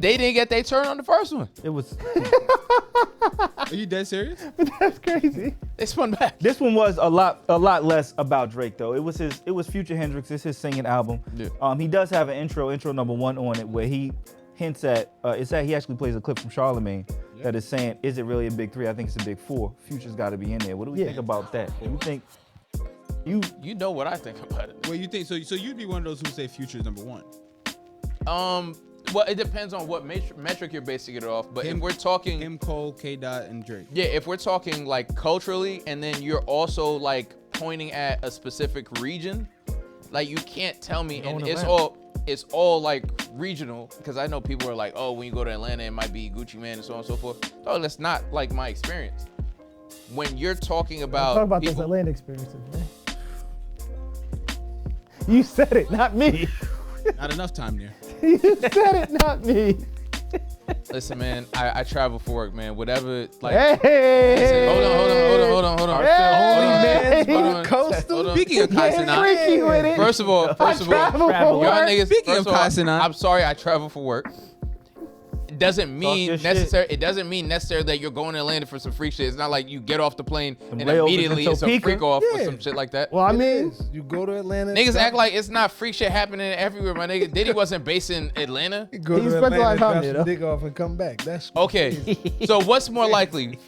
They didn't get their turn on the first one. It was. Are you dead serious? That's crazy. They spun back. This one was a lot less about Drake though. It was Future Hendrix. It's his singing album. Yeah. He does have an intro number 1 on it where he hints at he actually plays a clip from Charlemagne that is saying, is it really a big 3? I think it's a big 4. Future's got to be in there. What do we think about that? Do you think you know what I think about it? Well, you think so you'd be one of those who say Future's number 1. Well, it depends on what metric you're basing it off. But if we're talking him, Cole, K. Dot, and Drake. Yeah, if we're talking like culturally, and then you're also like pointing at a specific region, like you can't tell me, and it's all like regional, because I know people are like, oh, when you go to Atlanta, it might be Gucci Mane and so on and so forth. Oh, that's not like my experience. When you're talking about Talk about those Atlanta experiences, man. You said it, not me. Not enough time there. You said it, not me. Listen, man, I travel for work, man. Whatever, like. Hey. Listen, hold on. Hey. Hold on. Speaking of Kai Cenat. Freaky with it. First of all, Travel y'all niggas. Speaking of Kai Cenat. I'm sorry, I travel for work. It doesn't mean necessarily that you're going to Atlanta for some freak shit. It's not like you get off the plane and immediately it's a freak off or some shit like that. Well, I mean, you go to Atlanta. Niggas act like it's not freak shit happening everywhere, my nigga. Diddy wasn't based in Atlanta. You go to Atlanta, drop some dick off and come back. That's okay. So what's more likely?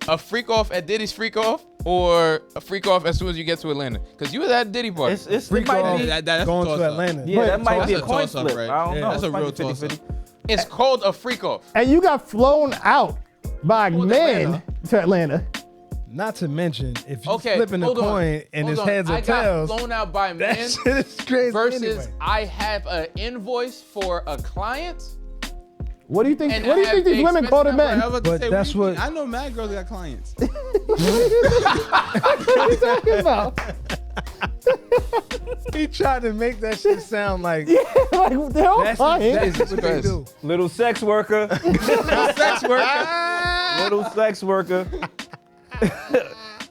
A freak off at Diddy's freak off, or a freak off as soon as you get to Atlanta? Because you was at Diddy party. it's freak off that's going to Atlanta. Yeah, that might be a That's a coin toss-up, flip. right? I don't know. That's a It might real be 50-50. toss-up. It's called a freak off. and you got flown out by men to Atlanta. Not to mention, if you Okay, flipping a hold on. coin and Hold it's on. heads or I tails, got flown out by men that shit is crazy versus anyway. I have an invoice for a client. What do you think? And What do you I think have these women the call the expense men? number. But that's what- I know mad girls that got clients. What are you talking about? he tried to make that shit sound like Like they're all that's fine. what they do. Little sex worker. Sex worker. Little sex worker.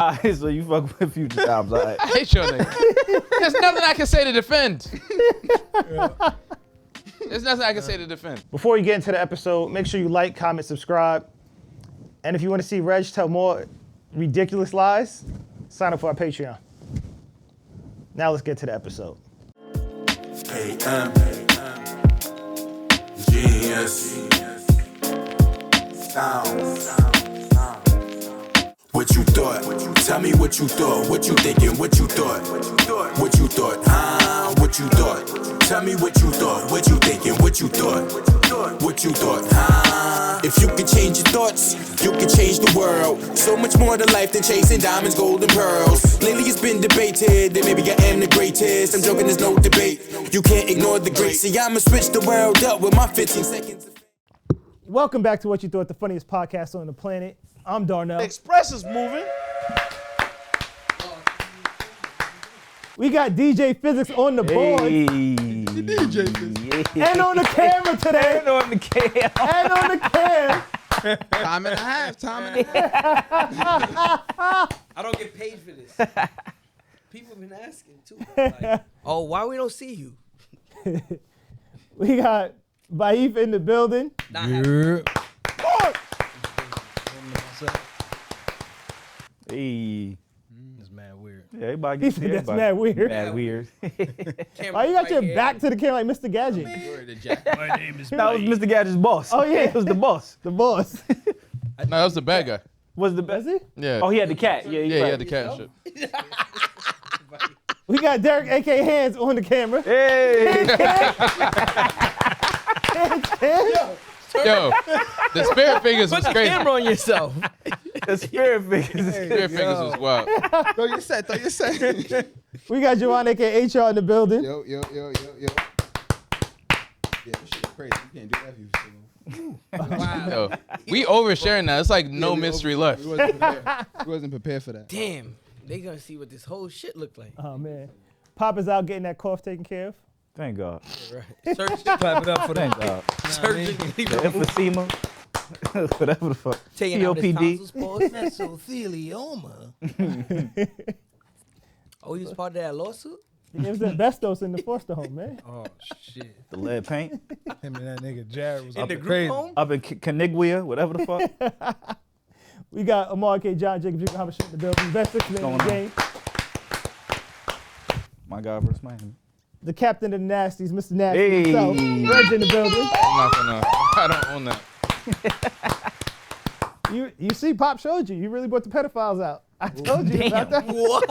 Alright, so you fuck with Future times, alright. I hate your nigga. There's nothing I can say to defend. There's nothing I can say to defend. Before you get into the episode, make sure you like, comment, subscribe. And if you want to see Reg tell more ridiculous lies, sign up for our Patreon. Now let's get to the episode. AM, genius, sound. What you thought? Tell me what you thought. What you thinking? What you thought? What you thought? What you thought? Tell me what you thought. What you thinking? What you thought? What you thought? If you could change your thoughts, you could change the world. So much more to life than chasing diamonds, gold, and pearls. Lately it's been debated that maybe I am the greatest. I'm joking, there's no debate. You can't ignore the great. See, I'ma switch the world up with my 15 seconds. Welcome back to What You Thought, the funniest podcast on the planet. I'm Darnell. Express is moving. We got DJ Physics on the board and on the camera today. And on the cam. And on the cam. Time and a half. I don't get paid for this. People have been asking too. Like, oh, why we don't see you? We got Baif in the building. Hey. It's mad weird. Yeah, everybody He gets said that's mad weird. Mad weird. Why you got your back to the camera like Mr. Gadget? My name is That was Mr. Gadget's boss. Oh, yeah. It was the boss. The boss. No, that was the bad guy. Was the best? Is Yeah. Oh, he had the cat. Yeah, Yeah, he had the cat and shit. We got Derek, a.k.a. Hands, on the camera. Hey. Yo, the spirit fingers was Put the crazy. camera on yourself. The spirit figures. Spirit fingers was wild. Throw your set. We got Joanne, a.k.a. HR, in the building. Yo. Yeah, this shit is crazy. You can't do that if you Wow. Yo, we oversharing now. It's like no mystery left. We wasn't prepared for that. Damn, they gonna see what this whole shit look like. Oh, man. Pop is out getting that cough taken care of. Thank God. Right. Surgeon, clap it up for Thank that. God. Surgeon, The emphysema. Whatever the fuck. taking out his COPD. tonsils, boys. mesothelioma. Oh, he was part of that lawsuit? It was asbestos in the foster home, man. Oh shit. The lead paint. Him and that nigga Jared was In up the group crazy. home? Up in Canigua, whatever the fuck. We got Amar K. John, Jacob Jr. Hammer in the building. Best six man in the going on? game. My God versus Miami. The captain of the Nasties, Mr. Nasty Hey. himself. Reg in the building. I'm not gonna. I don't own that. You see, Pop showed you. You really brought the pedophiles out. I told you about that. What?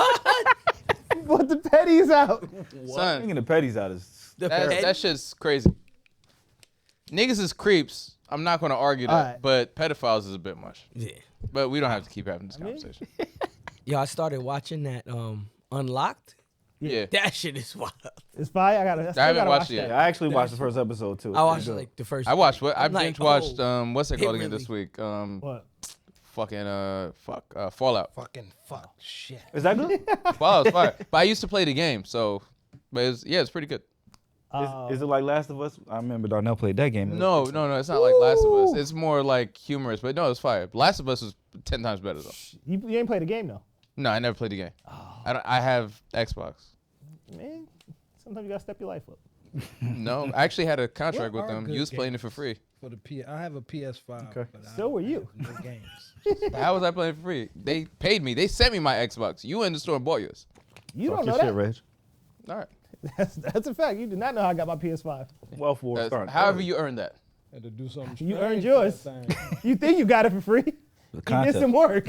You brought the petties out. Son, Bringing the petties out is that shit's crazy. Niggas is creeps. I'm not gonna argue that, Alright. but pedophiles is a bit much. Yeah. But we don't have to keep having this conversation. Yo, I started watching that Unlocked. Yeah. That shit is wild. It's fine. I still haven't gotta watched watch it yet. that. I actually watched the first episode too. I watched like the first. I watched what I I'm like, binge watched. oh, What's it it called again really- this week? What? Fallout. Fucking fuck shit. Is that good? Fallout's fire. But I used to play the game, so. But it's pretty good. Is it like Last of Us? I remember Darnell played that game. No, it's not like Last of Us. It's more like humorous, but no, it's fire. Last of Us is 10 times better though. You ain't played the game though. No, I never played the game. I have Xbox. Man, sometimes you gotta step your life up. No, I actually had a contract What with are them. good You was playing it games? for free. For the I have a PS5. Okay. But So were you. No games. How was I playing for free? They paid me. They sent me my Xbox. You went in the store and bought yours. You Talk don't know your that. shit, Reg. All right. That's a fact. You do not know how I got my PS5. Well, for starting. However you earned that. Had to do something. You strange earned for yours. that thing. You think you got it for free? The You did concept. some work.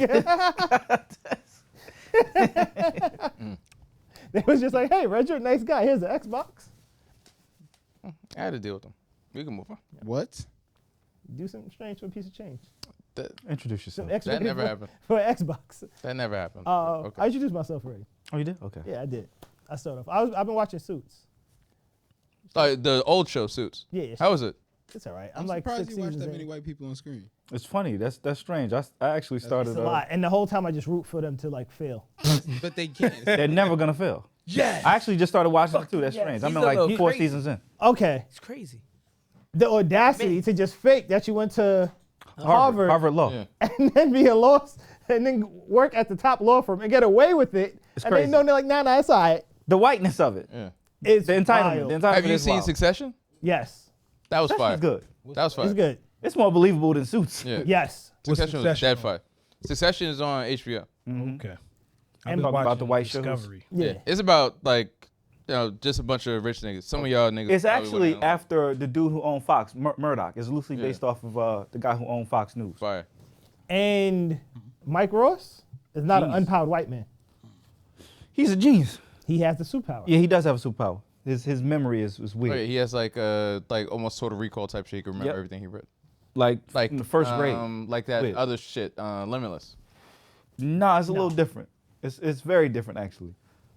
They was just like, hey, Reg, you're a nice guy. Here's an Xbox. I had to deal with them. We can move on. What? Do something strange for a piece of change. Introduce yourself. Some extra That never for- happened. For an Xbox. That never happened. I Okay. introduced myself already. Oh, you did? Okay. Yeah, I did. I started off. I've been watching Suits. The old show Suits. Yeah, How was it? it's all right. I'm like surprised 6 you watched seasons that in. many white people on screen. It's funny. That's strange. I actually started. It's a lot. And the whole time I just root for them to like fail. But they can't. They're never gonna fail. Yes. I actually just started watching it too. That's yes. strange. I'm He's in a like little 4 crazy. seasons in. Okay. It's crazy. The audacity to just fake that you went to Harvard, Harvard Law. Yeah. and then be a law and then work at the top law firm and get away with it. It's and crazy. they know they're like, nah, it's all right. The whiteness of it. Yeah. It's The entitlement. wild. The entitlement Have you is seen wild. Succession? Yes. That was fire. That's good. That was fire. It's good. It's more believable than Suits. Yeah. Yes. Succession was Succession dead on? fire. Succession is on HBO. Okay. And talking about the white shows. Discovery. Yeah. It's about like, just a bunch of rich niggas. Some of y'all niggas. It's probably actually wouldn't know. after the dude who owned Fox, Murdoch. It's loosely Yeah. based off of the guy who owned Fox News. Fire. And Mike Ross is not an Genius. unpowered white man. He's a genius. He has the superpower. Yeah, he does have a superpower. His memory is weird. Wait, he has like almost Total Recall type shit. He can remember Yep. everything he read. Like Like in the first grade. Like that Weird. other shit, Limitless. Nah, it's a little different. It's very different actually.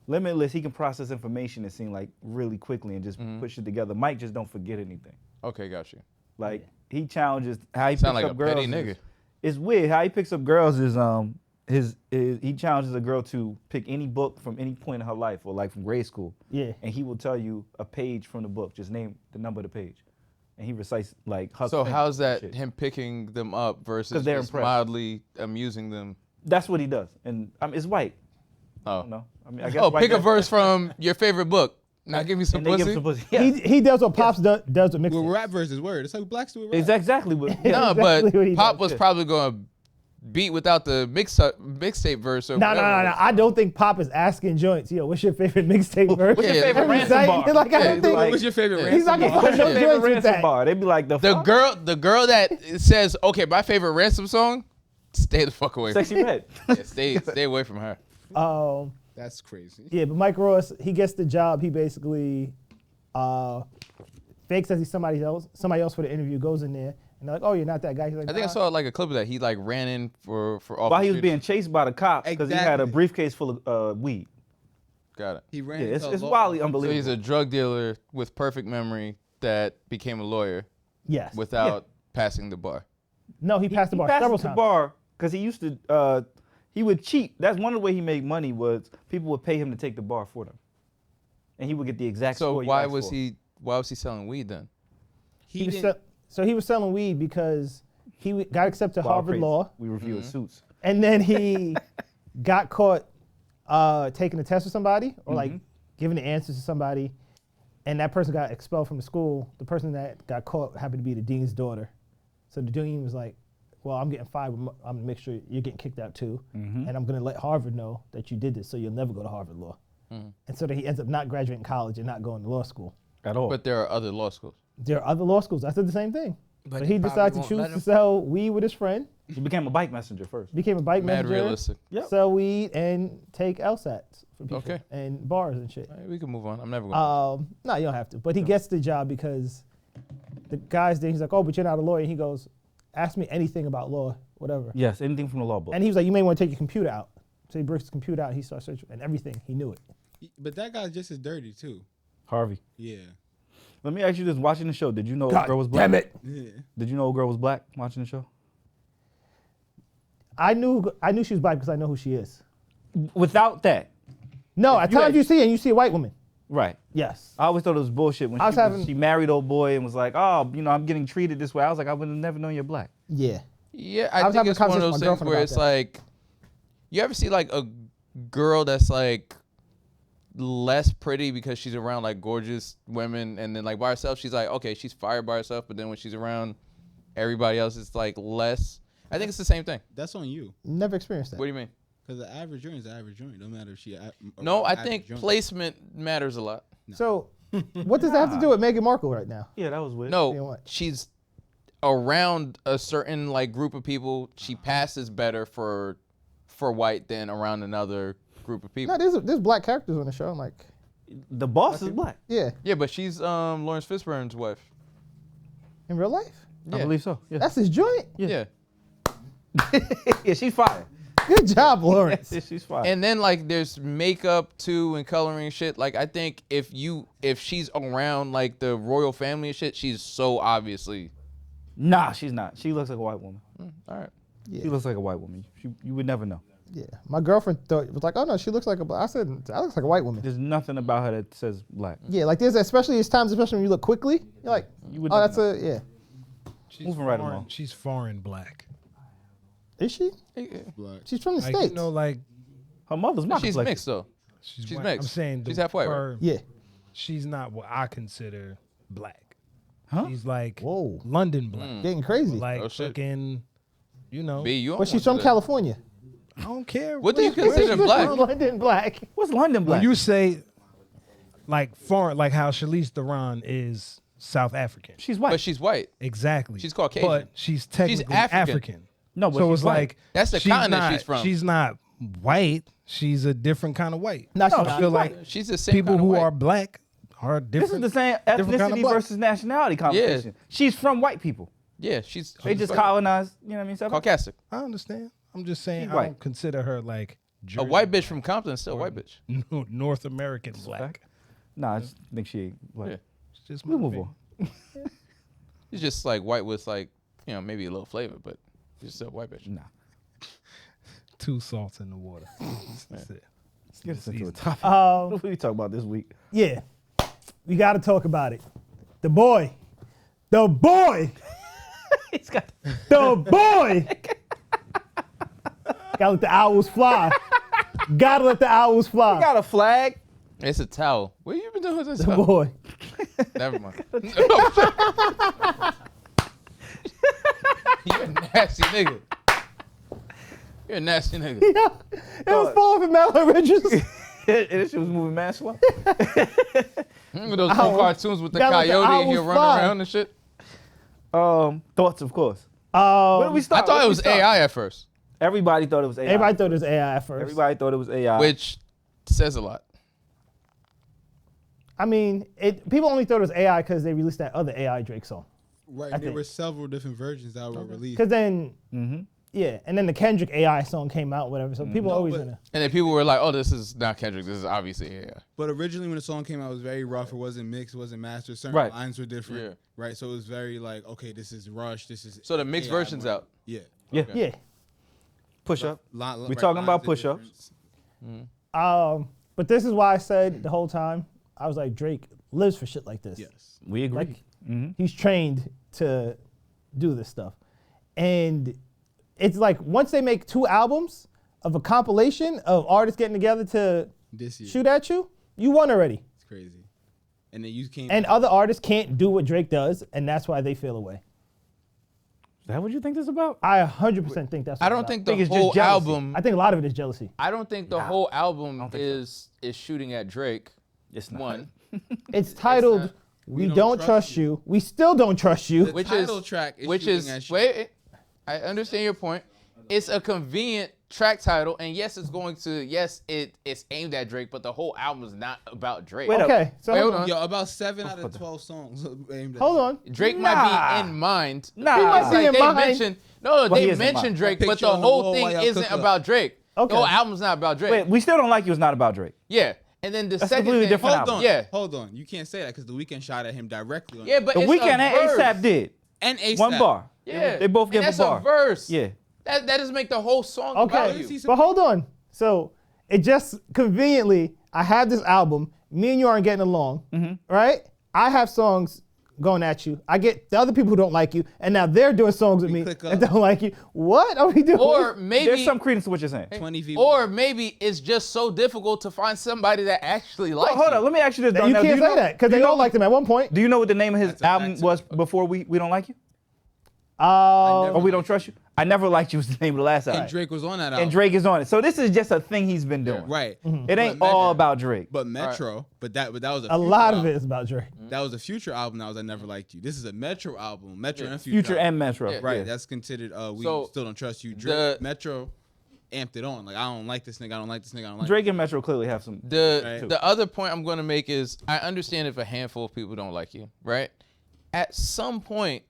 Limitless, he can process information, it seems like, really quickly and just push it together. Mike just don't forget anything. Okay, got you. Like he challenges how he Sound picks like up a girls. petty nigga. It's weird how he picks up girls is he challenges a girl to pick any book from any point in her life or like from grade school. Yeah. And he will tell you a page from the book. Just name the number of the page. And he recites like her So thing how's and that shit. him picking them up versus 'Cause they're just impressed. mildly amusing them? That's what he does. And I mean, it's white. Oh, No, I mean, I guess oh, white pick a guys- verse from your favorite book. Now give me some and they give pussy. him some pussy. Yeah. He does what Pops does with mixtapes. Well, rap versus word. It's how blacks do it. It's exactly what. No, exactly what he but Pop does. was probably gonna beat without the mixtape verse. Or No. whatever. I don't think Pop is asking joints, yo, what's your favorite mixtape verse? What's your Yeah, favorite Every ransom site, bar? Like, I Yeah, don't think like- What's your favorite Yeah. ransom he's not gonna bar? find no Favorite joints with ransom that. bar. They'd be like the fuck? The girl that says, okay, my favorite ransom song, stay the fuck away. Sexy Red. Yeah, stay away from her. That's crazy. Yeah, but Mike Ross, he gets the job. He basically fakes as he's somebody else for the interview, goes in there, and they're like, oh, you're not that guy. He's like, I think I "Nah." saw like a clip of that. He like ran in for office. While he was being chased by the cops because he had a Exactly. briefcase full of weed. Got it. He ran. Yeah, into it's a law- wildly So unbelievable. he's a drug dealer with perfect memory that became a lawyer Yes. without passing the bar. No, he passed the bar He passed several the times. bar because he used to. He would cheat. That's one of the way he made money was people would pay him to take the bar for them, and he would get the exact So score. why was he selling weed then? He was so he was selling weed because he got accepted to Harvard Law, We review his suits. and then he got caught taking a test with somebody or like giving the answers to somebody, and that person got expelled from the school. The person that got caught happened to be the dean's daughter. So the dean was like, well, I'm getting fired. I'm gonna make sure you're getting kicked out too. And I'm gonna let Harvard know that you did this so you'll never go to Harvard Law. And so that he ends up not graduating college and not going to law school. At all. But there are other law schools. There are other law schools. I said the same thing. But he probably decided to won't choose let to him. sell weed with his friend. He became a bike messenger first. Became a bike Mad messenger. realistic. Yep. Sell weed and take LSATs for people. Okay. And bars and shit. All right, we can move on. I'm never going. No, you don't have to. But he gets the job because the guy's there. He's like, oh, but you're not a lawyer. And he goes, ask me anything about law, whatever. Yes, anything from the law book. And he was like, you may want to take your computer out. So he brings his computer out. He starts searching and everything. He knew it. But that guy's just as dirty too. Harvey. Yeah. Let me ask you this: watching the show, did you know a girl was black? Damn it! Yeah. Did you know a girl was black watching the show? I knew she was black because I know who she is. Without that, No, at you times had- you see it and you see a white woman. right? Yes. I always thought it was bullshit when she married old boy and was like, oh, you know, I'm getting treated this way. I was like, I would have never known you're black. Yeah. Yeah, I I was think having it's a one of conversation those with my things girlfriend where about it's that. like, you ever see like a girl that's like less pretty because she's around like gorgeous women, and then like by herself, she's like, okay, she's fired by herself, but then when she's around everybody else, it's like less. I think it's the same thing. That's on you. Never experienced that. What do you mean? Because the average joint is the average joint. No matter if she. No, I average think joint. placement matters a lot. So, what does that have to do with Meghan Markle right now? Yeah, that was weird. You know No, what? she's around a certain like group of people. She passes better for white than around another group of people. No, there's black characters on the show. I'm like, The boss is black. yeah. Yeah, but she's Lawrence Fishburne's wife. In real life? I believe so. Yeah. That's his joint? Yeah. Yeah, she's fire. Good job, Lawrence. Yeah, she's fire. And then like there's makeup too and coloring and shit. Like I think if she's around like the royal family and shit, she's so obviously. Nah, she's not. She looks like a white woman. All right. She looks like a white woman. You would never know. Yeah. My girlfriend was like, oh no, she looks like a black. I said, that looks like a white woman. There's nothing about her that says black. Yeah, like there's especially when you look quickly, you're like, You would oh, never that's know. yeah. She's Moving right foreign- along. She's foreign black. Is she? Black. She's from the Like, States. you know, like Her mother's my She's complexion. mixed though. she's, She's white. mixed. I'm saying She's half white, right? her- Yeah. She's not what I consider black. Huh? She's like Whoa. London black. Getting crazy. Like Oh, shit. fucking, you know. B, you But she's from California. I don't care. What do you where- consider black? London black. What's London black? When you say like foreign, like how Charlize Theron is South African. she's white. But she's white. Exactly. She's Caucasian. But she's technically African. African. No, but so she's it's white. like That's the she's continent not- she's from. She's not white. She's a different kind of white. No, she's I not. feel like She's the same people kind of who white. are black are this is different. the same different kind of ethnicity black. versus nationality conversation. She's from white people. Yeah, she's. They just colonized, you know what I mean? South Africa. Caucasic. I understand. I'm just saying She's I white. don't consider her like A Jersey white bitch from Compton, still a white bitch. North American black. Nah, I just think she ain't black. Yeah. It's just We'll my move opinion. on. She's just like white with like, you know, maybe a little flavor, but she's still a white bitch. Nah. 2 salts in the water. That's it. Let's get us into Easy. a topic. Um, What are we talking about this week? Yeah. We got to talk about it. The boy. The boy. He's got The boy. Gotta let the owls fly. Gotta let the owls fly. got a flag. It's a towel. What you been doing with this? The towel? boy. Never mind. You're a nasty nigga. You're a nasty nigga. Yeah. It was falling from Mount Ridges. And she was moving mad slow. Remember those old cartoons with the Gotta let the coyote and he'll owls run fly. around and shit? Thoughts, of course. Where did we I start? thought Where it did was we start? AI at first, Everybody thought it was AI. Everybody thought it was AI at first. Everybody thought it was AI. which says a lot. I mean, people only thought it was AI because they released that other AI Drake song. Right. I There think. were several different versions that were released. Because then, Mm-hmm. yeah, and then the Kendrick AI song came out, whatever. So people No, always but- gonna. And then people were like, "Oh, this is not Kendrick. This is obviously AI." But originally, when the song came out, it was very rough. It wasn't mixed. It wasn't mastered. Certain Right. lines were different. Yeah. Right. So it was very like, okay, this is Rush. This is. So the mixed AI, version's but- out. Yeah. Yeah. Okay. Yeah. Push up. We We talking about push-up. But this is why I said the whole time, I was like, Drake lives for shit like this. Yes. We agree. Like, he's trained to do this stuff. And it's like, once they make 2 albums of a compilation of artists getting together to This year. shoot at you, You won already. It's crazy. And then you came. And other artists can't do what Drake does, and that's why they feel away. Is that what you think this is about? I 100% think that's what I don't it's think about. the it's just whole jealousy. album. I think a lot of it is jealousy. I don't think the whole album think so. is shooting at Drake. It's not. One, It's titled not- We Don't Trust You. We Still Don't Trust You. The which title is track is which shooting is at wait. I understand your point. It's a convenient track title, and yes, it's aimed at Drake, but the whole album is not about Drake. Wait up. Okay, so Wait, hold hold on. on. Yo, about 7 out of 12 songs aimed at. Hold on. Drake Nah. might be in mind. Nah. He might be Like in they mind. mentioned, he they is in mentioned mind. Drake, That but picture the on the whole wall thing while y'all isn't cook up. about Drake. Okay. The whole album's not about Drake. Wait, We Still Don't Like You is not about Drake. Yeah, and then the That's second completely thing, different Hold album. on. Yeah. Hold on. You can't say that because the Weeknd shot at him directly. On Yeah, but The it's Weeknd a and verse. ASAP did. and A$AP. One bar. Yeah, They both and gave a that's bar. a verse. Yeah. That doesn't make the whole song about Okay, you. but hold on. So it just conveniently, I have this album. Me and you aren't getting along, right? I have songs going at you. I get the other people who don't like you, and now they're doing songs with me click and up. don't like you. What are we doing? Or maybe There's some credence to what you're saying. 20 v. Or maybe it's just so difficult to find somebody that actually likes Hold you. on, let me ask you this. you Darnell. can't Do you say know- that because do they you all know- liked him at one point. Do you know what the name of his That's a album fact, was too. before We Don't Like You? never- Or We Don't Trust You? I Never Liked You was the name of the last album. And Drake was on that album. And Drake is on it. So this is just a thing he's been doing. Right. It ain't But all Metro- about Drake. But Metro, but that was A lot of it is about Drake. That was a Future album. That was I Never Liked You. This is a Metro album. Metro and Future album. and Metro. Yeah. Right. Yeah. That's considered. We So, Still Don't Trust You. Drake, the- Metro amped it on. Like I don't like this nigga. I don't like this nigga. I don't like. Drake and Metro clearly have some. The other point I'm going to make is I understand if a handful of people don't like you, right? At some point,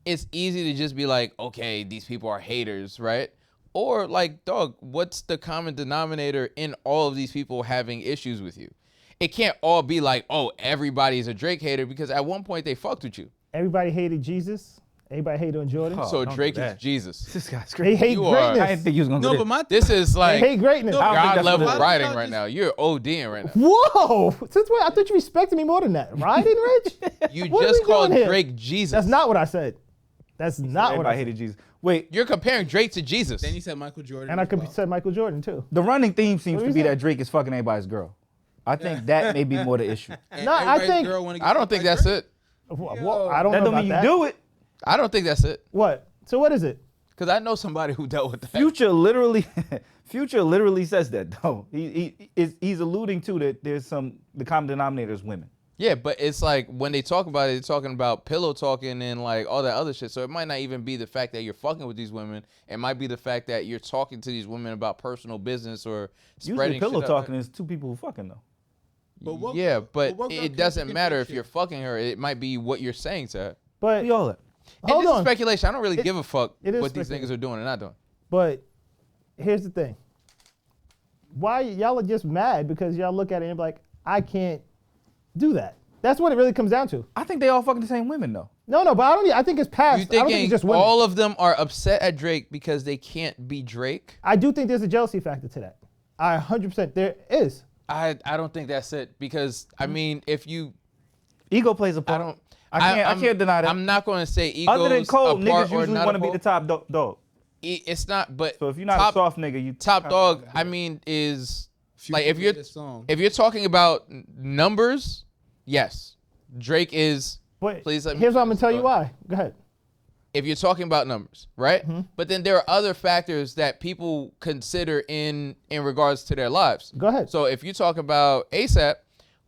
it's easy to just be like, okay, these people are haters, right? Or like, dog, what's the common denominator in all of these people having issues with you? It can't all be like, oh, everybody's a Drake hater because at one point they fucked with you. Everybody hated Jesus. Everybody hated on Jordan. Oh, So don't Drake do is that. Jesus. This guy's They crazy. hate You are- greatness. I didn't think you was gonna No, do but this. my This is They like hate greatness. No, I don't think God that's level what it is. writing Why right don't now. You're ODing right now. Whoa! Since when? I thought you respected me more than that. Riding, Rich? You What are just we called doing here? Drake Jesus. That's not what I said. That's not what Everybody I said. hated Jesus. Wait, You're comparing Drake to Jesus. Then he said Michael Jordan. And I as could well. said Michael Jordan too. the running theme seems What to was be that? that Drake is fucking everybody's girl. I think that may be more the issue. And No, I everybody's think- girl wanna get I don't fucked think by that's Drake. it. Well, I don't That know don't about mean you that. do it. I don't think that's it. What? So what is it? Because I know somebody who dealt with that. Future literally says that though. He's alluding to that there's the common denominator is women. Yeah, but it's like when they talk about it, they're talking about pillow talking and like all that other shit. So it might not even be the fact that you're fucking with these women. It might be the fact that you're talking to these women about personal business or Usually spreading pillow shit out talking is two people who fucking though. But what- yeah, but what girl it can doesn't fucking matter do if shit? you're fucking her. It might be what you're saying to her. But We all that. And hold this is on. speculation. I don't really give a fuck it is what these speculation. niggas are doing and not doing. But here's the thing. Why y'all are just mad because y'all look at it and be like, I can't do that. That's what it really comes down to. I think they all fucking the same women though. No, but I think it's past. You I don't think thinking it's just women. all of them are upset at Drake because they can't be Drake? I do think there's a jealousy factor to that. 100% there is. I don't think that's it because I mean if you Ego plays a part. I can't deny that. I'm not going to say egos Other than Cole, apart niggas or usually not want to be apart. the top dog. It's not, but So if you're not top, a soft nigga, you top dog. I mean, is like if Future you're made a song. if you're talking about numbers, yes, Drake is. But Please let me here's what I'm going finish to tell you the why. Go ahead. If you're talking about numbers, right? Mm-hmm. But then there are other factors that people consider in regards to their lives. Go ahead. So if you talk about ASAP,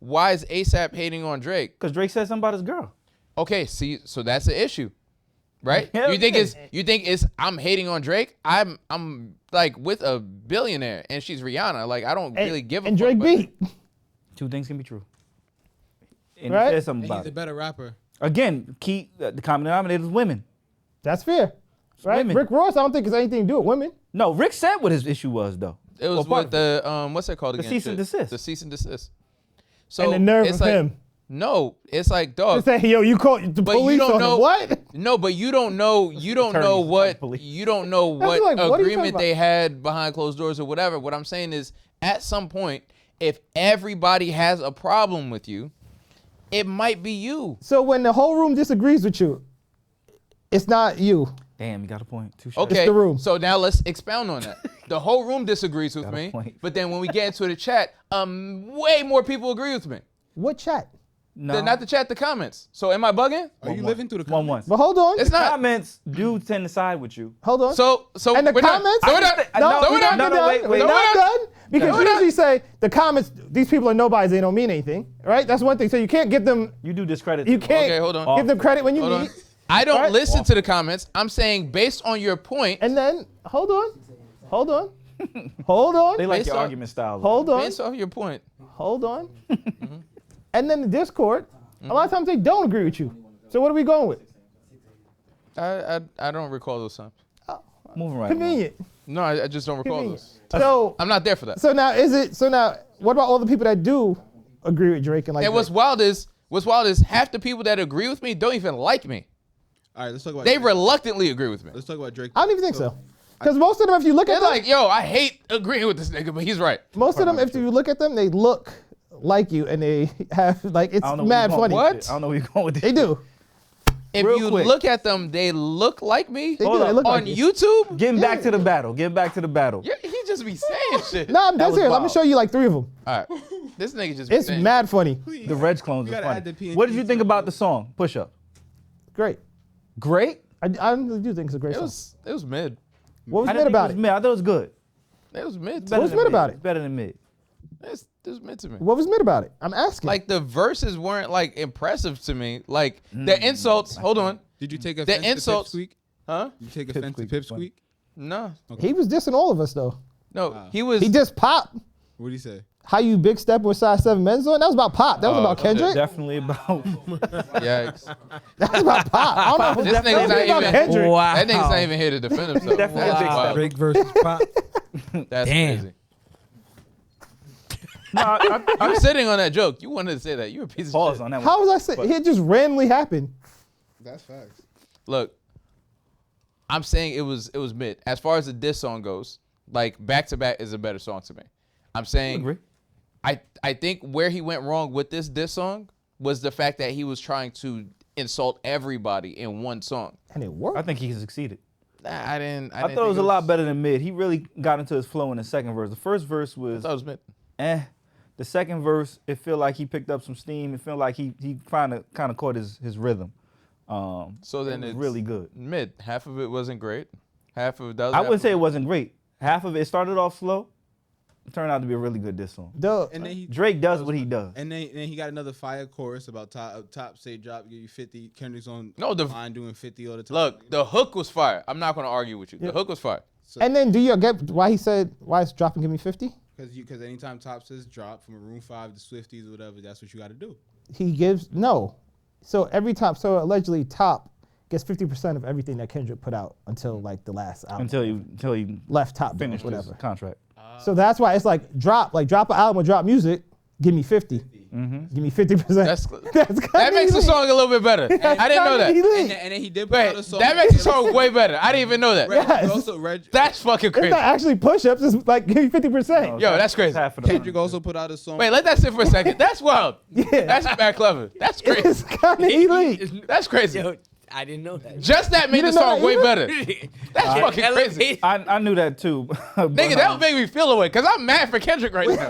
why is ASAP hating on Drake? Because Drake said something about his girl. Okay, see, so that's the issue, right? Hell you think yeah. I'm hating on Drake? I'm like with a billionaire and she's Rihanna. Like I don't really give a and fuck. Drake but- beat. Two things can be true. And Right? he said something And about he's a it. better rapper. Again, the common denominator is women. That's fair. Right? women. Rick Ross, I don't think it's anything to do with women. No, Rick said what his issue was though. It was Well, part with the what's that called The again? cease and Shit. desist. The cease and desist. So And the nerve it's of like, him. No, it's like dog. To say, yo, you called the But you police don't on know him. What? No, but you don't know. You don't know Attorneys, what. police. You don't know That's what like, what are you agreement talking they had behind closed doors or whatever. What I'm saying is, at some point, if everybody has a problem with you, it might be you. So when the whole room disagrees with you, it's not you. Damn, you got a point. Touche. Okay. the room. So now let's expound on that. the whole room disagrees with Got a me. point. But then when we get into the chat, way more people agree with me. What chat? No. Not the chat, the comments. So am I bugging? Are you living through the 1-1. But hold on. It's not. Comments do tend to side with you. Hold on. So and the we're done. comments? So we're done. No, we're done. no, wait. We're not done. Because No, you we're usually say the comments, these people are nobodies, they don't mean anything, right? That's one thing. So you can't give them, You do discredit you them. can't Okay, hold on. give them credit when you Hold on. need. I don't Right? listen to the comments. I'm saying based on your point. And then, hold on. Hold on. Hold on. They like Based your on- argument style. Hold on. Based off your point. Hold on. And then the Discord, a lot of times they don't agree with you. So what are we going with? I don't recall those times. Moving right. Convenient. No, I just don't recall Convenient. those. So, I'm not there for that. so now what about all the people that do agree with Drake and like And Drake? what's wild is half the people that agree with me don't even like me. All right, let's talk about. They Drake. reluctantly agree with me. Let's talk about Drake. I don't even think so. Because most of them, if you look They're at them, like, yo, I hate agreeing with this nigga, but he's right. most of them, if you look at them, they look like you and they have, like, it's I don't know where mad you're going funny. with What? this. I don't know where you're going with this. They do. If Real you quick. look at them, they look like me. They do. Hold They up. look On like you. YouTube, Getting back to the battle. Getting back to the battle. yeah, he just be saying shit. No, I'm dead was serious. Let me wild. show you like 3 of them. All right, this nigga just be It's saying mad funny. The Reg clones You are gotta add the funny. PNG What did you think to about it. the song? Push Up. Great. Great. I really do think it's a great It song. was mid. What was I mid didn't think about it? it? Was mid. I thought it was good. It was mid. Better was than mid about it? It's better than mid. It was mid to me. What was mid about it? I'm asking. Like the verses weren't like impressive to me. Like the insults. Hold on. Did you take offense to insults- Pipsqueak? Huh? You take offense to Pipsqueak's funny. Pipsqueak? No. he was dissing all of us though. No. He was. He dissed Pop. What did he say? How you big step with size 7 men's on? That was about Pop. That was about Kendrick. Definitely about. Yikes. That was about Pop. I don't know. This That nigga's was not about even. Kendrick. Wow. That nigga's not even here to defend himself. Definitely a big Wow. step. Drake versus Pop. That's Damn. crazy. No, I'm sitting on that joke. You wanted to say that. You a piece of pause shit. on that one. How was I saying? It just randomly happened. That's facts. Look, I'm saying it was mid. As far as the diss song goes, like Back to Back is a better song to me. I'm saying agree. I think where he went wrong with this diss song was the fact that he was trying to insult everybody in one song. And it worked. I think he succeeded. Nah, I didn't I thought it was a lot better than mid. He really got into his flow in the second verse. The first verse I was thought it was mid. The second verse, it felt like he picked up some steam. It felt like he kind of caught his rhythm. So then it was it's really good. Mid. Half of it wasn't great. Half of it does. I wouldn't say it wasn't great. Half of it started off slow. It turned out to be a really good diss song. Duh. And then he Drake does what he does. And then he got another fire chorus about top say drop, give you 50. Kendrick's on No, the- line doing 50 all the time. Look, the hook was fire. I'm not gonna argue with you. The hook was fire. And then do you get why he said, why is dropping give me 50? Because anytime Top says drop from a Room 5 to Swifties or whatever, that's what you got to do. He gives, no. So every time, so allegedly Top gets 50% of everything that Kendrick put out until like the last album. Until he Left Top finished his whatever. contract. So that's why it's like drop an album or drop music, give me 50. Give me 50%. That's That that makes the song a little bit better. I didn't know that. And then he did put out Wait, a song. that makes the song way better. I didn't even know that. Yes. That's fucking It's crazy. not actually push-ups, it's like give me 50%. Yo, that's crazy. Half of the Kendrick also put out a song. Wait, let that sit for a second. That's wild. Yeah. That's bad clever. That's crazy. It's kind of elite. That's crazy. Yo, I didn't know that. Just that made the didn't know song that way either? better. That's fucking crazy. I knew that too. Nigga, that would make me feel away because I'm mad for Kendrick right now.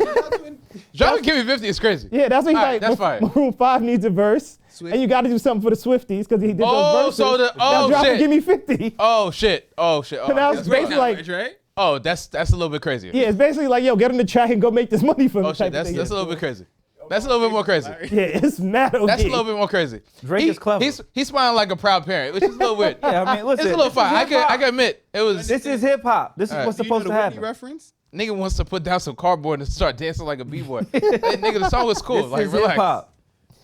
Dropping Give Me 50 is crazy. Yeah, that's what he's Alright, like. that's fine. Maroon 5 needs a verse, and you got to do something for the Swifties because he did Oh, those verses. so the- now oh, drop shit. and give me 50. Oh shit. Oh shit. So now Oh, it's basically like, Right? oh, that's a little bit crazy. yeah, it's basically like, yo, get on the track and go make this money for me. Oh shit. type of thing. That's a little bit crazy. That's a little bit more crazy. Yeah, it's mad OD. That's a little bit more crazy. Drake is clever. He's smiling like a proud parent, which is a little weird. Yeah, I mean, listen. It's a little this is fun. I hip-hop. can admit it was. This is hip hop. This is what's Do you supposed know to the Whitney happen. reference? Nigga wants to put down some cardboard and start dancing like a b-boy. Hey, nigga, the song was cool. This Like, is relax. hip hop.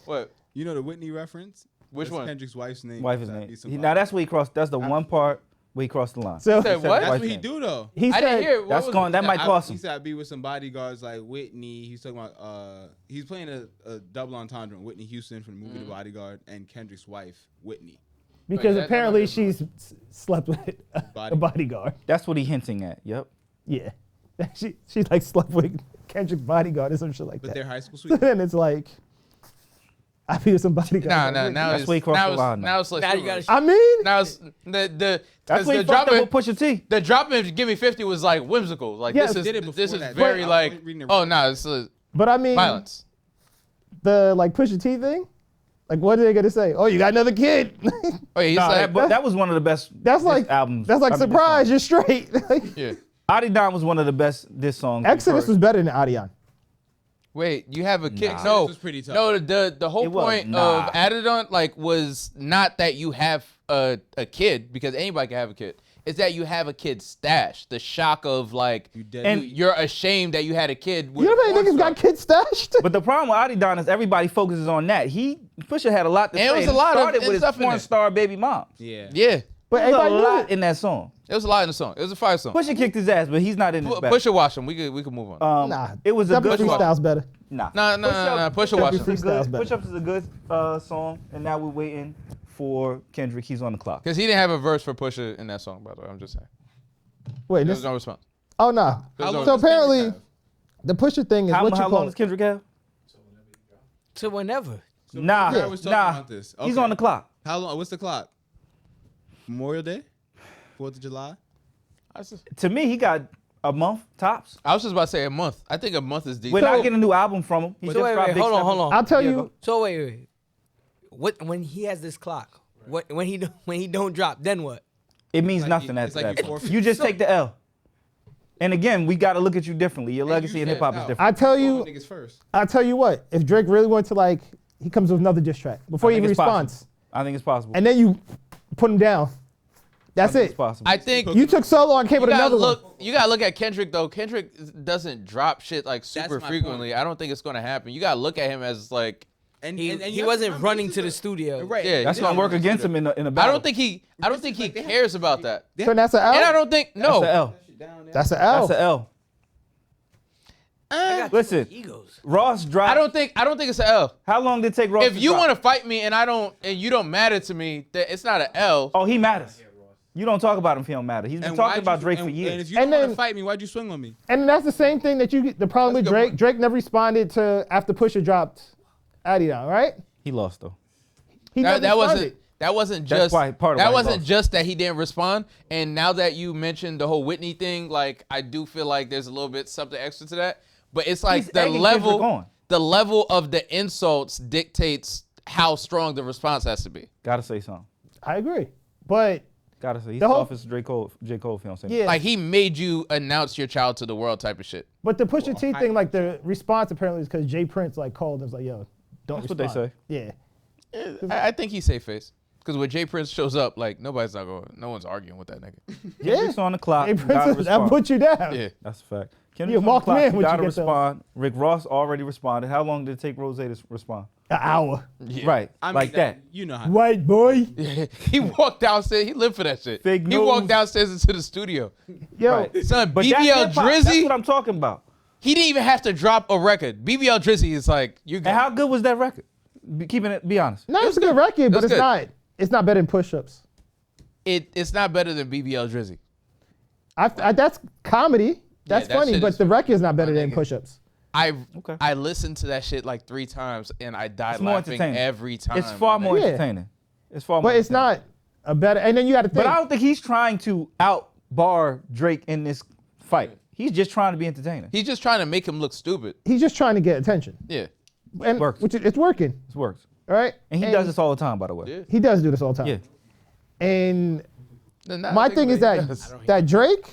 What? You know the Whitney reference? Which That's one? Kendrick's wife's name. Wife's That'd name. be some Now that's where he crossed. That's the one part where he crossed the line. So Said what? That's Wife's what he name. do though. he I didn't said, hear. What That's was going. That might cost He him. said I'd be with some bodyguards like Whitney. He's talking about he's playing a double entendre on Whitney Houston from the movie The Bodyguard and Kendrick's wife, Whitney. because that apparently might be she's slept with a bodyguard. That's what he hinting at. Yep. Yeah. She's like slept with Kendrick's bodyguard or some shit like But that. they're high school sweethearts. And it's like, I feel somebody got. Nah. Now That's it's where he crossed the line. now it's like Now you gotta I mean, now it's the That's what he fucked dropping up with Pusha T. the dropping Give Me 50 was like whimsical. Like Yeah, this did it is before that. very But- like I'm reading it oh right. no, it's but I mean, violence. the like Pusha T thing. Like, what are they gonna say? Oh, you got another kid. Oh, yeah, he's Nah, like that was one of the best That's diss like albums. That's like I mean, diss surprise. songs. You're straight. Like, yeah. Adidon was one of the best diss songs. Exodus we've was heard. better than Adion. Wait, you have a kid? Nah. No, This was pretty tough. no. The whole It was point not. of Adidon like was not that you have a kid because anybody can have a kid. It's that you have a kid stash. The shock of like And- you're ashamed that you had a kid. With You know a how many porn niggas star. got kids stashed? But the problem with Adidon is everybody focuses on that. Pusha had a lot to And it say. was a lot of started with his stuff in porn there. star baby mom. Yeah. Yeah, But There's a everybody knew lot it. in that song. it was a lot in the song. It was a fire song. Pusha kicked his ass, but he's not in his back. Pusha watch him. We could move on. Nah, It was a Step good Up song. Freestyle's better. Nah. Nah. Pusha watch Step him. Up Freestyle's better. Push Ups is a good song, and now we're waiting for Kendrick. He's on the clock. Because he didn't have a verse for Pusha in that song, by the way. I'm just saying. Wait, There this. was no response. Oh no. How long So does Kendrick apparently, have? the Pusha thing is How what you long call does it. Kendrick have? To whenever. Nah, I was talking about this. He's Okay. on the clock. How long? What's the clock? Memorial Day, 4th of July. To me, he got a month tops. I was just about to say a month. I think a month is decent. We're not getting a new album from him. He So just wait, dropped wait, Big hold on, Step. hold on. I'll tell Yeah, you. go. So wait. What when he has this clock? What when he don't drop? Then what? It means Like nothing you- after it's like that. you point. forfeit. You just take the L. And again, we got to look at you differently. Your legacy in said hip hop is no. different. I tell you, Niggas first. I tell you what. If Drake really went to like, he comes with another diss track before I he think even it's possible. responds, I think it's possible. and then you put him down. That's I think it's it. possible. I think You took so long, came with another one. You gotta look at Kendrick though. Kendrick doesn't drop shit like super my frequently. I don't think it's gonna happen. You gotta look at him as like. And He you he have wasn't to running remember to the this is studio. Right. Yeah, That's he gonna work didn't- against him in a I battle. don't think he cares about that. So that's an L. And I don't think no. That's an L. That's an L. That's an L. I got Listen. two egos. Ross dropped. I don't think it's an L. How long did it take Ross If to you drop? want to fight me and you don't matter to me, then it's not an L. Oh, he matters. You don't talk about him if he don't matter. He's been talking about Drake for And years. if you And don't want then- to fight me, why'd you swing on me? And that's the same thing that the problem with That's a good Drake. point. Drake never responded to after Pusha dropped Adidas, right? He lost though. He never That responded. wasn't That's just why- part of why that he wasn't lost. just that he didn't respond. And now that you mentioned the whole Whitney thing, like I do feel like there's a little bit something extra to that. But it's like He's the egging Kendrick level on. of the insults dictates how strong the response has to be. Gotta say something. I agree, but Gotta say. He's The whole- soft as J. Cole if you don't say yeah, Like he made you announce your child to the world type of shit. but the Pusha T thing, like the response apparently is because Jay Prince like called and was like, "Yo, don't." That's what they respond." say. Yeah, I think he's safe face. Because when Jay Prince shows up, like no one's arguing with that nigga. yeah. Kendrick's on the clock. Jay Gotta Prince, that respond. put you down. Yeah. That's a fact. You a Kendrick's on the marked clock. man You when you gotta get those. respond. Rick Ross already responded. How long did it take Rose to respond? An hour. Right. I mean, like that. You know how. White boy. He walked downstairs. He lived for that shit. Fake He news. walked downstairs into the studio. Yo, Right. Son, But that's BBL hip-hop. That's Drizzy, what I'm talking about. he didn't even have to drop a record. BBL Drizzy is like, you And got how good was that record? Be honest. no, it's a good record, but was it's good. It's not better than push-ups. it's not better than BBL Drizzy. That's comedy. That's that funny, shit but is- the record's not better than push-ups. I listened to that shit like 3 times and I died It's more laughing entertaining. every time. It's far more Yeah. entertaining. It's far more But it's entertaining. not a better. And then you got to think. But I don't think he's trying to outbar Drake in this fight. He's just trying to be entertaining. He's just trying to make him look stupid. He's just trying to get attention, Yeah. and works. it's working. This works. All right, And he does this all the time, by the way. Yeah. He does do this all the time. Yeah. And Then I my think thing is he that does. Drake,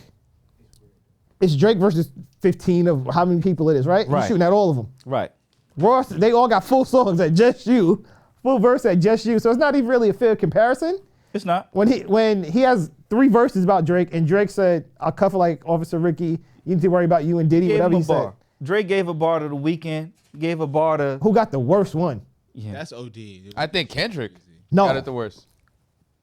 it's Drake versus 15 of how many people it is, right? Right. He's shooting at all of them. Right. Ross, they all got full songs at Just You, full verse at Just You. So it's not even really a fair comparison. It's not. When he has 3 verses about Drake, and Drake said, "I'll cuff like Officer Ricky. You need to worry about you and Diddy." Gave Whatever him he a said. bar. Drake gave a bar to The Weeknd. Gave a bar to. Who got the worst one? Yeah. That's OD. Dude. I think Kendrick No. got it the worst.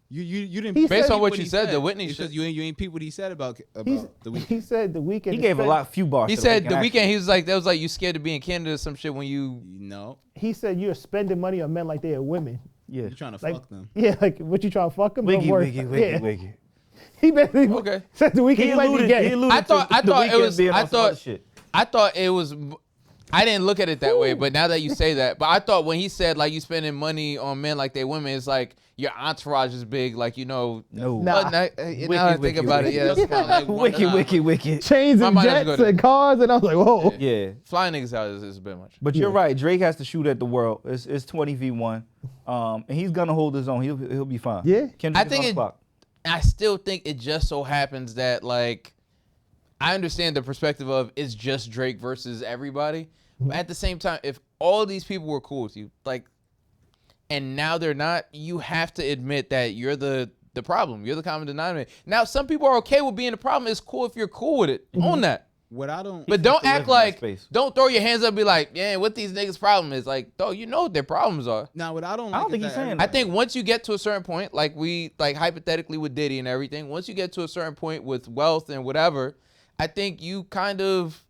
You didn't. He Based said- on what you said, the Whitney Because shit. you ain't peep what he said about He's, the week. he said the Weeknd. He gave a few bars. He to said the actually. weekend he was like, that was like you scared to be in Canada or some shit when you. No, He said you're spending money on men like they are women. Yeah. you're trying to Like, fuck them. yeah, like what you trying to fuck them? Wiggy, Don't worry. wiggy, wiggy, Yeah. wiggy. He basically Okay. said the Weeknd He he might be alluded, gay. he alluded I thought to The it Weeknd was being I on some other thought shit. I thought it was I didn't look at it that way, but now that you say that, but I thought when he said like you spending money on men like they women, it's like your entourage is big, like No. Now I think about it, yeah, that's kind of like Wicked. Chains My and mind doesn't go jets there. and cars, and I was like, whoa. Yeah. flying niggas out is a bit much. But you're right. Drake has to shoot at the world. It's 20v1, and he's gonna hold his own. He'll be fine. Yeah. Kendrick I think is on the clock. I still think it just so happens that like I understand the perspective of it's just Drake versus everybody, but at the same time, if all these people were cool with you, like, and now they're not, you have to admit that you're the problem. You're the common denominator. Now, some people are okay with being the problem. It's cool if you're cool with it. Own that. What I don't. But don't to live act in that like, space. don't throw your hands up and be like, yeah, what these niggas' problem is. Like, though, you know what their problems are. Now, what I don't. I Like don't think is he's that saying I that. think once you get to a certain point, like hypothetically with Diddy and everything, once you get to a certain point with wealth and whatever, I think you kind of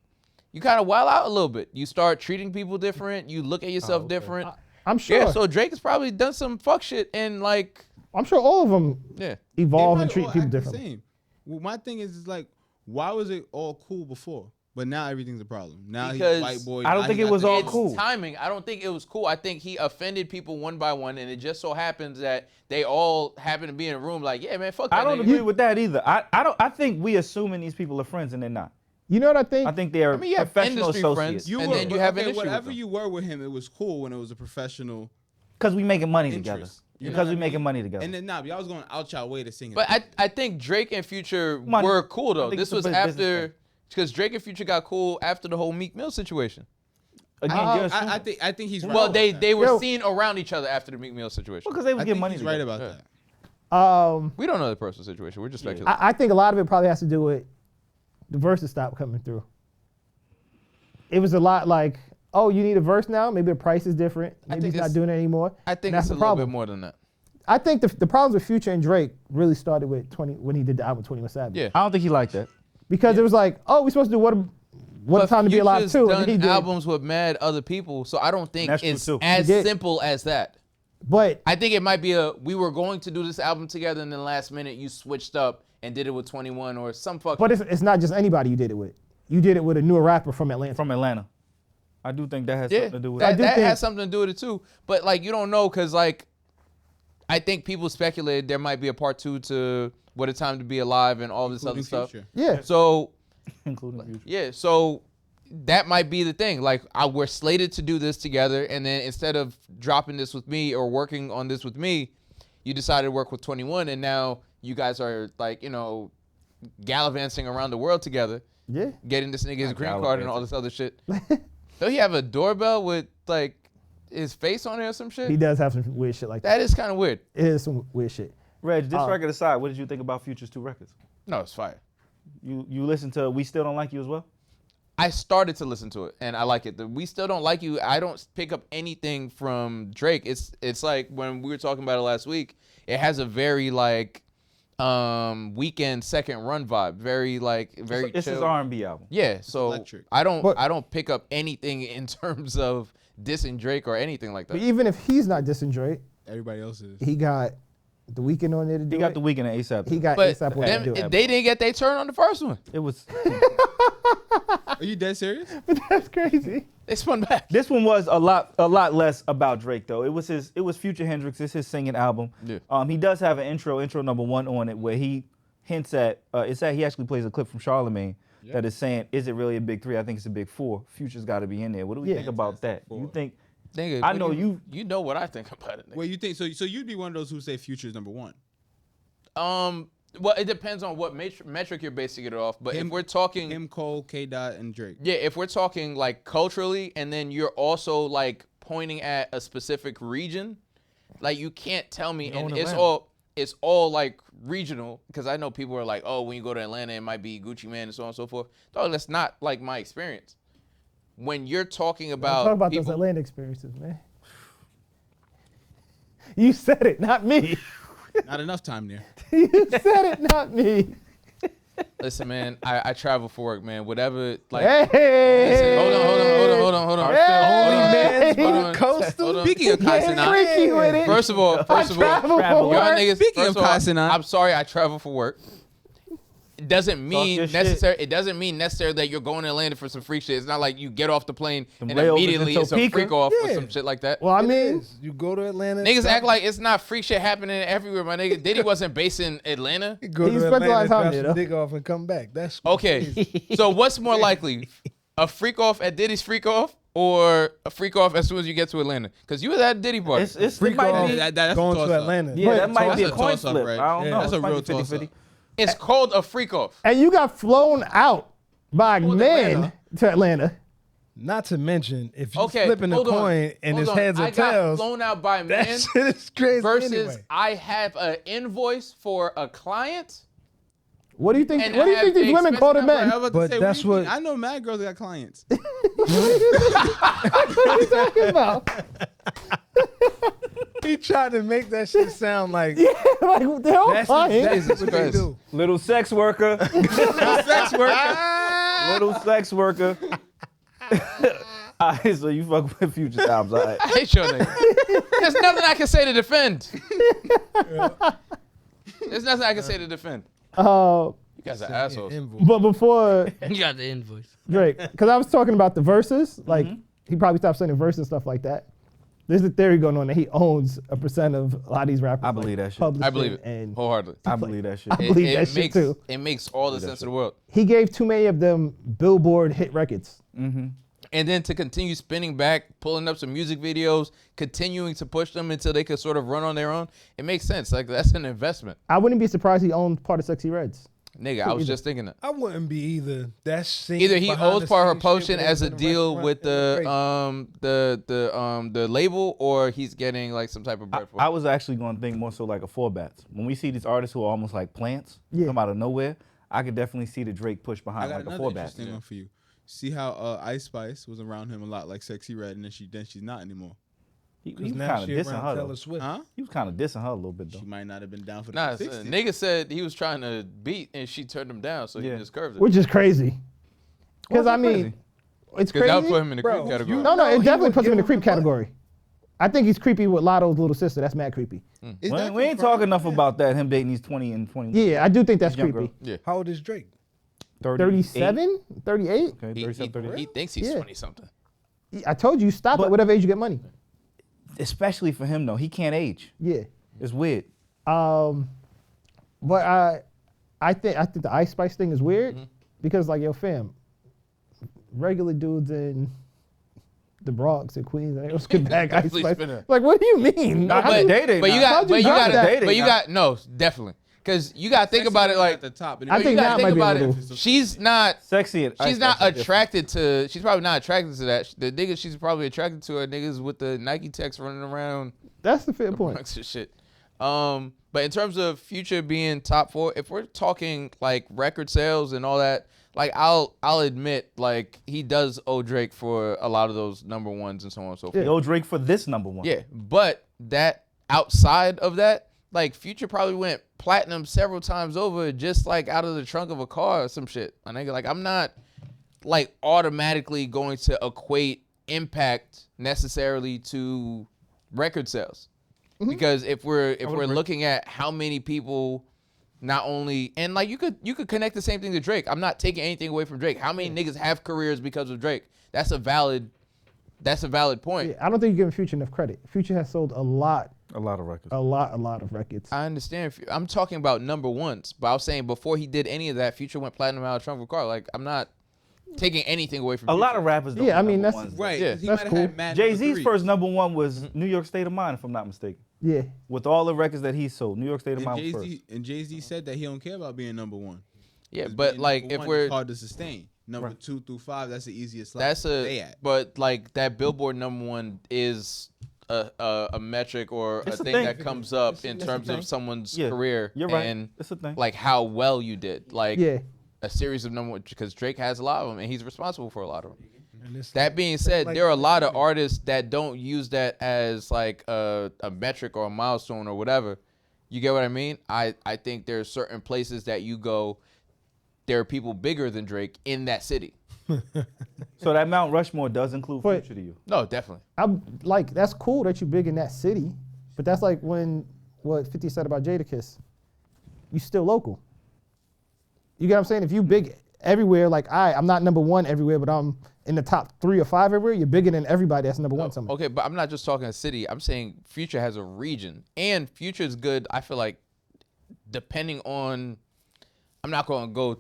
wild out a little bit. You start treating people different. You look at yourself different. I'm sure. Yeah, so Drake has probably done some fuck shit and like, I'm sure all of them yeah. evolve They and treat probably people all act the differently. same. Well, my thing is like, why was it all cool before? But now everything's a problem. Now Because he's white boy. I don't now think he it got was the- all It's cool. timing. I don't think it was cool. I think he offended people one by one, and it just so happens that they all happen to be in a room like, yeah, man, fuck that I don't nigga. agree with that either. I think we assuming these people are friends and they're not. You know what I think? I think they're I mean, you have professional industry associates. friends. And then you have an issue with whatever them. you were with him, it was cool when it was a professional Because we making money together. interest. You know Because what we I making mean? money together. And then y'all was going out y'all way to sing it. But I think Drake and Future Money. were cool I though. think This it's a was business thing. after because Drake and Future got cool after the whole Meek Mill situation. Again, you're assuming. I think he's right. Well, about they that. were Yo. seen around each other after the Meek Mill situation. Because they was I getting think money he's right together. about that. We don't know the personal situation. We're just speculating. I think a lot of it probably has to do with the verses stopped coming through. It was a lot like, oh, you need a verse now? Maybe the price is different. Maybe think he's not it's- doing it anymore. I think And that's it's a the little problem. bit more than that. I think the problems with Future and Drake really started with 20 when he did the album 21 Savage. Yeah. I don't think he liked that. Because it was like, oh, we're supposed to do what a But time to be alive Future's too. done And he did. albums with mad other people, so I don't think That's true, it's too. as He did. simple as that. But I think it might be we were going to do this album together, and then last minute you switched up and did it with 21 or some fucking. but it's not just anybody you did it with. You did it with a newer rapper from Atlanta. From Atlanta. I do think that has yeah, something to do with that, it. do that think- has something to do with it too. But like you don't know because like I think people speculated there might be a part 2 to What a Time to Be Alive and all this other Including stuff. Future. Yeah. So Including Future. yeah, so that might be the thing. Like we're slated to do this together, and then instead of dropping this with me or working on this with me, you decided to work with 21, and now you guys are like gallivanting around the world together, Yeah. getting this nigga his Not green card and all this other shit. Don't he have a doorbell with like his face on it or some shit? He does have some weird shit like that. That is kind of weird. It is some weird shit. Reg, this record aside, what did you think about Future's 2 records? No, it's fire. You listened to We Still Don't Like You as well? I started to listen to it and I like it. We Still Don't Like You. I don't pick up anything from Drake. It's like when we were talking about it last week. It has a very like Weeknd second run vibe. Very It's his chill. R&B album. Yeah, so electric. I don't But- pick up anything in terms of dissing Drake or anything like But that. even if he's not dissing Drake, Everybody else is. he got the Weeknd on there to do He got it. the Weeknd and ASAP. He got But ASAP on there to do them, it. they didn't get their turn on the first one. It was Are you dead serious? That's crazy. They spun back. This one was a lot less about Drake though. It was Future Hendrix. It's his singing album. Yeah. He does have an intro number 1 on it where he hints at he actually plays a clip from Charlemagne that is saying, is it really a big 3? I think it's a big 4. Future's got to be in there. What do we Yeah. think about that? You think Nigga, I what know you know what I think about it. Nigga. Well, you think so? So you'd be one of those who say Future is number 1. Well, it depends on what metric you're basing it off. But if we're talking Him, Cole, K. Dot, and Drake. Yeah, if we're talking like culturally, and then you're also like pointing at a specific region, like you can't tell me, and it's all like regional, because I know people are like, oh, when you go to Atlanta, it might be Gucci Mane and so on and so forth. No, that's not like my experience. When you're talking about Talk about people, those Atlanta experiences, man. You said it, not me. Not enough time there. You said it, not me. listen, man, I travel for work, man. Whatever, like. Hey. Listen, hold on. Hey. Hold on. Speaking of Kai Getting Cenat, freaky with it. First of all, travel for y'all work. niggas. Speaking first of all, Kai Cenat. I'm sorry, I travel for work. doesn't mean your necessary. It doesn't mean necessarily that you're going to Atlanta for some freak shit. It's not like you get off the plane and layovers immediately in it's a Topeka. freak off or Yeah. some shit like that. Well, I It mean, is. You go to Atlanta. Niggas drop- act like it's not freak shit happening everywhere, my nigga. Diddy wasn't based in Atlanta. You go He to spent a lot Atlanta, of time drop there, some though. dick off, and come back. That's Okay, so what's more likely, a freak off at Diddy's freak off or a freak off as soon as you get to Atlanta? Because you was at Diddy party. It freak might off be. That's going a to toss-up. Atlanta. Yeah, that might be a That's a coin toss-up, flip. right? I don't Yeah, know. that's a It might real be 50-50. toss-up. It's called a freak off. and you got flown out by men Atlanta. to Atlanta. Not to mention, if you Okay, flipping a hold on. coin and Hold it's on. heads or I got tails, flown out by that men shit is crazy versus anyway. I have an invoice for a client. What do you think? And What do you I think have these women expensive call the number. men? I was about to But say, that's what do you what- think? I know mad girls that got clients. What are you talking about? He tried to make that shit sound like Like they're all that's lying. exactly what they do. Little sex worker. Sex worker. Little sex worker. Alright, so you fuck with Future times, alright. I hate your nigga. There's nothing I can say to defend. There's nothing I can say to defend. You guys are assholes. But before You got the invoice. Drake, because I was talking about the verses, like he probably stopped saying verses and stuff like that. There's a theory going on that he owns a percent of a lot of these rappers. I believe that shit. publishing I believe it And wholeheartedly. I believe that shit. I believe that shit makes, too. It makes all the sense in the world. He gave too many of them Billboard hit records. And then to continue spinning back, pulling up some music videos, continuing to push them until they could sort of run on their own, it makes sense. Like, that's an investment. I wouldn't be surprised he owned part of Sexy Reds. Nigga, I was just thinking that. I wouldn't be either. That's Either he owes part of her potion as a deal with the label, or he's getting like some type of bread for it. I was actually going to think more so like a four bats. When we see these artists who are almost like plants come out of nowhere, I could definitely see the Drake push I behind got like a another four bat. interesting one for you. See how Ice Spice was around him a lot, like Sexy Red, and then she's not anymore. He was now kind of she dissing around her. Taylor though. Swift. Huh? He was kind of dissing her a little bit though. She might not have been down for the Nah, 60. nigga said he was trying to beat and she turned him down, so he Yeah. just curved it. Which is crazy. Because I mean, crazy? it's Because that would crazy. put him in the Bro, creep category. No, it he definitely would puts him in the give creep him the butt. category. I think he's creepy with Lotto's little sister. That's mad creepy. Is that We ain't confirmed? talking enough about that. Him dating these 20 and 21. Yeah, I do think that's Young creepy. girl. How old is Drake? 37, 38. Okay, He 37, 38. he thinks he's Yeah. 20 something. I told you, stop But- at whatever age you get money. Especially for him though, he can't age. Yeah. It's weird. But I think the Ice Spice thing is weird because like yo fam, regular dudes in the Bronx and Queens and they was good bag Ice Definitely Spice. spinning. Like what do you mean? No, How but, do- dating but you now. got, How'd you but you drop got, that? but you Dating got, no, definitely, because you got to think Sexy about it Red like at the top. I you think got that to might think be a about it. little- She's not. Sexy and She's Ice not Spice are different. attracted to. She's probably not attracted to that. The niggas she's probably attracted to are niggas with the Nike techs running around That's the fair point. Bronx and shit. But in terms of Future being top 4, if we're talking like record sales and all that, like I'll admit like he does owe Drake for a lot of those number ones and so on and so forth. Yo, Drake for this number one. Yeah, but that outside of that, like Future probably went platinum several times over just like out of the trunk of a car or some shit. I think like I'm not like automatically going to equate impact necessarily to record sales. Because if we're looking at how many people not only and like you could connect the same thing to Drake. I'm not taking anything away from Drake. How many niggas have careers because of Drake? That's a valid point. Yeah, I don't think you're giving Future enough credit. Future has sold a lot A lot of records. a lot of records. I understand. I'm talking about number ones, but I was saying before he did any of that, Future went platinum out of trunk of a car. Like I'm not taking anything away from A Future. lot of rappers don't Yeah, I be mean, number that's- ones. Right. Yeah. He That's might have cool. had mad Jay-Z's number threes. first number one was New York State of Mind, if I'm not mistaken. Yeah. With all the records that he sold, New York State of And Mind was first. Jay-Z said that he don't care about being number one. Yeah, 'Cause but being like number if one we're is hard to sustain. Number 2 through 5, that's the easiest. that's slot to stay a at. but like that Billboard number one is a metric or It's a a thing thing. that comes up in it's a terms of thing. someone's Yeah, career you're right. and It's a thing. like how well you did. Like Yeah. a series of number one because Drake has a lot of them and he's responsible for a lot of them. And it's That being said, like- there are a lot of artists that don't use that as like a metric or a milestone or whatever. You get what I mean? I think there's certain places that you go, there are people bigger than Drake in that city. So that Mount Rushmore does include But- Future to you. No, definitely. I'm like, that's cool that you're big in that city, but that's like when what 50 said about Jadakiss. You still local. You get what I'm saying? If you big everywhere, like I'm not number one everywhere, but I'm in the top 3 or 5 everywhere, you're bigger than everybody that's number one somewhere. Okay, but I'm not just talking a city. I'm saying Future has a region. And Future is good, I feel like, depending on, I'm not going to go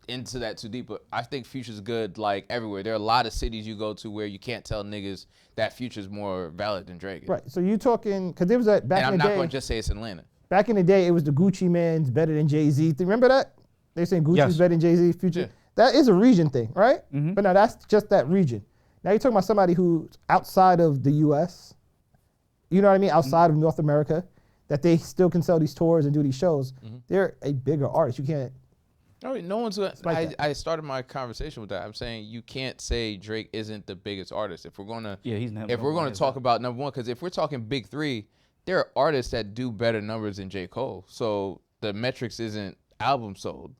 into that too deep, but I think Future's good like everywhere. There are a lot of cities you go to where you can't tell niggas that Future's more valid than Drake is. Right. So you talking, because there was that back And in I'm the not day. going to just say it's Atlanta. Back in the day, it was the Gucci Man's better than Jay-Z. Remember that? They saying Gucci's Yes. better than Jay-Z, Future. Yeah. That is a region thing, right? But now that's just that region. Now you're talking about somebody who's outside of the U.S., you know what I mean, outside of North America, that they still can sell these tours and do these shows. They're a bigger artist. You can't. No, no one's gonna. like that. I started my conversation with that. I'm saying you can't say Drake isn't the biggest artist. If we're gonna, he's never. if we're gonna talk about number one, because if we're talking big three, there are artists that do better numbers than J. Cole. So the metrics isn't album sold,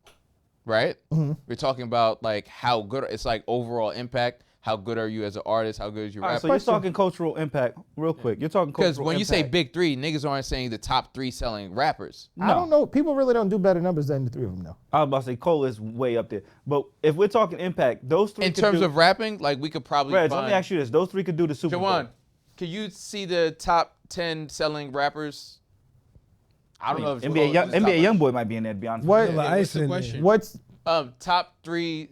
right? We're talking about like how good it's like overall impact. How good are you as an artist? How good is your All right, rapper? so you're talking cultural impact, real quick. You're talking cultural Because when you say impact. big three, niggas aren't saying the top 3 selling rappers. I don't know. People really don't do better numbers than the 3 of them, though. I was about to say Cole is way up there, but if we're talking impact, those 3 In could terms do, of rapping, like we could probably Reg, find. let me ask you this: those 3 could do the Super Bowl. Jawan, can you see the top 10 selling rappers? I don't know if it's NBA, Cole- NBA YoungBoy might be in there. To be honest, What? with you. Vanilla what's Ice the in question? there. What's top 3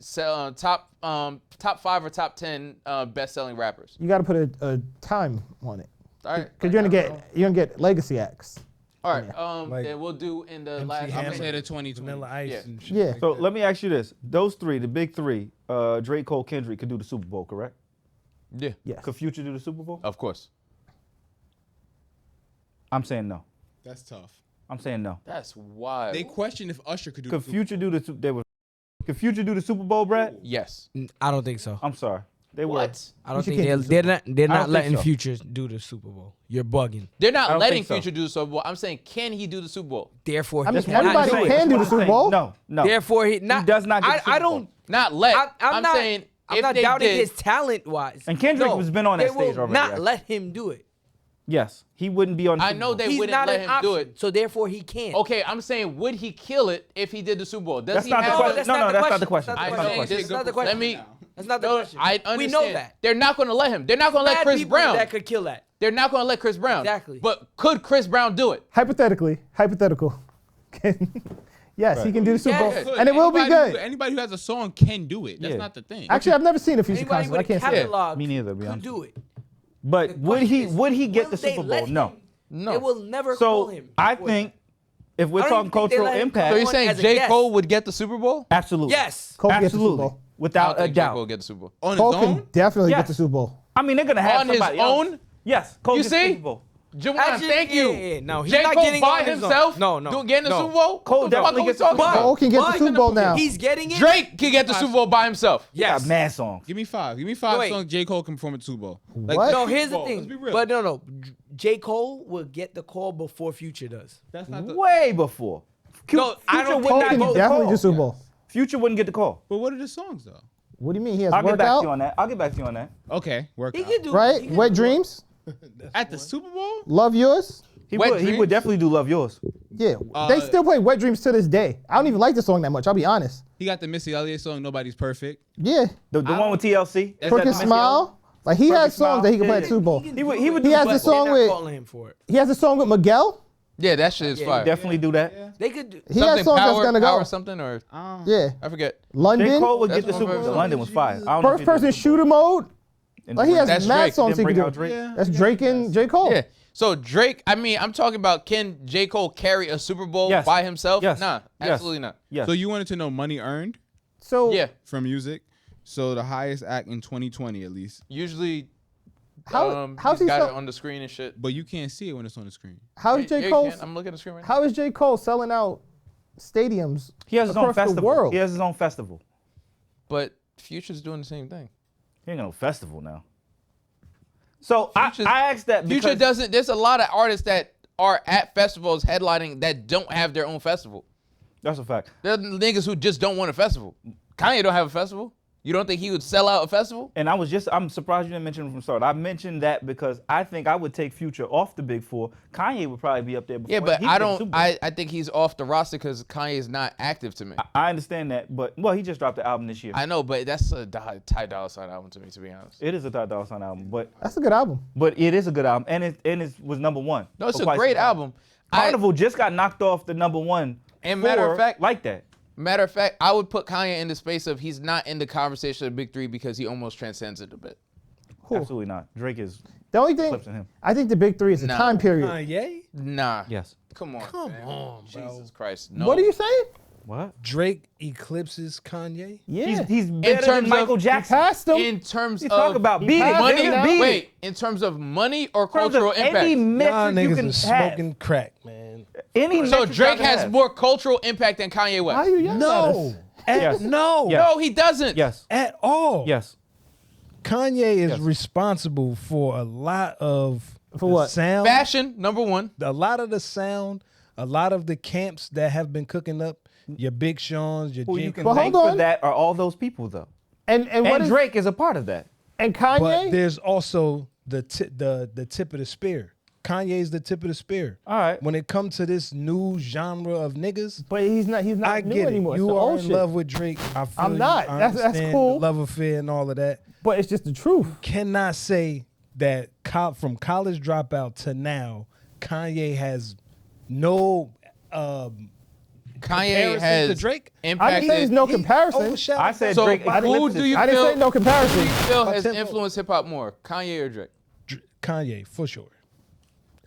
top 5 or top 10 best selling rappers. you got to put a time on it? All right. Because you're gonna get legacy acts. All right. Like Then we'll do in the MC last. I'm Hammer. gonna say the 2020. Vanilla Ice Yeah. and shit. Yeah. like So that. let me ask you this: those 3, the big 3, Drake, Cole, Kendrick, could do the Super Bowl, correct? Yeah. Yes. Could Future do the Super Bowl? Of course. I'm saying no. That's tough. I'm saying no. That's wild. They questioned if Usher could do. Could the Future do the? Could Future do the Super Bowl, Brad? Yes. I don't think so. I'm sorry. They What? I don't Future think can't do they're the not. They're I don't not think letting so. Futures do the Super Bowl. You're bugging. They're I not don't letting think so. Future do the Super Bowl. I'm saying, can he do the Super Bowl? Therefore, I mean, he everybody cannot do can it. do the Super Bowl. No, no. Therefore, he not. does not get the Super I Bowl. don't. Not let. I'm not saying I'm if not they doubting did, his talent wise. And Kendrick has been on that they stage will already, not actually. let him do it. Yes, he wouldn't be on. The I Super know Bowl. they He's wouldn't not let an him option, do it. so therefore he can't. Okay, I'm saying, would he kill it if he did the Super Bowl? Does That's he not the have question. that's No, not no, the that's not the question. question. That's not the I know. question. This- That's not the let question. me. That's not the No, question. I understand. We know that. They're not going to let him. They're not going to let Bad Chris people Brown. that could kill that. They're not going to let Chris Brown. Exactly. But could Chris Brown do it? Hypothetical. Yes, he can do the Super Bowl, Yes. and it will be Anybody good. Anybody who has a song can do it. That's Yeah. not the thing. Actually, I've never seen a Future Anybody concert. I with a can't say that. catalog Me neither, to be could honest. do it. But The would he? question is, Would he get will the they Super let Bowl? No. him? No. They will never call So him. I before think that. if we're I don't talking even think they cultural let him impact, So you're on saying as a J. guest. Cole would get the Super Bowl? absolutely. Yes. Cole gets the Super Absolutely. Bowl. I don't Without a think J. Cole doubt. get the Super Bowl. On his Cole own. can definitely Yes. get the Super Bowl. I mean, they're gonna have On his somebody else. own? Yes. Cole You gets the see? Super Bowl. Jawan, Actually, thank you. yeah. No, he's J. not Cole getting by on his own. himself? No. Getting the no. Super Bowl? Cole What the fuck definitely are we gets the talking Super about? Bowl. Cole can get the But- Super Bowl now. He's getting it. Drake can get the Super Bowl by himself. Yes. Got mad songs. Give me 5. Give me 5 Wait. songs J. Cole can perform at Super Bowl. What? No, Super here's the Bowl, thing. let's be real. But no. J. Cole will get the call before Future does. That's not the. Way before. No, I don't would think Cole not can get the definitely call. do Super Bowl. Future wouldn't get the call. But what are the songs though? What do you mean he has I'll get back to you workout? on that. I'll get back to you on that. Okay, work He out. can do Right? he can Wet do Dreams? At the Super Bowl? Love Yours? He Wet would. He Dreams? would definitely do Love Yours. Yeah. They still play Wet Dreams to this day. I don't even like the song that much. I'll be honest. He got the Missy Elliott song "Nobody's Perfect." Yeah. The one with TLC. That's Crooked that the Missy Smile. Like he Crooked has songs Smile. that he can play Yeah, at Super Bowl. can He would. do He would. it, He has but a song they're with- not calling him for it. He has a song with Miguel. Yeah, that shit is Yeah, fire. Definitely do that. They could do. He has Something songs power, that's gonna power go. something or Yeah. I forget. J. London. Cole would That's get the one Super of Bowl. those London was fire. I don't know First if he did person the Super shooter mode. Bowl. Like he has That's mad Drake. songs he Didn't can bring do. out Drake. Yeah. That's Drake and J. Cole. Yeah. So Drake, I mean, I'm talking about can J. Cole carry a Super Bowl Yes. by himself? Yes. Nah, Yes. absolutely not. Yes. So you wanted to know money earned So Yeah. from music? So the highest act in 2020 at least, Usually how's he's he got so, it on the screen and shit. but you can't see it when it's on the screen. how's Yeah, J. you Cole can. I'm looking at the screen right now. how is J. Cole selling out stadiums He has his own across the festival. world? He has his own festival. But Future's doing the same thing. He ain't got no festival now. So Future's- I asked that because Future doesn't. There's a lot of artists that are at festivals headlining that don't have their own festival. that's a fact. There are niggas who just don't want a festival. Kanye don't have a festival. You don't think he would sell out a festival? And I'm surprised you didn't mention him from start. I mentioned that because I think I would take Future off the big four. Kanye would probably be up there before. Yeah, but He I could don't. Super- I think he's off the roster because Kanye's not active to me. I understand that, but well, he just dropped the album this year. I know, but that's a Ty Dolla $ign album to me, to be honest. It is a Ty Dolla $ign album, but That's a good album. it is a good album, and it was number one. No, it's for a quite great some time. album. Carnival just got knocked off the number one. And matter of fact- like that. Matter of fact, I would put Kanye in the space of he's not in the conversation of the big three because he almost transcends it a bit. Absolutely not. Drake is. The only thing, Clips in him. I think the big three is the No. time period. Kanye? Nah. Yes. Come on. Come man. on, bro. Jesus Christ. No. What are you saying? What? Drake eclipses Kanye? Yeah. He's better terms than Michael of- Jackson. Passed him. In terms You of talk about beat it, passed money, him. beat it. wait, in terms of money or In terms cultural of impact? any Y'all metric you niggas can is have. smoking crack, man. Any So metric Drake y'all has have. more cultural impact than Kanye West. Why are you yelling at No. us? Yes. No. Yes. No, he doesn't. Yes. At all. Yes. Kanye is Yes. responsible for a lot of For the what? sound. Fashion, number one. A lot of the sound, a lot of the camps that have been cooking up your Big Sean's, your Who you J. can Well, thank hold for on. that are all those people though. And what And is Drake is a part of that. and But Kanye? there's also the tip of the spear. Kanye's the tip of the spear. All right. When it comes to this new genre of niggas, But he's not I new get it. anymore. It's You the are old in shit. love with Drake. I feel I'm you. not. I That's understand cool. The love affair and all of that. But it's just the truth. Cannot say that from college dropout to now, Kanye has no Kanye comparison has to Drake. I didn't impacted. say there's no He comparison. overshadowed I said So Drake who eclipses. do you I didn't feel? say no Who do comparison. you feel By has tenfold. influenced hip hop more, Kanye or Drake? Kanye for sure.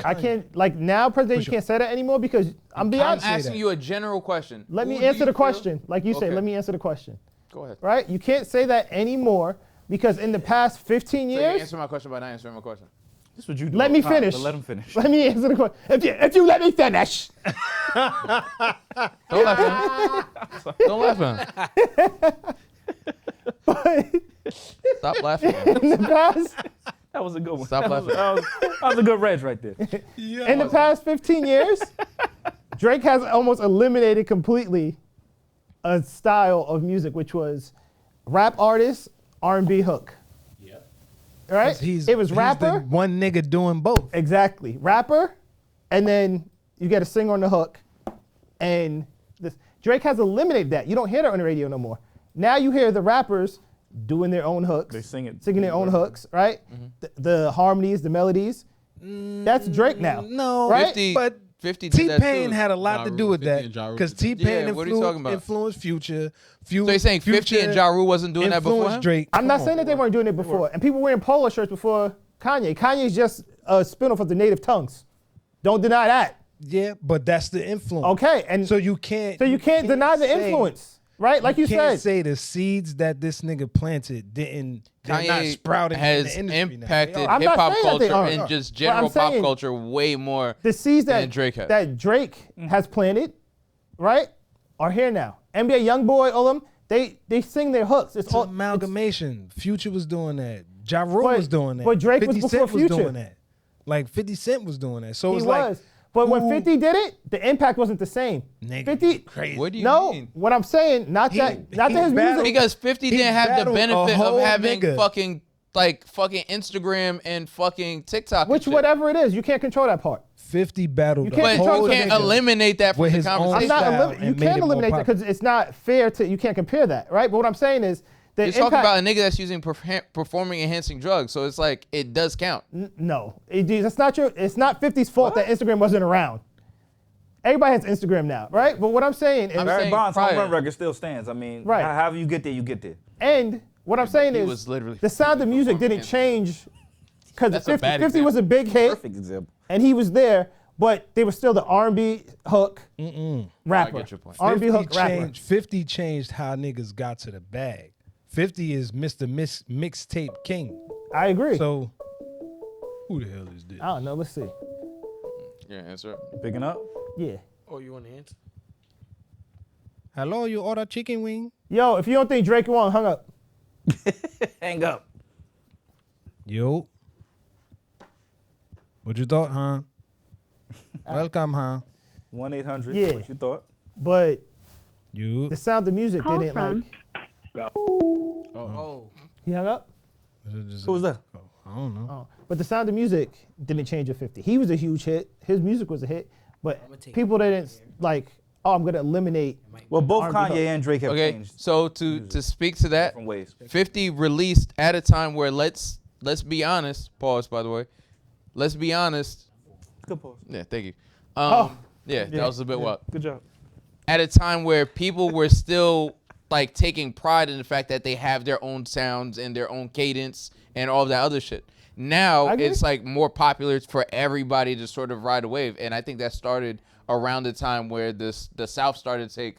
I can't like now, President. You can't say that anymore because I'm being I'm honest. asking you a general question. Let Who me do answer you the feel- question. Like you say, Okay. let me answer the question. Go ahead. Right? You can't say that anymore because in the past 15 So you years. answer my question by not answering my question. This is what you do Let all me the time, finish. but let him finish. Let me answer the question. If you let me finish. Don't laugh at him. Don't laugh at him. Stop laughing. In the past, That was a good one. Stop laughing. That was a good reg right there. in the past 15 years, Drake has almost eliminated completely a style of music, which was rap artist, R&B hook. Right? It was he's rapper. the one nigga doing both. Exactly. Rapper, and then you get a singer on the hook. And Drake has eliminated that. You don't hear that on the radio no more. Now you hear the rappers doing their own hooks. They sing it. Singing their own hooks, right? The harmonies, the melodies. That's Drake now. No, Right? 50, but 50 did that T-Pain too. had a lot Ja to Rule, do with 50 that and Ja Rule because did that. T-Pain Yeah, what are you talking about? influenced Future. So you're saying 50 and Ja Rule wasn't doing that before influenced him? Drake. I'm not Come saying that on. they weren't doing it before. And people wearing polo shirts before Kanye. Kanye's just a spin-off of the native tongues. Don't deny that. Yeah, but that's the influence. Okay. And So you can't. deny the say- influence. Right? Like you can't said. say the seeds that this nigga planted didn't. They're not Kanye sprouting has in the industry now. impacted They are. I'm hip not hop saying that they culture aren't. and just But I'm general pop saying culture way more The seeds than Drake has. that Drake has planted, right, are here now. NBA YoungBoy, all them, they sing their hooks. It's It's all amalgamation. Future was doing that. Ja Rule But- was doing that. but Drake was 50 before Cent was Future. doing that. Like 50 Cent was doing that. So He it's was. like, But when who- 50 did it, the impact wasn't the same. nigga, 50 you crazy. What do you No, mean? what I'm saying, not that his battled- music. Because 50 He didn't have the battled a benefit of whole having nigga. fucking Instagram and fucking TikTok. and Which shit. whatever it is, you can't control that part. 50 battled You a can't But control whole you the can't nigga eliminate that from with the his own conversation. I'm not. style You and made can't it more eliminate that popular. because it's not fair to. You can't compare that, right? But what I'm saying is the You're talking impact. about a nigga that's using performing enhancing drugs, so it's like it does count. No, that's not your. It's not 50's fault that Instagram wasn't around. Everybody has Instagram now, right? But what I'm saying is, I'm Barry saying Bonds' home prior. run record still stands. I mean, Right. however you get there, you get there. and what I'm saying he is, was literally the sound of music didn't change because That's a 50, bad 50 was a big hit Perfect example. and he was there, but they were still the R&B hook rapper. I get your point. R&B 50 hook rapper. changed, 50 changed how niggas got to the bag. 50 is Mr. Mixtape King. I agree. So, who the hell is this? I don't know. Let's see. Yeah, answer it. Picking up. Yeah. Oh, you want to answer? Hello, you order chicken wing? Yo, if you don't think Drake won, hung up. Hang up. Yo. What you thought, huh? Welcome, huh? 1-800. Yeah. What you thought? But You. the sound of music Call didn't from like. Oh. He hung up. Who was that? I don't know. Oh. But The Sound of Music didn't change at 50. He was a huge hit. His music was a hit, but people didn't like. Oh, I'm gonna eliminate. Well, both R&B Kanye and Drake have Okay, changed so to speak to that, different ways. 50 released at a time where let's be honest. Pause, by the way. Let's be honest. Good pause. Yeah, thank you. Oh. Yeah, that was a bit wild. Good job. At a time where people were still like taking pride in the fact that they have their own sounds and their own cadence and all of that other shit. Now it's like more popular for everybody to sort of ride a wave, and I think that started around the time where the South started to take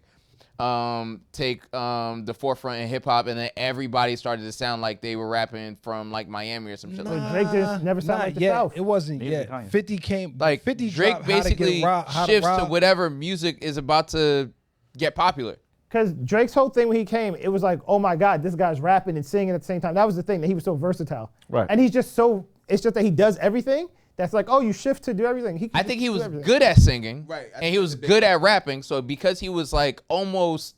the forefront in hip hop, and then everybody started to sound like they were rapping from like Miami or some shit. But Drake just never sounded like the yet. South. It wasn't Neither yet. Kanye. 50 came. Like 50 Drake dropped How to Get basically How to shifts to Rock. whatever music is about to get popular. Because Drake's whole thing when he came, it was like, oh my God, this guy's rapping and singing at the same time. That was the thing, that he was so versatile. Right. And he's just so, it's just that he does everything. That's like, oh, you shift to do everything. I think he do was everything. good at singing, Right, I and think he was that's a big good at rapping. So because he was like almost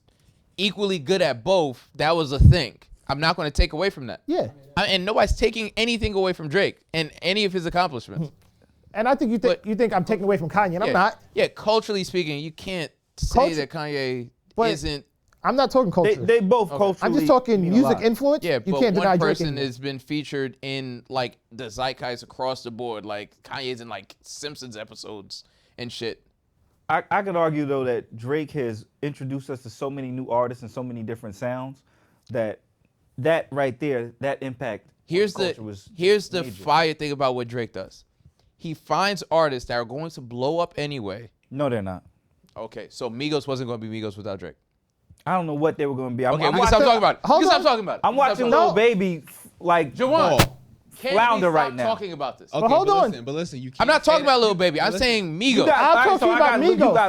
equally good at both, that was a thing. I'm not going to take away from that. Yeah. And nobody's taking anything away from Drake and any of his accomplishments. And I think you think I'm taking away from Kanye, and I'm not. Yeah, culturally speaking, you can't say Culture- that Kanye But- isn't. I'm not talking culture. They both culturally. I'm just talking mean a music lot. influence. Yeah, you but can't deny one Drake person anymore. has been featured in like the zeitgeist across the board. Like Kanye's in like Simpsons episodes and shit. I could argue though that Drake has introduced us to so many new artists and so many different sounds that right there, that impact. Here's on culture was the major. fire thing about what Drake does. He finds artists that are going to blow up anyway. No, they're not. Okay, so Migos wasn't going to be Migos without Drake. I don't know what they were going to be. Okay, we can watching, stop talking about it. We hold can stop on. talking about it. I'm We can watching stop Lil talking Baby like about it. Jawan, can't flounder we right stop now. talking about this? Okay, hold on. But listen, you can't I'm not say talking that- about Lil Baby. I'm listen, saying Migos. You got, I'm all right, talking so I about got,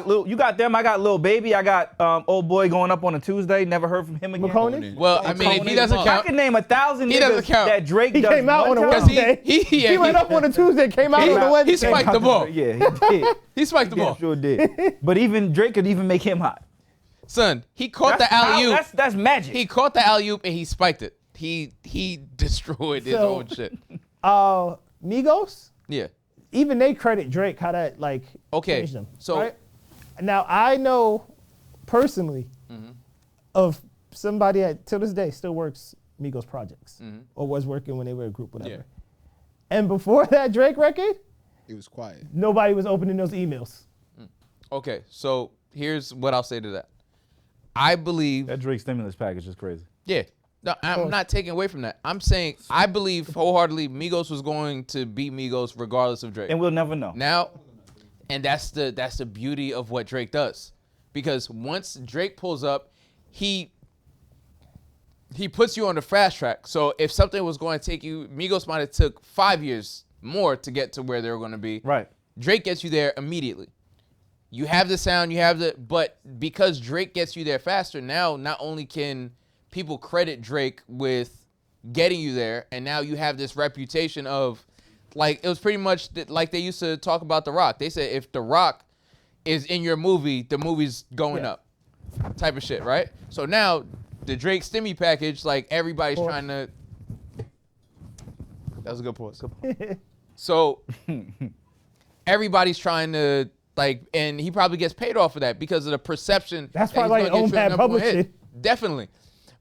Migos. you got them. I got Lil Baby. I got Old Boy going up on a Tuesday. Never heard from him again. McConaughey? Well, I mean, he doesn't I count. can name 1,000 He doesn't niggas count. that Drake He does came out one on a time. Wednesday. he He went up on a Tuesday, came out on a Wednesday. He spiked the ball. Yeah, he did. He spiked the Yeah, ball. sure did. But even Drake could even make him hot. Son, he caught the alley-oop. That's magic. He caught the alley-oop and he spiked it. He destroyed his So- own shit. Migos, Yeah. even they credit Drake how that like Okay, changed them. so- right? Now I know personally of somebody that till this day still works Migos projects or was working when they were a group, whatever. Yeah. And before that Drake record, It was quiet. nobody was opening those emails. Okay, so here's what I'll say to that. I believe, That Drake stimulus package is crazy. yeah. No, I'm not taking away from that. I'm saying I believe wholeheartedly Migos was going to beat Migos regardless of Drake. And we'll never know. Now, and that's the beauty of what Drake does, because once Drake pulls up, he puts you on the fast track. So if something was going to take you, Migos might have took 5 years more to get to where they were going to be. Right. Drake gets you there immediately. You have the sound, but because Drake gets you there faster, now not only can people credit Drake with getting you there, and now you have this reputation of, like, it was pretty much like they used to talk about The Rock. They said if The Rock is in your movie, the movie's going up, type of shit, right? So now the Drake Stimmy package, like everybody's Pause. trying to. That was a good pause. So everybody's trying to, like, and he probably gets paid off of that because of the perception. That's that he's probably like gonna own get you a bad number one publishing. hit. Definitely.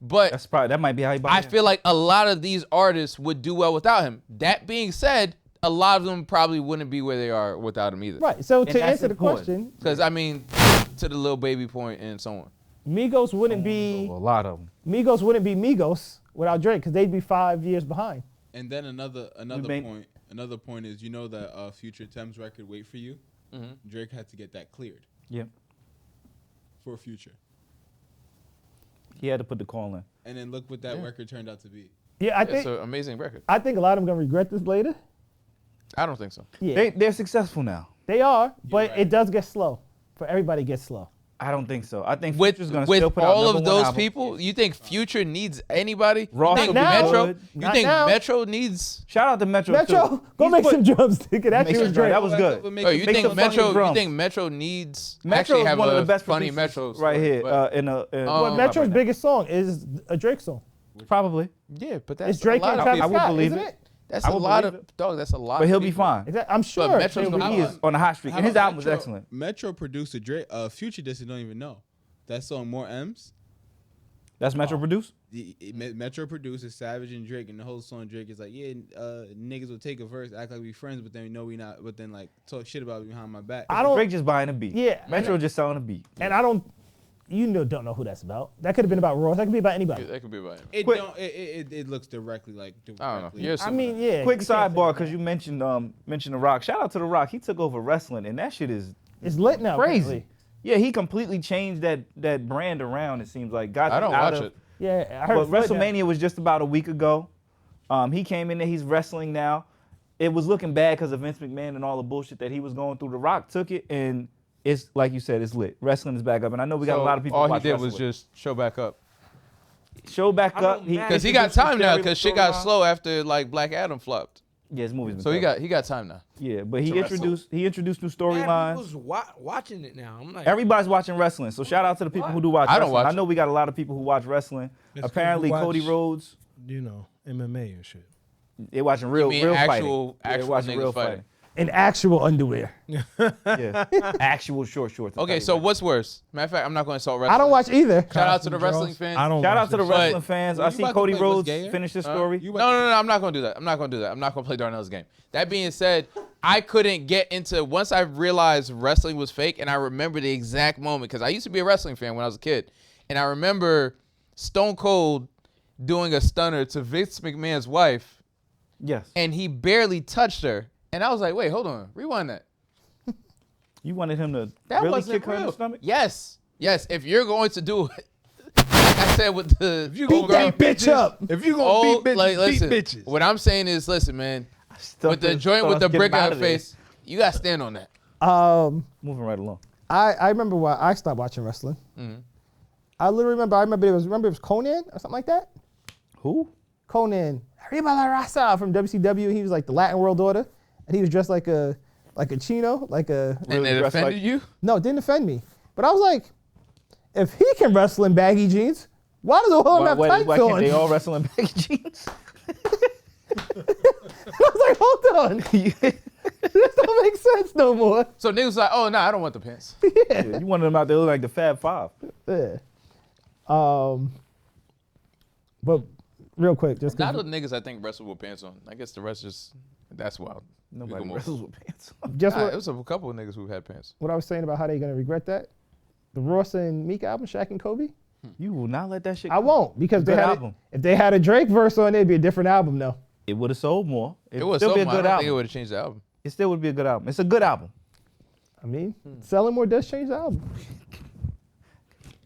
But That might be how he buy I it. feel like a lot of these artists would do well without him. That being said, a lot of them probably wouldn't be where they are without him either. Right. So to that's answer the important. question, Because, I mean, to the Lil Baby point and so on. Migos wouldn't be A lot of them. Migos without Drake because they'd be 5 years behind. And then another made- point. Another point is, you know that Future Thames record, Wait For You? Drake had to get that cleared Yeah. for Future. He had to put the call in. And then look what that record turned out to be. Yeah, I It's think an amazing record. a lot of them gonna regret this later. I don't think so. Yeah, They're successful now. they are, but right. it does get slow. For everybody, it gets slow. I don't think so. I think With Future's gonna still put out all of number one those album. people, you think Future needs anybody? Ross You think will be Metro? good. You Not think now. Metro needs? Shout out to Metro. Metro, too. go He's make put- some drums. Nigga. That shit was some great. drums. That was good. Oh, you Make think some fucking Metro? You drums. think Metro needs? Metro actually is have one of a the best funny producers Metro right story, here. but- In a But Metro's right now. biggest song is a Drake song. Probably. Yeah, but that's It's Drake a lot and of Travis people. would Scott, believe isn't it. it? That's I a would lot believe of dog. That's a lot. But he'll of be people. fine. I'm sure. Metro's he'll gonna be be He fine. is on a hot streak, How and his about album was excellent. Metro producer Drake, Future Distant don't even know. That song More M's. That's Metro produced. Metro produces Savage and Drake, and the whole song Drake is like, yeah, niggas will take a verse, act like we friends, but then we know we not, but then like talk shit about me behind my back. I don't. Drake just buying a beat. Yeah, Metro just selling a beat. And I don't. Don't know who that's about. That could have been about Ross. That could be about anybody. That could be about him. It Quick- don't. It looks directly like. I don't know. directly- You're I mean, yeah. Quick you can't say sidebar, that. because you mentioned The Rock. Shout out to The Rock. He took over wrestling, and that shit is It's lit now. crazy. apparently. Yeah, he completely changed that brand around. It seems like got I don't out watch of, it. Yeah, I heard. But it's lit now. WrestleMania was just about a week ago. He came in there. He's wrestling now. It was looking bad because of Vince McMahon and all the bullshit that he was going through. The Rock took it, and it's like you said, it's lit. Wrestling is back up, and I know we got a lot of people. All who he watch did was wrestling. just show back up. Show back I up. don't matter. Because he got introduced some time now. story- Because shit got storyline. slow after like Black Adam flopped. Yeah, his movies. been So he tough. got time now. Yeah, but he to wrestle. introduced new Man, storylines. people's watching it now. I'm like, Everybody's watching wrestling, so shout out to the people who do watch. I don't wrestling. watch I it. know we got a lot of people who watch wrestling. That's 'cause Apparently, you watch- Cody Rhodes, You know, MMA and shit. they're watching real mean fighting. actual Yeah, they're niggas watching real fighting. In actual underwear. Yeah, actual short shorts. Okay, so what's worse? Matter of fact, I'm not going to insult wrestling. I don't watch either. Shout out to the Costume wrestling draws. fans. I don't. Shout watch out to the that But- wrestling fans. Well, I you see about to Cody play Rhodes what's gayer? finish this story. You No, I'm not going to do that. I'm not going to do that. I'm not going to play Darnell's game. That being said, I couldn't get into, once I realized wrestling was fake, and I remember the exact moment, because I used to be a wrestling fan when I was a kid, and I remember Stone Cold doing a stunner to Vince McMahon's wife, Yes. and he barely touched her. And I was like, wait, hold on. Rewind that. You wanted him to That really wasn't kick her in the real. stomach? Yes. If you're going to do it, like I said with the you Beat that bitch up. If you gonna beat bitches, like, listen, beat bitches. what I'm saying is, listen, man, with the joint with the brick on her face, you got to stand on that. Moving right along. I remember why I stopped watching wrestling. I literally remember. It was Conan or something like that. Who? Conan, Arriba la Raza from WCW. He was like the Latin World Order, and he was dressed like a chino, like a. And it dressed offended like- you? No, it didn't offend me. But I was like, if he can wrestle in baggy jeans, why does the world have tights why can't on? they all wrestle in baggy jeans? I was like, hold on, this don't make sense no more. So niggas was like, oh, no, I don't want the pants. Yeah, you wanted them out there look like the Fab Five. Yeah. But real quick, just Not 'cause- the niggas I think wrestle with pants on. I guess the rest just, that's wild. Nobody We can move. wrestles with pants on. just Nah, what, it was a couple of niggas who had pants. what I was saying about how they gonna regret that. The Ross and Meek album, Shaq and Kobe. You will not let that shit I go. won't because Good they had album. if they had a Drake verse on it, it'd be a different album though. It would have sold more. It was still so be a much. I good don't album. think it would have changed the album. It still would be a good album. It's a good album. I mean, selling more does change the album.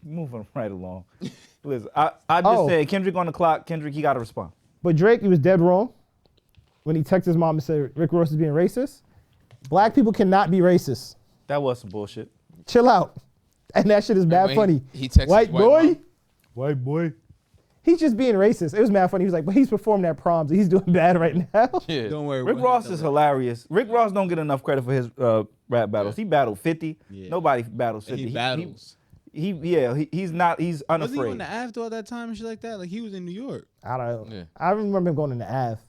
Moving right along. Listen, I just said Kendrick on the clock. Kendrick, he got to respond. But Drake, he was dead wrong when he texted his mom and said Rick Ross is being racist. Black people cannot be racist. That was some bullshit. Chill out. And that shit is mad when funny. he texted white his white boy. mom. White boy. He's just being racist. It was mad funny. He was like, but he's performing at proms and he's doing bad right now. Yeah. Don't worry. Rick we'll Ross handle is it. hilarious. Rick Ross don't get enough credit for his rap battles. He battled 50. Yeah. Nobody battles 50. He battles. He's not. He's Was he on unafraid. the after all that time and shit like that? Like he was in New York. I don't know. Yeah. I remember him going in the Ave.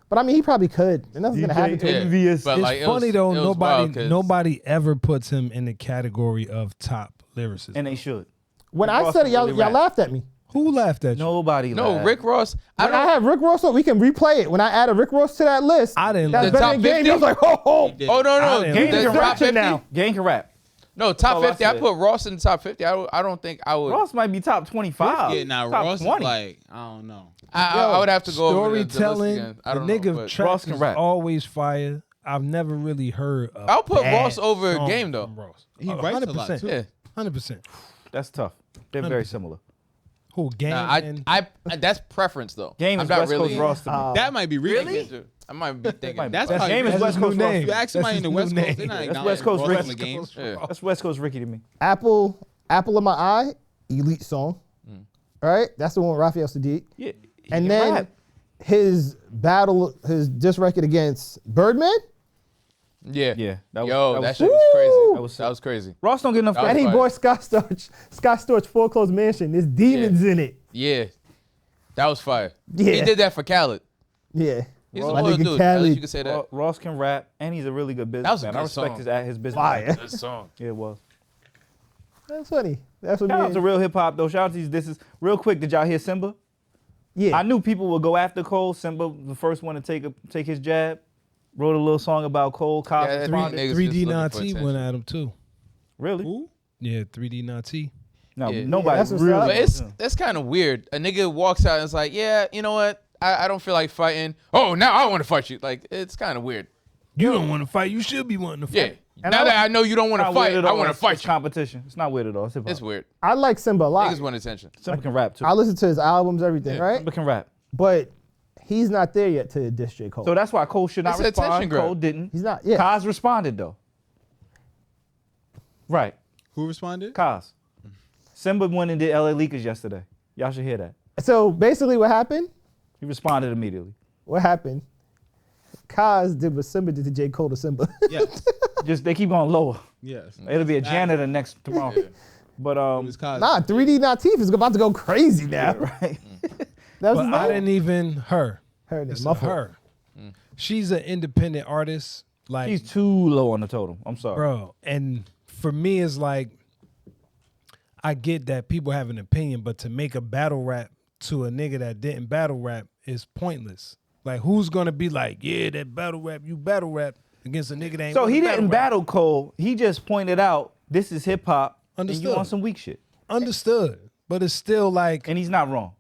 But I mean, he probably could. And nothing's going to happen to him. Yeah. But It's like, it funny was- though. it was wild 'cause- Nobody ever puts him in the category of top lyricists. And they should. When Rick I Ross said it, can y'all, really y'all rap. laughed at me. Who laughed at you? Nobody. No, laughed. Rick Ross. When I have Rick Ross on, we can replay it. When I added Rick Ross to that list, I didn't that's laugh. The better top than Game. 50? I was like, ho, ho. Oh, no, I no. didn't- Game The can top rap 50? now. Gang can rap. No, top all I 50. I said. put Ross in the top 50. I don't think I would. Ross might be top 25. Yeah, now top Ross 20. is like, I don't know. I would have to go over the list Storytelling. again. I The don't know. nigga but track Ross can is rap. always fire. I've never really heard. I'll put Ross over Game, though. Ross. He writes a lot, 100%. too. Yeah. 100%. That's tough. They're very similar. Who Game? Nah, and I that's preference though. Game I'm is not West really. Coast Ross to me. That might be Really? really. I might be thinking. That's That's how Game you is West his Coast new Ross. name. You ask somebody in the his West new Coast, they're name. not That's West Coast acknowledging Ricky. Ross in the games. Yeah. That's West Coast Ricky to me. Apple of My Eye, elite song. All right, that's the one with Raphael Sadiq. Yeah. And he can then rap. his diss record against Birdman. Yeah. Yeah, that was- Yo, that that was shit sick. was crazy. That was That was crazy. Ross don't get enough That was And credit. he fire. bought Scott Storch foreclosed mansion. There's demons in it. Yeah. That was fire. Yeah. He did that for Khaled. Yeah. He's My a loyal nigga dude. At Khaled. least you can say that. Ross can rap, and he's a really good That was a businessman. good I respect song. his business. Fire. Good song. Yeah, it was. That's funny. That's what Shout out me to real hip hop though. Shout out to these. This is real quick. Did y'all hear Simba? Yeah. I knew people would go after Cole. Simba, the first one to take his jab. Wrote a little song about Cole. Cos Yeah, responded. niggas 3D just looking for Nati attention. went at him too. Really? Who? Yeah, 3D Nati. No, Yeah. nobody that's what's really. up. But that's kind of weird. A nigga walks out and is like, yeah, you know what? I don't feel like fighting. Oh, now I want to fight you. Like, it's kind of weird. You don't want to fight. You should be wanting to fight. Yeah. And Now that I know you don't want to Not fight, weird at I all. want to It's fight you. competition. It's not weird at all. It's hip hop. It's weird. I like Simba a lot. Niggas want attention. Simba can rap too. I listen to his albums, everything, Yeah. right? Simba can rap. But he's not there yet to diss J. Cole. So that's why Cole should not It's an attention respond. grab. Cole didn't. He's not. Yeah. Kaz responded though. Right. Who responded? Kaz. Simba went and did LA Leakers yesterday. Y'all should hear that. So basically, what happened? He responded immediately. What happened? Kaz did what Simba did to J. Cole to Simba. Yes. Just they keep going lower. Yes. It'll be a janitor next tomorrow. But It was Cosby. Nah, 3D Natif is about to go crazy now. right. That's But I didn't even her. Her name. It's My fault. her. She's an independent artist. Like He's too low on the totem. I'm sorry. bro. And for me, it's like I get that people have an opinion, but to make a battle rap to a nigga that didn't battle rap is pointless. Like, who's gonna be like, yeah, that battle rap, you battle rap against a nigga that ain't So wanna he didn't rap? battle Cole. He just pointed out this is hip hop. And you Understood. on some weak shit. Understood, but it's still like, And he's not wrong.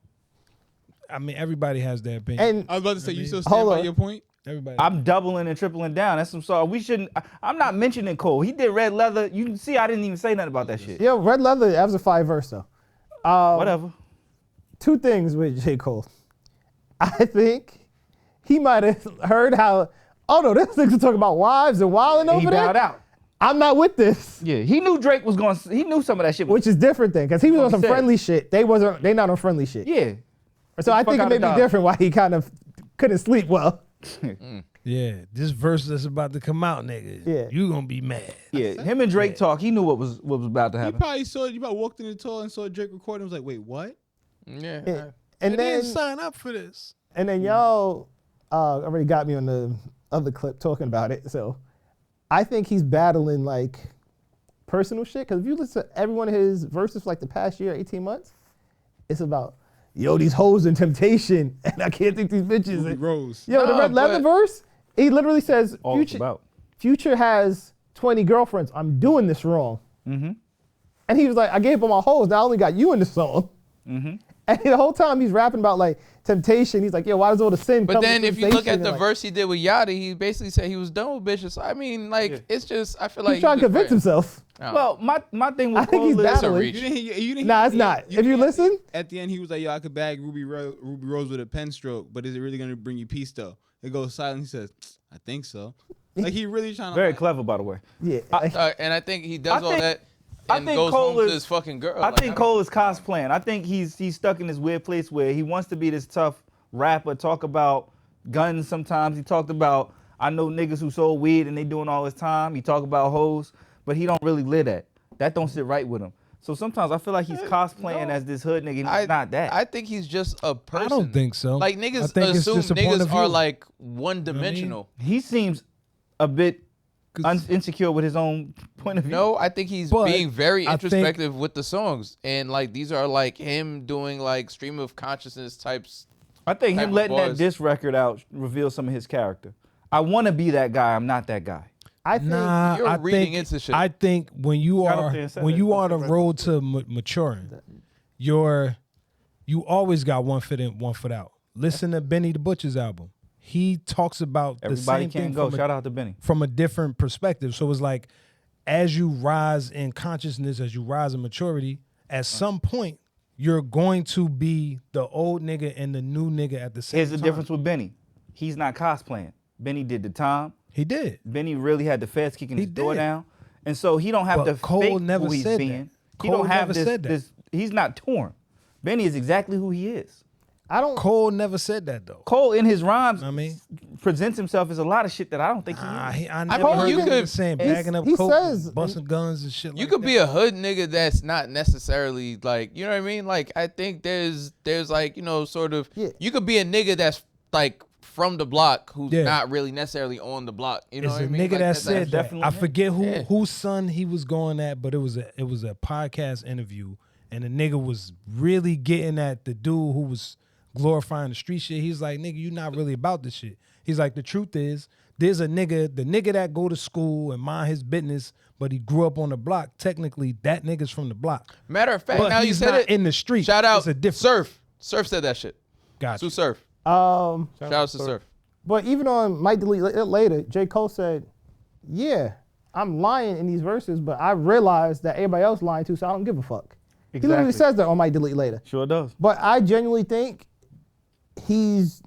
I mean, everybody has their opinion. And I was about to say, you still Hold stand by on. your point? Everybody. I'm doubling and tripling down. That's some sorry. We shouldn't. I'm not mentioning Cole. He did Red Leather. You can see I didn't even say nothing about that shit. yo, Red Leather, that was a fire verse though. Whatever. Two things with J. Cole. I think he might have heard how, oh no, this nigga's talking about wives and wilding He over there. bowed out. I'm not with this. Yeah, he knew Drake was going. He knew some of that shit. Which is different thing, because he was What on he some said. friendly shit. They not on friendly shit. Yeah. So I Fuck think it out may of be Dodge. different why he kind of couldn't sleep well. yeah, this verse that's about to come out, nigga. Yeah. You gonna be mad. Yeah. Him and Drake talk. He knew what was about to You happen. probably walked in the tour and saw Drake recording and was like, wait, what? Yeah. And I then didn't sign up for this. and then y'all already got me on the other clip talking about it. So I think he's battling like personal shit. Because if you listen to every one of his verses for like the past year, 18 months, it's about, yo, these hoes in temptation, and I can't think these bitches. Ruby Rose. Yo, the No, Red Leather but- verse, he literally says, All it's about. Future has 20 girlfriends. I'm doing this wrong. Mm-hmm. And he was like, I gave up my hoes. Now I only got you in the song. Mm-hmm. And the whole time he's rapping about like temptation. He's like, yo, why does all the sin come But then with if you look temptation? at the And, like, verse he did with Yachty, he basically said he was done with bitches. So, I mean, like, it's just, I feel like he's trying to just convince fighting. himself. Oh. Well, my thing with I think Cole he's is battling. reach. You didn't Nah, it's not. If you didn't- listen- At the end, he was like, yo, I could bag Ruby Rose with a pen stroke, but is it really going to bring you peace, though? It goes silent. He says, I think so. Like, he really trying to. very like, clever, by the way. Yeah. And I think he does I all think- that I and think goes Cole home to is- his fucking girl. I Like, think Cole is cosplaying. I think he's stuck in this weird place where he wants to be this tough rapper, talk about guns sometimes. He talked about, I know niggas who sold weed and they doing all this time. He talk about hoes, but he don't really live that. That don't sit right with him. So sometimes I feel like he's cosplaying as this hood nigga. And he's not that. I think he's just a person. I don't think so. Like, I niggas think it's assume just a point niggas of are view. like one-dimensional. He seems a bit insecure with his own point of view. No, I think he's But being very I think- introspective with the songs. And, like, these are, like, him doing, like, stream of consciousness types. I think type him of letting that bars. diss record out reveals some of his character. I want to be that guy. I'm not that guy. I think Nah, You're I reading think, into shit. I think when you Got up are there and said when it. you Don't are on say the right. road to maturing, you always got one foot in, one foot out. Listen to Benny the Butcher's album. He talks about the Everybody same can't thing go. from Shout out to Benny. from a different perspective. So it's like, as you rise in consciousness, as you rise in maturity, at some point you're going to be the old nigga and the new nigga at the same Here's time. the difference with Benny. He's not cosplaying. Benny did the time. He did. Benny really had the feds kicking He his door did. down. And so he don't have But to Cole fake never who he's said being. that. He Cole don't have never said that. this. He's not torn. Benny is exactly who he is. I don't. Cole never said that though. Cole in his rhymes I mean, presents himself as a lot of shit that I don't think he is. I never mean, heard you him could- saying He's- bagging up he coke, says- and busting guns and shit. You like could that. be a hood nigga that's not necessarily like, you know what I mean? Like, I think there's like, you know, sort of, Yeah. you could be a nigga that's like from the block who's Yeah. not really necessarily on the block. You know It's what I a mean? nigga Like, that said that. definitely I him. forget Yeah. whose son he was going at, but it was a podcast interview, and the nigga was really getting at the dude who was glorifying the street shit. He's like, nigga, you not really about this shit. He's like, the truth is, there's a nigga, the nigga that go to school and mind his business, but he grew up on the block. Technically, that nigga's from the block. Matter of fact, But now you he's said not it. in the street. Shout out It's a different. Surf. Surf said that shit. Gotcha. Sue Surf. Um, Shout out to Surf. but even on Might Delete It Later, J. Cole said, "Yeah, I'm lying in these verses, but I realize that everybody else lying too, so I don't give a fuck." He literally Exactly. says that on Might Delete Later. Sure does. But I genuinely think he's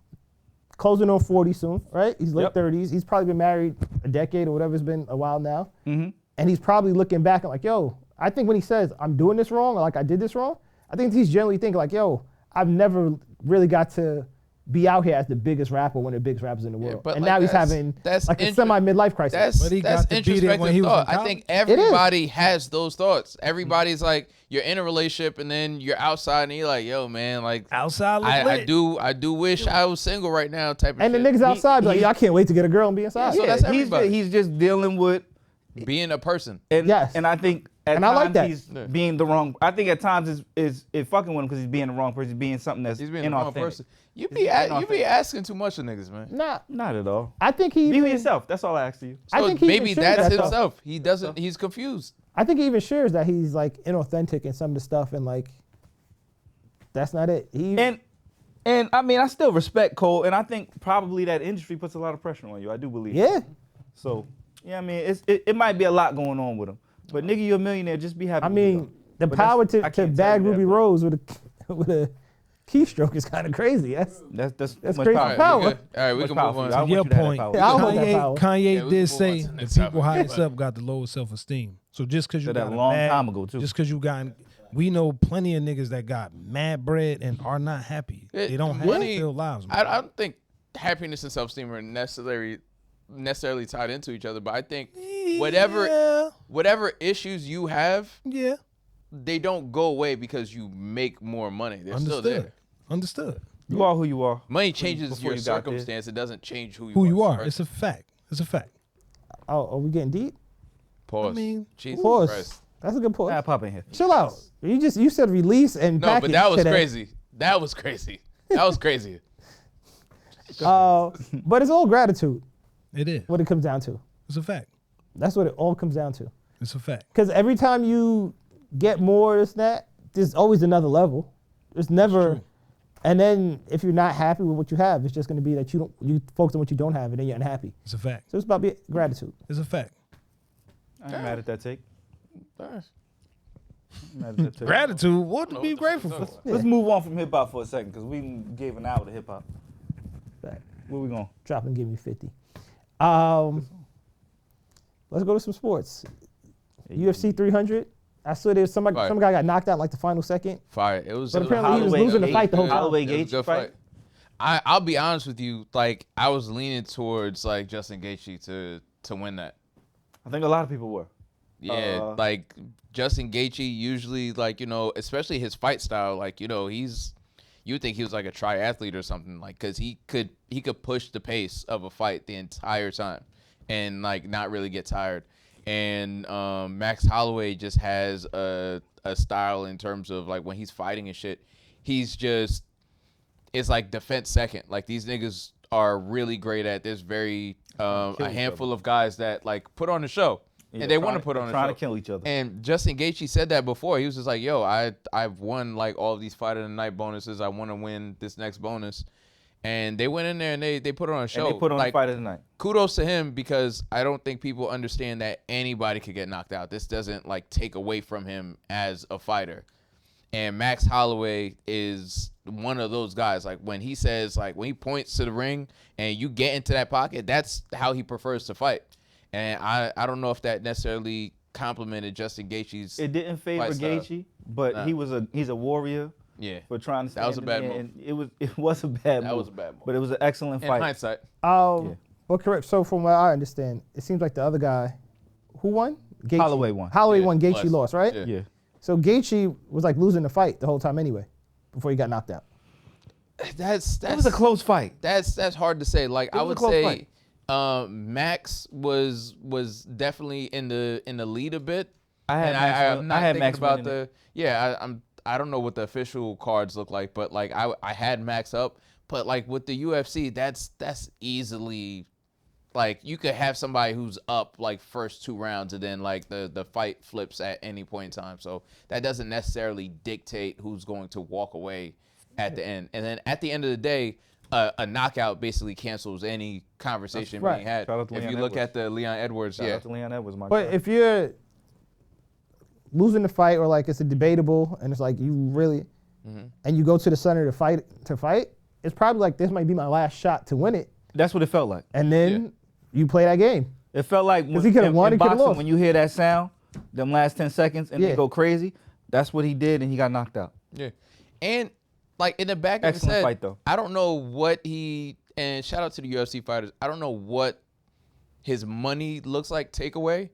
closing on 40 soon, right? He's late Yep. 30s. He's probably been married a decade or whatever. It's been a while now. Mhm. And he's probably looking back and like, yo, I think when he says, I'm doing this wrong, or like I did this wrong, I think he's generally thinking like, yo, I've never really got to be out here as the biggest rapper, one of the biggest rappers in the world. but and like now he's that's- having that's like a inter- semi-midlife crisis. That's But he got to beat it introspective when he was in thought. I college. think is. everybody has those thoughts. Everybody's like, you're in a relationship and then you're outside and you're like, yo, man, like Outside look I lit. do wish I was single right now type of and the shit. niggas outside be like, he- yeah, I can't wait to get a girl and be inside. So that's he's everybody. he's just dealing with Being a person. and Yes. and I think at And I times like that. he's Yeah. being the wrong. I think at times is fucking with him because he's being the wrong person. He's being something that's He's being the wrong inauthentic. person. You He's be being you be inauthentic. asking too much of niggas, man. Nah, Not at all. I think he Be even, yourself. That's all I ask of you. I So think he even maybe shares that's that stuff. himself. He doesn't. He's confused. I think he even shares that he's like inauthentic in some of the stuff and like that's not it. And I mean, I still respect Cole, and I think probably that industry puts a lot of pressure on you. I do believe. yeah. So yeah, I mean, it might be a lot going on with him, but nigga, you're a millionaire. Just be happy. I with you, mean, though. the But power that's- I to can't bag tell you that, Ruby but Rose with a keystroke is kind of crazy. That's That's crazy. much Power. We good? All right, we Much can power move for on. you. I To your want you to have that point, power. Yeah, I want that Kanye, power. Kanye Yeah, we can did move say on to the the next people topic. highest up got the lowest self-esteem. So just because you Said that got a long mad, time ago, too. Just because you got, we know plenty of niggas that got mad bread and are not happy. They don't have Money- real lives. I don't think happiness and self-esteem are necessarily tied into each other, but I think whatever issues you have, Yeah. they don't go away because you make more money. They're still there. Understood. You are who you are. Money changes before your you got there. circumstance. It doesn't change who you Who are. you as a are. person. It's a fact. It's a fact. Oh, are we getting deep? Pause. I mean, Jesus Pause. Christ. That's a good pause. Nah, pop in here. Chill out. You said release and No, package but that was today. crazy. That was crazy. That was crazy. But it's all gratitude. It is. What it comes down to. It's a fact. That's what it all comes down to. It's a fact. Because every time you get more of this and that, there's always another level. There's never. And then if you're not happy with what you have, it's just going to be that you focus on what you don't have, and then you're unhappy. It's a fact. So it's about gratitude. It's a fact. I ain't mad at that take. Nice. I'm mad at that take. Gratitude. What to be grateful for? Let's move on from hip hop for a second, because we gave an hour to hip hop. Fact. Where we going? Drop and give me 50. Let's go to some sports. UFC 300. I saw there's some guy got knocked out in like the final second. Fire. It was. But it was a apparently he was Holloway losing the Gate. fight the whole It time. was a Holloway good Gate fight? I'll be honest with you. Like I was leaning towards like Justin Gaethje to win that. I think a lot of people were. Yeah, like Justin Gaethje usually like especially his fight style. Like you would think he was like a triathlete or something. Like because he could push the pace of a fight the entire time and like not really get tired. And Max Holloway just has a style in terms of like when he's fighting and shit, it's like defense second. Like these niggas are really great at this. Very a handful of guys that like put on the show, and they want to put on the show. Trying to kill each other. And Justin Gaethje said that before. He was just like, "Yo, I've won like all of these fight of the night bonuses. I want to win this next bonus." And they went in there and they put on a show. And they put on like, the fight of the night. Kudos to him because I don't think people understand that anybody could get knocked out. This doesn't like take away from him as a fighter. And Max Holloway is one of those guys. Like when he says, like when he points to the ring and you get into that pocket, that's how he prefers to fight. And I don't know if that necessarily complimented Justin Gaethje's. It didn't favor fight style. Gaethje, but Nah. he's a warrior. Yeah. for trying to stand That was a in bad there, move. and it was a bad move. That was a bad move. But it was an excellent In fight. hindsight. Yeah. Well, correct. So from what I understand, it seems like the other guy, who won? Gaethje. Holloway won. Holloway Yeah, won. Gaethje lost, right? Yeah. Yeah. So Gaethje was like losing the fight the whole time anyway, before he got knocked out. That's It was a close fight. That's hard to say. Like I was a would close say, fight. Max was definitely in the lead a bit. I had And Max I'm win- not I had thinking Max about winning it. I don't know what the official cards look like, but like I had Max up. But like with the UFC, that's easily, like you could have somebody who's up like first 2 rounds and then like the fight flips at any point in time. So that doesn't necessarily dictate who's going to walk away at the end. And then at the end of the day, a knockout basically cancels any conversation Right. being had. Shout out to If Leon you look Edwards. at the Leon Edwards, Shout yeah. out to Leon Edwards, my But guy. if you're losing the fight, or like it's a debatable, and it's like you really, and you go to the center to fight, it's probably like this might be my last shot to win it, That's what it felt like. and then you play that game. It felt like when, he coulda won, in he coulda boxing, lost. when you hear that sound, them last 10 seconds, and Yeah. they go crazy, that's what he did, and he got knocked out. Yeah. And like in the back of his Excellent head, fight, though. I don't know what and shout out to the UFC fighters. I don't know what his money looks like takeaway,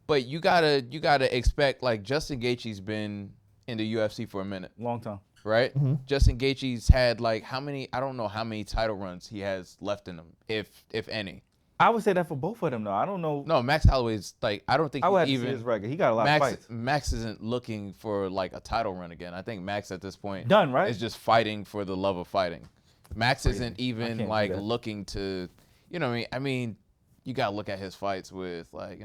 but you gotta expect, like, Justin Gaethje's been in the UFC for a minute, Long time. right? Justin Gaethje's had like I don't know how many title runs he has left in him, if any. I would say that for both of them, though. I don't know. No, Max Holloway's like, I don't think I would he have to see even his record. He got a lot of fights. Max isn't looking for like a title run again. I think Max at this point Done, right? is just fighting for the love of fighting. Max isn't can't even do like that. looking to, you know what I mean? I mean, you gotta look at his fights with like,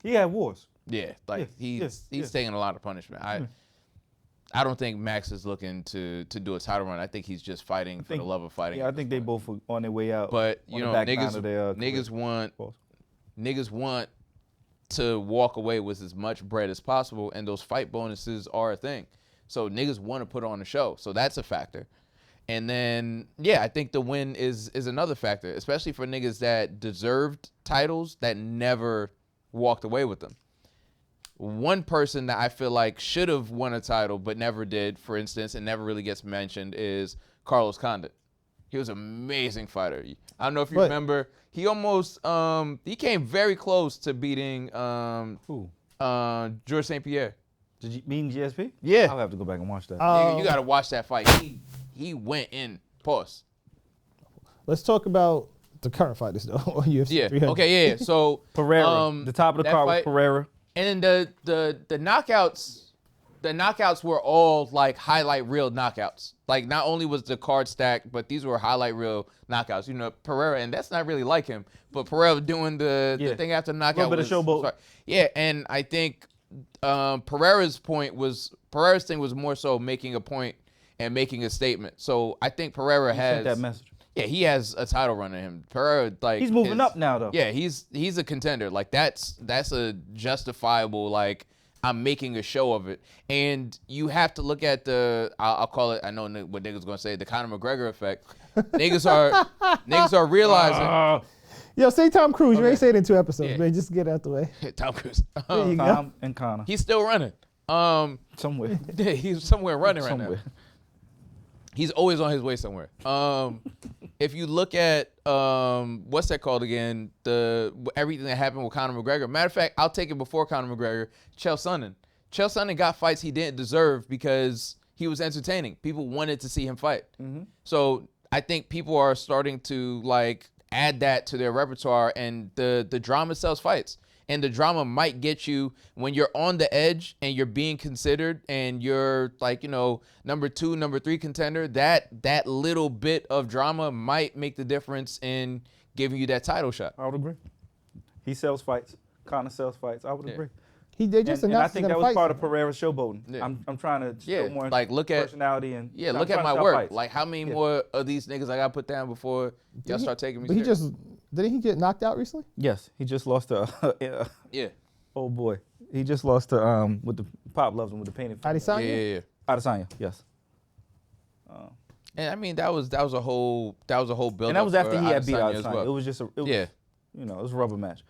He had wars. yeah, like Yeah, he's taking a lot of punishment. I don't think Max is looking to do a title run. I think he's just fighting for the love of fighting. Yeah, I think they both were on their way out. But on the back nine of their, niggas want Pause. niggas want to walk away with as much bread as possible, and those fight bonuses are a thing. So niggas want to put on a show, so that's a factor. And then I think the win is another factor, especially for niggas that deserved titles that never walked away with them. One person that I feel like should have won a title but never did, for instance, and never really gets mentioned, is Carlos Condit. He was an amazing fighter. I don't know if you remember. He almost he came very close to beating Who? George St. Pierre. Did you mean GSP? Yeah. I'll have to go back and watch that. Nigga, you gotta watch that fight. He went in. Pause. Let's talk about the current fighters though on UFC Yeah. 300. Okay. Yeah. So Pereira. The top of the that card was fight- Pereira. And then the knockouts were all like highlight reel knockouts. Like not only was the card stacked, but these were highlight reel knockouts. You know, Pereira, and that's not really like him, but Pereira doing the thing after the knockout. Little bit of showboat. Yeah, and I think Pereira's thing was more so making a point and making a statement. So I think Pereira He has sent that message. Yeah, he has a title run in him. Pereira, like, He's moving up now, though. Yeah, he's a contender. Like that's a justifiable, like, I'm making a show of it. And you have to look at I'll call it, I know what niggas gonna say, the Conor McGregor effect. niggas are realizing. Yo, say Tom Cruise. You Okay. ain't say it in 2 episodes, Yeah. man. Just get it out the way. Tom Cruise. There you go. Tom and Connor. He's still running. Somewhere. Yeah, he's somewhere running right now. Somewhere. He's always on his way somewhere. If you look at what's that called again? Everything that happened with Conor McGregor. Matter of fact, I'll take it before Conor McGregor. Chael Sonnen. Chael Sonnen got fights he didn't deserve because he was entertaining. People wanted to see him fight. So I think people are starting to like add that to their repertoire, and the drama sells fights. And the drama might get you when you're on the edge and you're being considered and you're like, number 2, number 3 contender, that little bit of drama might make the difference in giving you that title shot. I would agree. He sells fights. Connor sells fights. I would agree. They just And I announced think he's that gonna was fight. part of Pereira's showboating. Yeah. I'm trying to show more like look at personality and Yeah, I'm look at trying my to sell work. fights. Like how many more of these niggas I gotta put down before y'all start taking me But serious? didn't he get knocked out recently? Yes, he just lost to Yeah. oh boy. He just lost to with the Pop loves him with the painted. Adesanya? Yeah. Adesanya, yes. And I mean that was a whole build. And that was after he had beat Adesanya Adesanya. It was just it was a rubber match.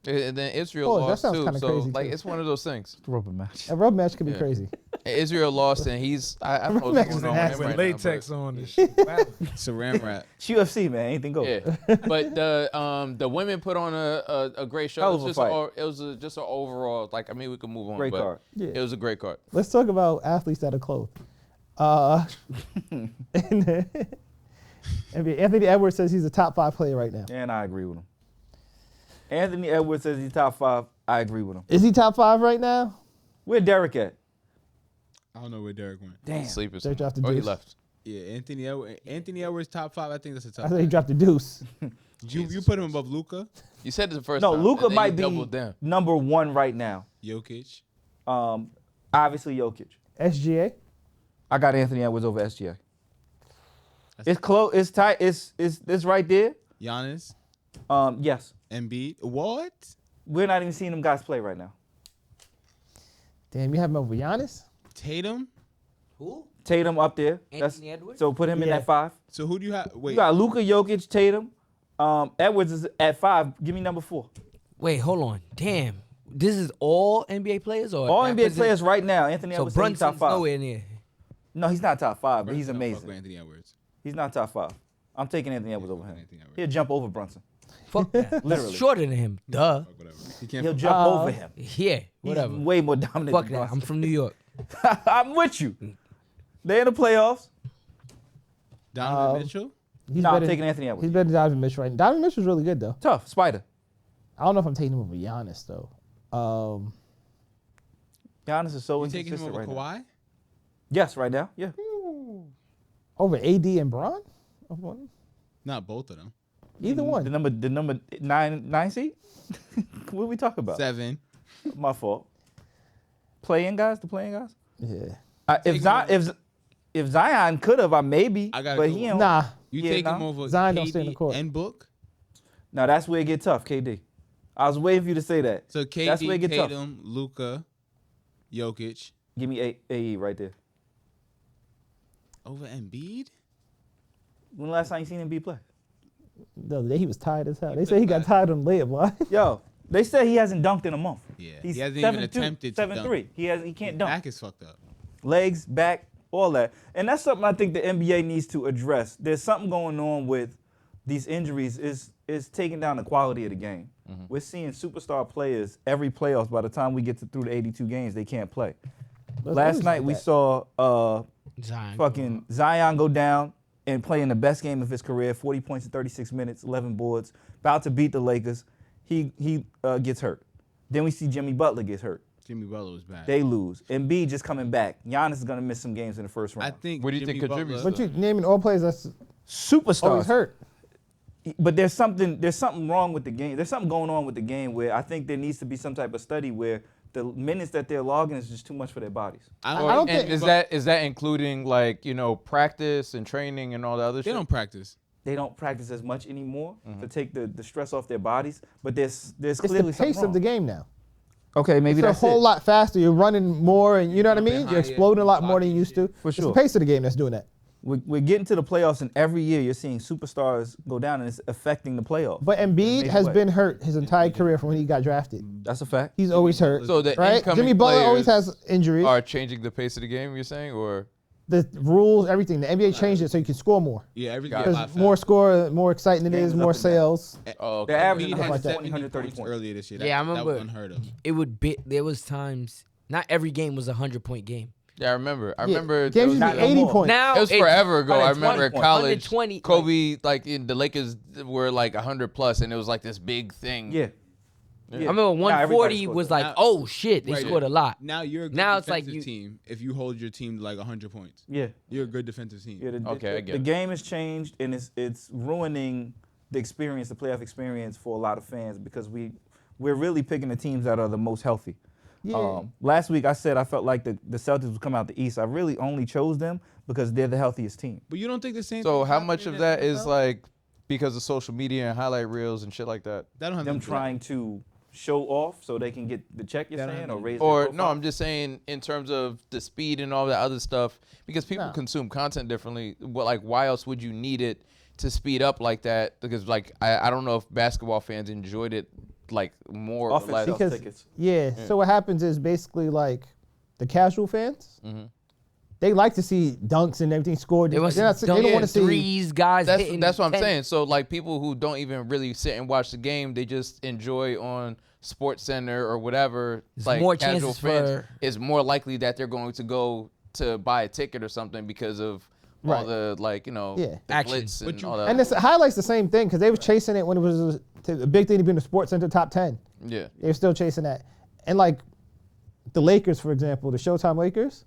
And then Israel Oh, that lost sounds too. kinda So crazy, like too. it's one of those things. Rubber match. A rub match could be Yeah. crazy. Israel lost, and I don't know what's going on with him With right latex now, on and shit. Saran wrap. It's UFC, man. Anything go. but, yeah. But the women put on a great show. Hell It of a was fight. just an overall, like, I mean, we can move on. Great but card. Yeah. It was a great card. Let's talk about athletes that are clothed. Anthony Edwards says he's a top 5 player right now. And I agree with him. Anthony Edwards says he's top 5. I agree with him. Is he top 5 right now? Where Derek at? I don't know where Derek went. Damn. Sleepers. They dropped the Oh, he deuce. left. Yeah, Anthony Edwards top 5. I think that's a I top. thought he dropped the deuce. You put him above Luka, You said it the first No, time. Luka and then might you be doubled down. number 1 right now. Jokic. Obviously Jokic. SGA. I got Anthony Edwards over SGA. It's close. It's tight. It's right there. Giannis. Yes. Embiid. What? We're not even seeing them guys play right now. Damn, you have him over Giannis? Tatum. Who? Tatum up there. Anthony Edwards? So put him in Yeah. at 5. So who do you have? Wait. You got Luka, Jokic, Tatum. Edwards is at 5. Give me number 4. Wait, hold on. Damn. This is all NBA players or All that NBA person- players right now. Anthony So Edwards is top Brunson's 5. nowhere near. No, he's not top 5, but he's Brunson don't fuck amazing. with Anthony Edwards. He's not top 5. I'm taking Anthony Edwards over him. Anthony Edwards. He'll jump over Brunson. Fuck that. Literally. He's shorter than him. Duh. Fuck whatever. He can't. He'll fuck- jump over him. Yeah, whatever. He's way more dominant Fuck than that. I'm Brunson. from New York. I'm with you. They're in the playoffs. Donovan Mitchell. He's No, I'm better- taking Anthony Edwards. He's better than Donovan Mitchell right now. Donovan Mitchell's really good, though. Tough. Spider. I don't know if I'm taking him over Giannis, though. Giannis is so You taking him inconsistent over right now. Kawhi? Yes, right now. Yeah. Over AD and Bron? Not both of them. Either The one. number nine seed? What are we talking about? 7. My fault. Playing guys? The playing guys? Yeah. If Zion could have, I maybe. I got but go. he don't. Nah. You Yeah, take nah. him over Zion KD don't stay in the court. and Book. Now that's where it get tough, KD. I was waiting for you to say that. So That's where it KD, get tough. Tatum, Luka, Jokic Give me AE right there. over Embiid. When the last time you seen Embiid play? The other day he was tired as hell. They say he got tired on the layup, boy. Yo, they said he hasn't dunked in a month. Yeah, He's he hasn't even 7'2", attempted to 7'3". He can't dunk. Back is fucked up. Legs, back, all that. And that's something I think the NBA needs to address. There's something going on with these injuries is taking down the quality of the game. We're seeing superstar players every playoffs. By the time we get through the 82 games, they can't play. Last night we saw Zion. fucking Zion go down and play in the best game of his career, 40 points in 36 minutes, 11 boards, about to beat the Lakers. He gets hurt. Then we see Jimmy Butler gets hurt. Jimmy Butler was bad. They lose. Embiid just coming back. Giannis is going to miss some games in the first round. I think. What do you Jimmy think contributes Butler- But you naming all players that's Superstars. always hurt. But there's something wrong with the game. There's something going on with the game where I think there needs to be some type of study where the minutes that they're logging is just too much for their bodies. I I don't And think- is that including like practice and training and all the other They shit? don't practice. They don't practice as much anymore to take the stress off their bodies. But there's It's clearly the pace something of the wrong. game now. Okay, maybe It's a that's whole it. lot faster. You're running more, and you know what I mean? Jumping You're higher, exploding a lot more than blocking you used to. For It's sure. the pace of the game that's doing that. We're getting to the playoffs, and every year you're seeing superstars go down, and it's affecting the playoffs. But Embiid Major has way. been hurt his entire career from when he got drafted. That's a fact. He's always hurt. So the right? incoming Jimmy Butler always players has injuries. are changing the pace of the game. You're saying, or The rules, everything. The NBA changed it so you can score more. Yeah, everything. gets a lot Because more score, more exciting it Games is, is more up and down. sales. oh, okay. They're averaging Embiid Stuff had like that. 70 130 points points. earlier this year. Yeah, I That remember. was unheard of. It would be. There was times. Not every game was a 100-point game. Yeah, I remember. I Yeah, remember. games used to not be no 80 more. points. Now It was forever ago. I 120 remember in points. college, 120, Kobe, like in the Lakers were like 100 plus, and it was like this big thing. Yeah. I remember Now 140 everybody was scores. like, oh shit, they Right. scored a lot. Now you're a good Now it's like defensive team if you hold your team to like 100 points. Yeah. You're a good defensive team. Yeah, Okay, I get the it. game has changed, and it's ruining the experience, the playoff experience for a lot of fans because we're really picking the teams that are the most healthy. Yeah. Last week I said I felt like the Celtics would come out the East. I really only chose them because they're the healthiest team. But you don't think the same So thing how happening much in of the that is NFL? like because of social media and highlight reels and shit like that? That don't have Them to- trying to show off so they can get the check you're That don't saying have or to- raise Or their no, profile? I'm just saying in terms of the speed and all that other stuff, because people No. consume content differently. Well, like, why else would you need it to speed up like that? Because like I don't know if basketball fans enjoyed it like more or Offense less. sells Because tickets. yeah, so what happens is basically like the casual fans, they like to see dunks and everything scored. They They want don't want to see threes, guys hitting. That's what I'm 10. saying. So like people who don't even really sit and watch the game, they just enjoy on Sports Center or whatever. There's like more casual chances fans, for- it's more likely that they're going to go to buy a ticket or something because of all Right. the Yeah. the Action. blitz and But you- all that. And this highlights the same thing because they were chasing it when it was a big thing to be in the Sports Center top 10. Yeah. They were still chasing that. And like the Lakers, for example, the Showtime Lakers,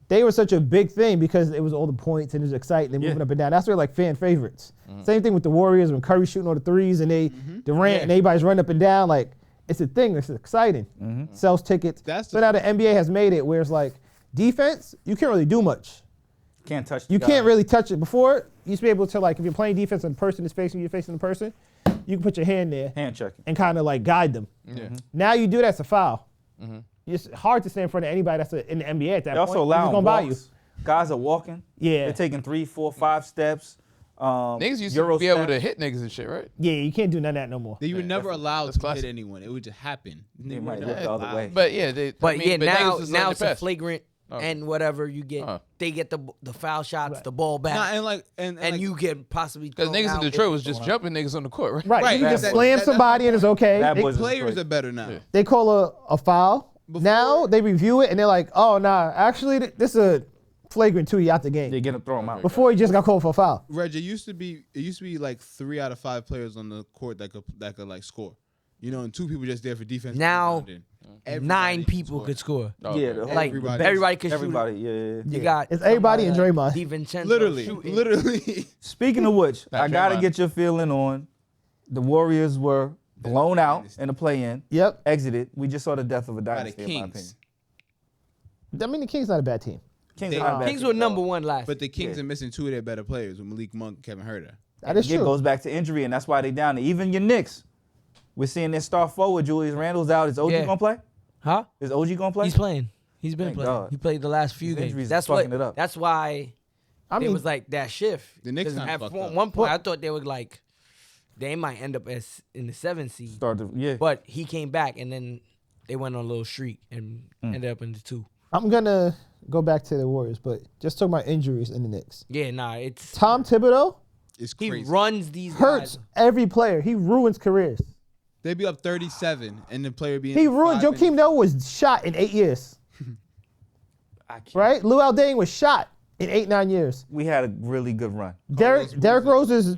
they were such a big thing because it was all the points and it was exciting. They're moving up and down. That's where like fan favorites. Same thing with the Warriors when Curry's shooting all the threes and Durant and everybody's running up and down. Like it's a thing. It's exciting. Sells tickets. So now the NBA has made it where it's like defense, you can't really do much. Can't touch. You can't really touch it. Before, you used to be able to, like, if you're playing defense and the person is facing you, you're facing the person, you can put your hand there hand checking. and kind of like guide them. Yeah. Now you do that, it's a foul. It's hard to stand in front of anybody that's in the NBA at that They point. also They're allow just gonna buy you. walks. Guys are walking. Yeah. They're taking 3, 4, 5 steps. Niggas used Euro to be able step. to hit niggas and shit, right? Yeah, you can't do none of that no more. They were never allowed that's to classic. hit anyone. It would just happen. They were might never look the other allowed. way. But yeah, But now niggas was letting now it it's a pass. flagrant and whatever you get, they get the foul shots, the ball back, Nah, and like and like, you get possibly Because thrown niggas in out Detroit if- was just jumping niggas on the court, right? Right, Right, you can just that- slam that- somebody and it's okay. Bad They, boys. players are better now. they call a foul. Now they review it and they're like, oh, nah, actually this is a flagrant 2, you out the game. They get to throw them out. Before he just got called for a foul. Reg, it used to be like 3 out of 5 players on the court that could like score. You know, and 2 people just there for defense. Now, Everybody 9 can people score. could score. Yeah, the whole, Like everybody could shoot. everybody. Yeah. You got It's everybody and somebody Draymond. DiVincenzo Literally. shooting. Speaking of which, Not I gotta Draymond. get your feeling on. The Warriors were blown out in the play-in. Yep. Exited. We just saw the death of a By the dynasty, in my opinion. Kings. I mean, the Kings not a bad team. Kings, They- are not bad Kings team were at all. number 1 last. But the Kings are missing 2 of their better players with Malik Monk and Kevin Huerter. That is It true. goes back to injury, and that's why they down there. Even your Knicks, we're seeing their star forward, Julius Randle's out. Is OG Yeah. gonna play? Huh? Is OG gonna play? He's playing. He's been Thank playing. God. He played the last few His games. injuries That's is fucking what. it up. That's why I it mean, was like that shift. The Knicks 'Cause kinda at fucked one, up. one point, I thought they were like, they might end up as in the 7th seed. Yeah. But he came back and then they went on a little streak and ended up in the 2. I'm going to go back to the Warriors, but just talking about injuries in the Knicks. Yeah, nah, it's Tom Thibodeau It's he crazy. runs these hurts guys. every player. He ruins careers. They'd be up 37 and the player being He ruined. 5 Joakim Noah was shot in 8 years. I can't- Right? Lou Aldain was shot in 8-9 years. We had a really good run. Derrick Rose's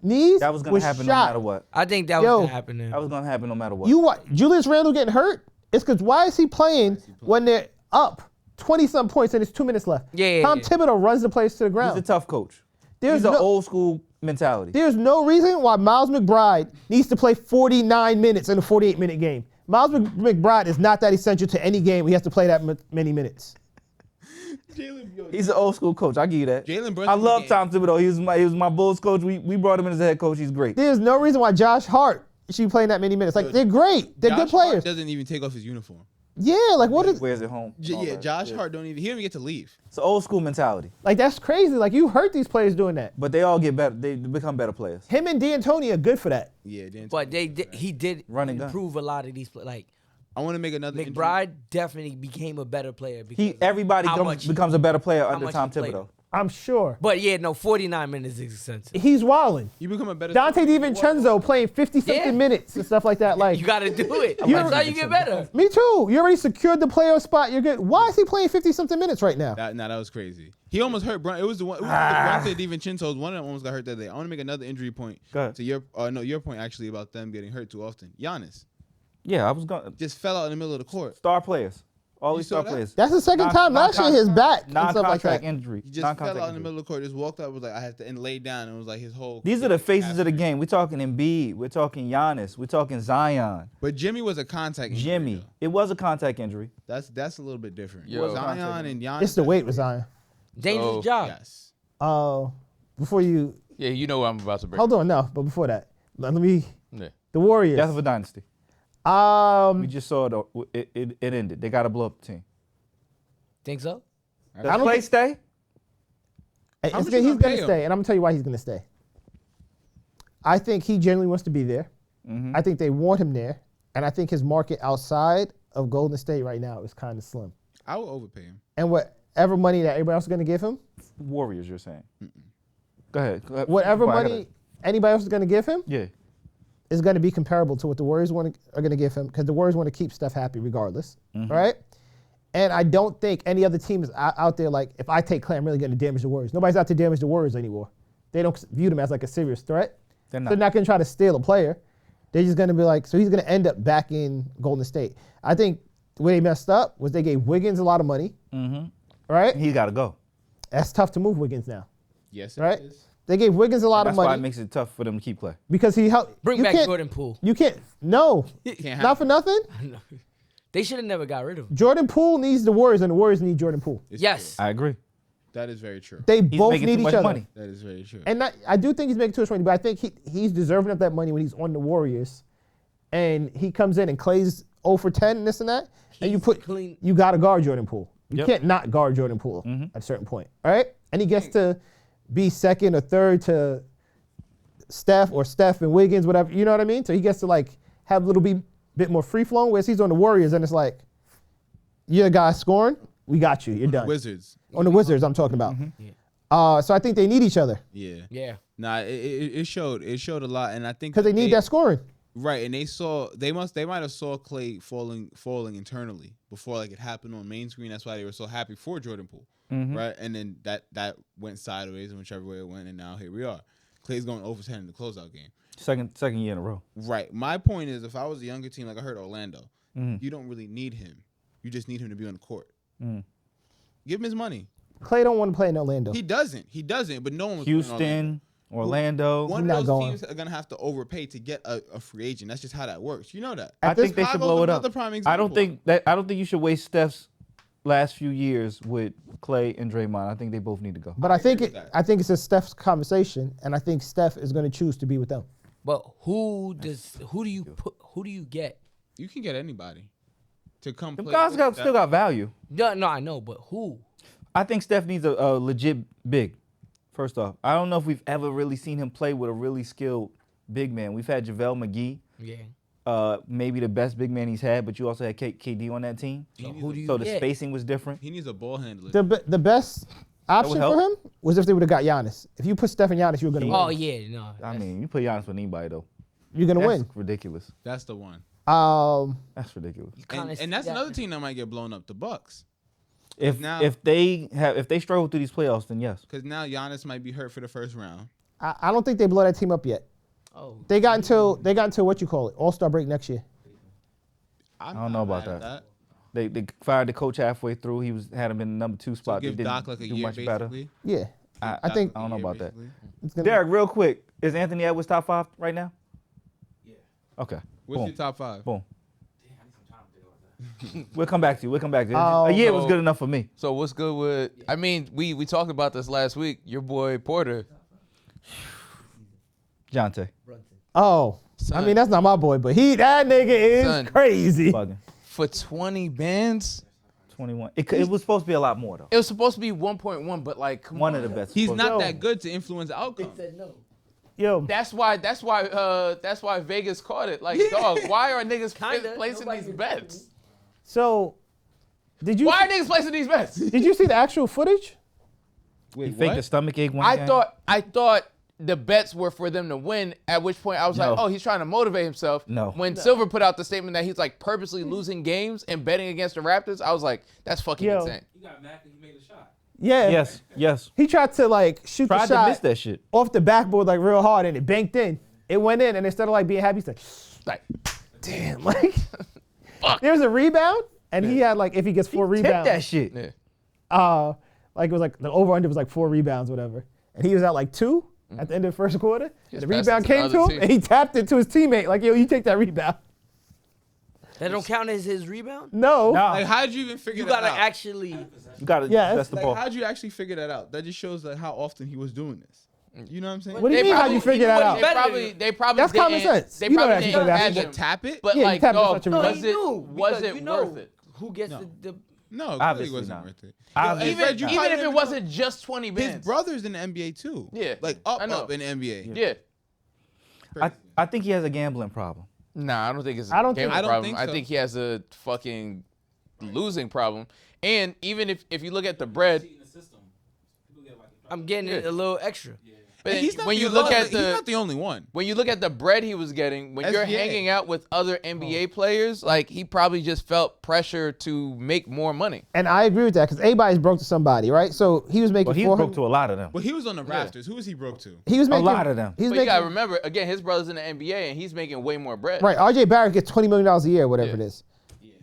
knees That was gonna was happen shot. no matter what. I think that was Yo, gonna happen. Then. That was gonna happen no matter what. Julius Randle getting hurt? It's because why is he playing when they're up 20-some points and there's 2 minutes left? Yeah, Tom yeah. Thibodeau runs the place to the He's ground. a tough coach. There's He's an no- old school mentality. There's no reason why Miles McBride needs to play 49 minutes in a 48-minute game. Miles McBride is not that essential to any game where he has to play that many minutes. He's an old school coach. I give you that. Jalen Brunson I love became- Tom Thibodeau. He was my Bulls coach. We brought him in as a head coach. He's great. There's no reason why Josh Hart should be playing that many minutes. Like, they're great. They're Josh good players. Hart doesn't even take off his uniform. Yeah, like what He is wears it home. and all Yeah, that. Josh Hart he don't even get to leave. It's an old school mentality. like that's crazy. Like you hurt these players doing that. But they all get better. They become better players. Him and D'Antoni are good for that. Yeah, Dan. But he did Run and gun. improve a lot of these. Like I want to make another injury. McBride definitely became a better player. Because Everybody how much- becomes a better player how under much Tom he played. Thibodeau. I'm sure. But yeah, no, 49 minutes is expensive. He's wilding. You become a better. Dante DiVincenzo playing 50-something Yeah. minutes and stuff like that. Like, You got to do it. You- That's how you get better. me too. You already secured the playoff spot. You're good. Why is he playing 50-something minutes right now? That was crazy. He almost hurt. It was the one. It was Dante DiVincenzo's. One of them almost got hurt that day. I want to make another injury point. Go ahead. To your point actually about them getting hurt too often. Giannis Yeah, I was going to just fell out in the middle of the court. star players. All You they's saw star that? players. That's the second time last year his back and stuff like Non-contract that. injury. He just Non-contact fell out in the injury. middle of the court. Just walked up. Was like I had to and laid down. And it was like his whole. These are the faces of the game. We're talking Embiid. We're talking Giannis. We're talking Zion. But Jimmy was a contact. injury, Jimmy. though. it was a contact injury. That's a little bit different. Yo. Zion and Giannis. It's the weight with Zion. Dangerous Oh, job. Yes. Before you Yeah, you know what I'm about to bring. hold on, no, but before that, let me. Yeah. The Warriors. Death of a dynasty. We Um, just saw it ended. They got to blow up the team. Think so? Does don't Clay think- stay? he's much you going gonna to pay him? stay, and I'm gonna tell you why he's going to stay. I think he genuinely wants to be there. Mm-hmm. I think they want him there, and I think his market outside of Golden State right now is kind of slim. I would overpay him. And whatever money that everybody else is going to give him, Warriors, you're saying. Go ahead. whatever Well, I money anybody else is going to give him Yeah. is going to be comparable to what the Warriors are going to give him, because the Warriors want to keep Steph happy regardless, right? And I don't think any other team is out there like, if I take Clay, I'm really going to damage the Warriors. Nobody's out to damage the Warriors anymore. They don't view them as like a serious threat. They're They're not going to try to steal a player. They're just going to be like, so he's going to end up back in Golden State. I think where they messed up was they gave Wiggins a lot of money, right? He got to go. That's tough to move Wiggins now, Yes, right? it is. They gave Wiggins a lot That's of why it money makes it tough for them to keep Clay. because he helped. Bring you back can't- Jordan Poole. You can't. No, Can't not for nothing. They should have never got rid of him. Jordan Poole needs the Warriors, and the Warriors need Jordan Poole. It's Yes. I agree. true. That is very true. They He's both making need too each much other. money. That is very true. And I do think he's making too much money, but I think he's deserving of that money when he's on the Warriors, and he comes in and Clay's 0 for 10 and this and that, and you He's put clean. you got to guard Jordan Poole. You Yep. can't not guard Jordan Poole at a certain point, all right? And he gets to be second or third to Steph and Wiggins, whatever. You know what I mean? So he gets to like have a little bit more free flowing. Whereas he's on the Warriors, and it's like, you're the guy scoring. We got you. You're done. Wizards. On the Wizards, I'm talking about. So I think they need each other Yeah. Yeah. Nah, it showed a lot, and I think because they need that scoring. Right, and they might have saw Clay falling internally before like it happened on main screen. That's why they were so happy for Jordan Poole, right? And then that went sideways in whichever way it went, and now here we are. Clay's going over 10 in the closeout game. Second year in a row. Right. My point is, if I was a younger team, like I heard Orlando, you don't really need him. You just need him to be on the court. Give him his money. Clay don't want to play in Orlando. He doesn't. But no one was Houston, Orlando. One He's not of those going. teams are gonna have to overpay to get a free agent. That's just how that works. You know that. I At this think they should Chicago's blow it up. another prime I don't example. think you should waste Steph's last few years with Clay and Draymond. I think they both need to go. But I think agree with that. I think it's a Steph's conversation, and I think Steph is going to choose to be with them. But who do you get? You can get anybody to come Them play. guys with still got value. No, I know, but who? I think Steph needs a legit big. First off, I don't know if we've ever really seen him play with a really skilled big man. We've had JaVale McGee, Yeah. maybe the best big man he's had, but you also had KD on that team. So who do you So the get? spacing was different. He needs a ball handler. The best option help. for him was if they would have got Giannis. If you put Steph and Giannis, you're going to Oh win. yeah, no. I mean, you put Giannis with anybody though. You're going to That's win. ridiculous. That's the one. That's ridiculous. And that's another team that might get blown up. The Bucks. If Now- if they struggle through these playoffs, then yes. Because now Giannis might be hurt for the first round. I don't think they blow that team up yet. Oh, They got until what you call it, All-Star break next year. I don't know about mad at that. They fired the coach halfway through. He had him in the number 2 spot. Give they didn't Doc like a do year, much better. basically. Yeah, I think I don't know about that. it's gonna, Derek, real quick, is Anthony Edwards top 5 right now? Yeah. Okay. What's Boom. your top 5? Boom. We'll come back to you. Oh. A year was good enough for me. So what's good with? I mean, we talked about this last week. Your boy Porter. Jontay. Oh, I Son. mean that's not my boy, but that nigga is Son. crazy. Bugging. For 20 bands, 21. It was supposed to be a lot more though. it was supposed to be 1.1, but like, come One on. of the best. He's supposed not to be. that good to influence the outcome. Yo, That's why Vegas caught it. Like, dog, why are niggas Kinda. placing Nobody these can- bets? so did you Why are niggas placing these bets? did you see the actual footage? Wait, He faked a stomach ache one game. I thought the bets were for them to win, at which point I was No. like, oh, he's trying to motivate himself. No. When Silver put out the statement that he's like purposely losing games and betting against the Raptors, I was like, that's fucking Yo. insane. Yeah. Yes. He tried to like shoot Tried the to miss shot that shit. off the backboard like real hard, and it banked in. It went in, and instead of like being happy, he's like, Like, damn, like there was a rebound, and he had like if he gets 4 Tip rebounds, that shit. yeah. like it was like the over under was like 4 rebounds, whatever, and he was at like 2 at the end of the first quarter. And the passed rebound it to the came to other him, team. and he tapped it to his teammate like, yo, you take that rebound. that don't count as his rebound. No. Like, how did you even figure You that gotta out? actually. You gotta Yes. that's the Like, ball. how did you actually figure that out? That just shows like how often he was doing this. You know what I'm saying? What do you mean? How'd you figure that out? They probably That's common didn't- sense. They You know probably that didn't you play imagine basketball. Tap it? But Yeah, you like, tapped it dog, such a No, rebound. he knew. was because it you know worth it? Who gets No. the No, it Obviously clearly wasn't not. worth it. Obviously Hey, Fred, you not. Even probably if it don't wasn't just 20 His bands. brother's in the NBA too. Yeah. Like I know. up in the NBA. Yeah. I think he has a gambling problem. Nah, I don't think it's. I don't think- gambling I don't problem. think I so. think he has a fucking losing problem. And even if you look at the bread, I'm getting it a little extra. but And he's not when the you look only- at he's the not the only one. when you look at the bread he was getting, when you're SGA. hanging out with other NBA players, like he probably just felt pressure to make more money. And I agree with that because everybody's broke to somebody, right? So he was making Well, he 400. broke to a lot of them. Well, he was on the rafters. Who was he broke to? He was A making lot of them. He was But you making gotta remember, again, his brother's in the NBA and he's making way more bread. right. RJ Barrett gets $20 million a year, whatever it is.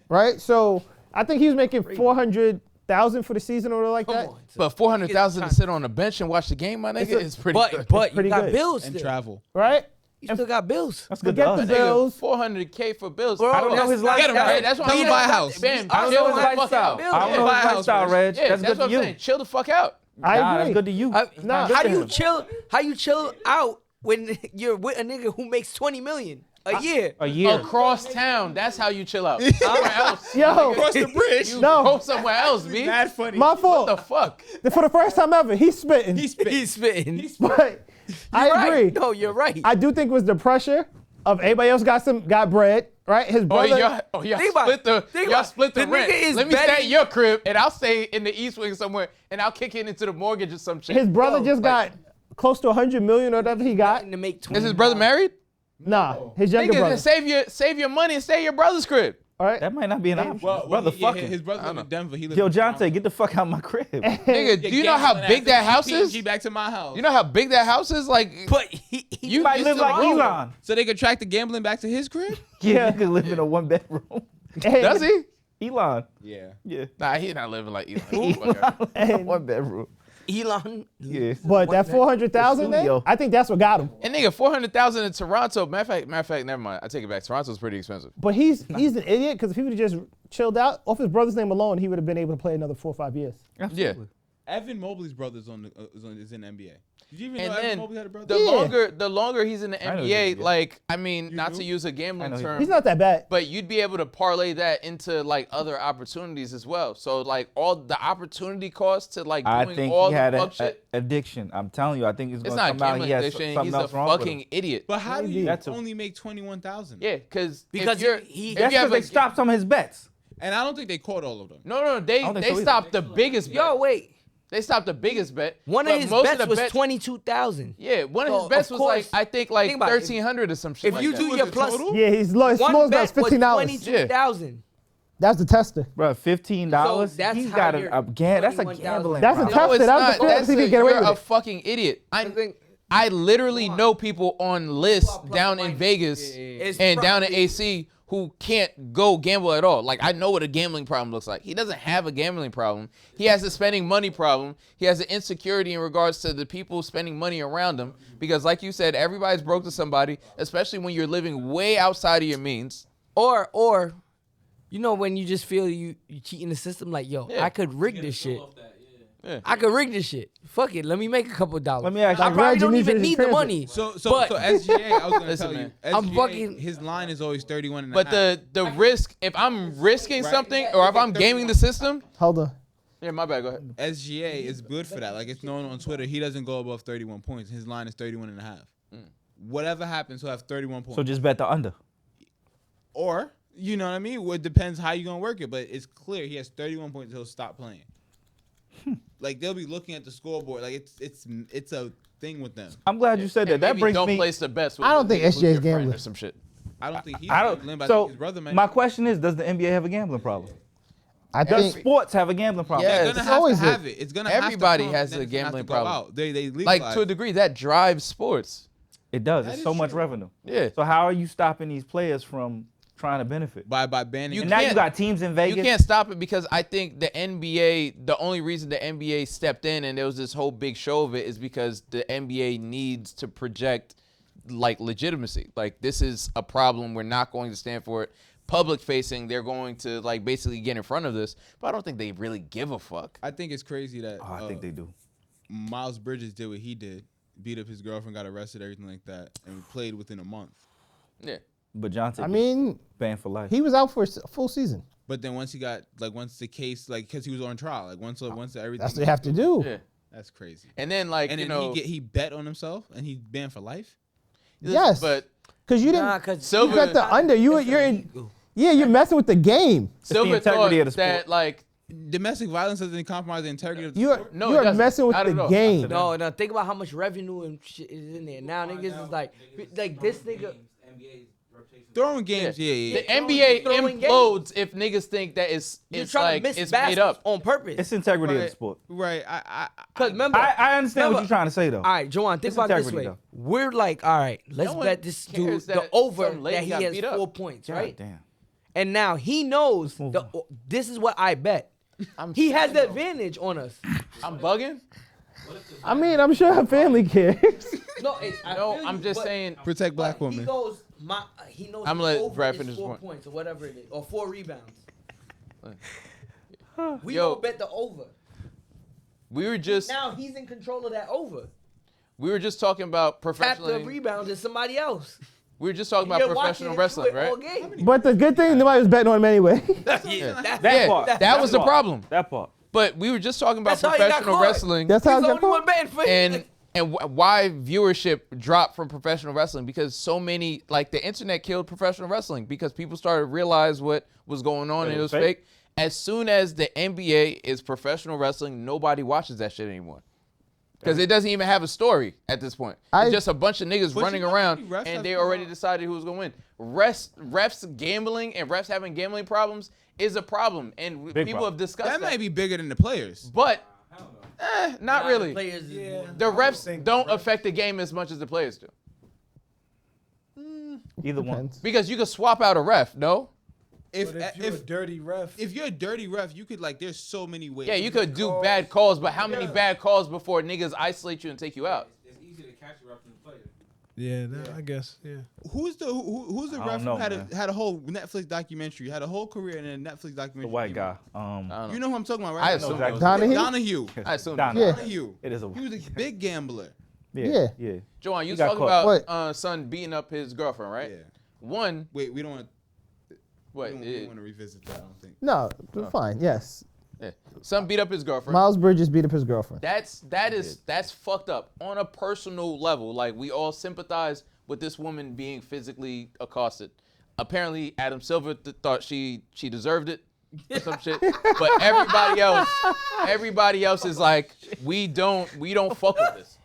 Right. So I think he was making 400,000 for the season or like that. Come on. But 400,000 to sit on the bench and watch the game, my nigga, is pretty good. But you Pretty got good. bills And still. travel. Right. You still got bills. That's good. Forget to the us. bills. 400K for bills. Bro, I don't know that's his not- lifestyle. Yeah, that's what I'm Tell saying. him buy a house. Bam, I don't chill know the his fuck lifestyle. out. I I don't Yeah. know Buy a his house, lifestyle, Reg. Reg. Yeah, That's good what to I'm you. saying. Chill the fuck out. I Nah, agree. that's good to you. Nah. Good How to do you him. chill? How you chill out when you're with a nigga who makes 20 million a year? A year. Across town, that's how you chill out. Somewhere else. Yo, Across the bridge. You No. go somewhere else, B. Mad funny. my What fault. the fuck? For the first time ever, he's spitting. He spit. He's spitting. But I You're agree. right. No, you're right. I do think it was the pressure of everybody else got bread, right? His Oh, brother. y'all Think about split it. the Think y'all about it. split the The rent. nigga is Let me stay at betting- your crib and I'll stay in the East Wing somewhere and I'll kick it into the mortgage or some shit. His brother Yo, just got close to 100 million or whatever he got. to make 20. Is his brother married? Nah, his younger Nigga, brother. just save your money and stay at your brother's crib. All right. That might not be an option. Well, Brother, yeah, fucking. his brother lived in Denver. He lived Yo, in Jontay, get the fuck out of my crib. Nigga, do you know how big that house is? Back to my house. You know how big that house is? Like, But he you might used live to like roll. Elon. so they could track the gambling back to his crib? Yeah, he could live in a one bedroom. Does he? Elon. Yeah. Yeah. Nah, he not living like Elon. Fuck out. Elon. One bedroom. Elon. Yeah. But that 400,000 there, Studio. I think that's what got him. And nigga, 400,000 in Toronto. Matter of fact, never mind. I take it back. Toronto's pretty expensive. But he's an idiot because if he would have just chilled out off his brother's name alone, he would have been able to play another 4 or 5 years. Yeah. Evan Mobley's brother's is in the NBA. Did you even know And Evan then Mobley had a brother? the longer he's in the I know he's in NBA, the NBA. like, I mean, not knew? to use a I gambling know he- term, He's not that bad. but you'd be able to parlay that into like other opportunities as well. So like all the opportunity cost to like I doing think all he the had fuck an shit. addiction. I'm telling you, I think it's It's going to not come out. gambling He has addiction. something He's a else wrong with him. fucking idiot. But how do Maybe. you That's a- only make 21,000? Yeah, because Because if you're, he- if That's you have because they stopped some of his bets. And I don't think they caught all of them. No, they don't think so either. stopped the biggest bet. Yo, wait. They stopped the biggest bet. One but of his most bets the was bets- 22,000. Yeah, one of So, his bets of was like course, I think like think about it. 1,300 or some shit. If like you that. do Was your it plus, total? Yeah, his smallest one bet was bet was $15. 22,000. That's the tester. Bro, $15. So that's He's how got you're that's a 21,000. gambling That's a problem. tough- No, it's That was not. the film. That's See if he can get away you're with a it. fucking idiot. think- I literally know people on lists Plus down in minus. Vegas It's and down in probably- AC who can't go gamble at all. Like I know what a gambling problem looks like. He doesn't have a gambling problem. He has a spending money problem. He has an insecurity in regards to the people spending money around him. Because like you said, everybody's broke to somebody, especially when you're living way outside of your means. Or, you know, when you just feel you cheating the system, like, yo, Yeah. I could rig this shit. Yeah. I could rig this shit. Fuck it. Let me make a couple dollars. Let me ask you, I like, probably Reg, don't you even need need to the transit. money. So But- SGA, I was gonna Listen, tell you, man. I'm SGA, fucking- his line is always 31 and a But half. the risk, if I'm risking Right. something or if I'm gaming the system, Hold on. yeah, my bad, go ahead. SGA is good for that. Like it's known on Twitter, he doesn't go above 31 points. His line is 31 and a half. Whatever happens, he'll have 31 points. So just bet the under. Or, you know what I mean? Well, it depends how you're going to work it, but it's clear he has 31 points, he'll stop playing. Like they'll be looking at the scoreboard. Like it's a thing with them. I'm glad you said that. That Maybe brings don't me. place the bets. I don't think with SGA is your friend gambling. or some shit. I don't think he's I gambling, don't. but I So think his brother might. my question is, does the NBA have a gambling problem? I Does think sports have a gambling problem? Yeah, They're it's gonna have always to have it. It's gonna Everybody have to come, has and a then it's gonna have gambling to go problem. out. They Like legalize. to a degree, that drives sports. It does. That It's is so much true. revenue. Yeah. So how are you stopping these players from trying to benefit? by banning. You And it. now you can't- got teams in Vegas. You can't stop it because I think the NBA, the only reason the NBA stepped in and there was this whole big show of it is because the NBA needs to project like legitimacy. Like this is a problem. We're not going to stand for it. Public facing, they're going to like basically get in front of this. But I don't think they really give a fuck. I think it's crazy that Oh, I think they do. Miles Bridges did what he did, beat up his girlfriend, got arrested, everything like that, and played within a month. Yeah. But Jontay, I mean, banned for life. he was out for a full season. But then once he got once the case because he was on trial, once everything. That's what they have to do. Yeah. That's crazy. And then like, And you then know, he bet on himself and he banned for life. Yes. but Because you Nah, didn't. 'cause Silver- You got the under. You're in. Yeah, you're messing with the game. Silver integrity of the thought that sport. like Domestic violence doesn't compromise the integrity of the You're sport. No, it you're doesn't. messing with Not the at all. game. No, think about how much revenue and shit is in there. Now niggas is like this nigga. Throwing games, yeah. the NBA throwing implodes if niggas think that You're it's trying like to miss it's made baskets up. on purpose. It's integrity of the Right, sport. right. Cause remember, I understand what remember- you're trying to say though. all right, Joanne, think It's about it this integrity, way. though. We're like, all right, let's No one bet this dude cares the that over some lady that he got has beat up. 4 points, God right? damn. And now he knows this is what I bet. He has the advantage on us. I'm bugging. I mean, I'm sure her family cares. No, I'm just saying. Protect black He women. goes, he knows I'm the gonna let over Brad is finish his 4 point. points or whatever it is, or 4 rebounds. We Yo. don't bet the over. We were just Now he's in control of that over. talking about Tap the professional. rebounds is somebody else. We were just talking about You're professional watching it wrestling, all right? game. But the good thing, nobody was betting on him anyway. That Yeah, part. that was the part. problem. That part. But we were just talking about That's how he got professional caught. wrestling That's how He's it the got only one caught. betting for and why viewership dropped from professional wrestling, because so many, like, the internet killed professional wrestling because people started to realize what was going on and it was fake. As soon as the NBA is professional wrestling, nobody watches that shit anymore. Because it doesn't even have a story at this point. It's just a bunch of niggas But running you know, around refs and have they come already out. decided who was going to win. Refs gambling and refs having gambling problems is a problem. And people problem. have discussed That that. might be bigger than the players. But, not really. Players The refs don't affect the game as much as the players do. Either one. Depends. Because you could swap out a ref, no? But if you're a dirty ref, If you're a dirty ref, you could, like, there's so many ways. Yeah, you could do bad calls, but how many bad calls before niggas isolate you and take you out? It's easier to catch a ref than the player. yeah, I guess, yeah. Who's the I ref don't know, who man. had a whole Netflix documentary, had a whole career in a Netflix documentary? The white guy. I don't know. You know who I'm talking about, I right? assume exactly. Donahue? Donahue. I assume. Don- Yeah. Donahue. It is a- He was a big gambler. Yeah. Yeah. Joanne, you He got talking caught. about son beating up his girlfriend, right? Yeah. One, Wait, we don't want what? to revisit that. I don't think. No, fine. Yes. Son beat up his girlfriend. Miles Bridges beat up his girlfriend. That's fucked up on a personal level. Like, we all sympathize with this woman being physically accosted. Apparently, Adam Silver thought she deserved it or some shit. But everybody else is like, we don't fuck with this,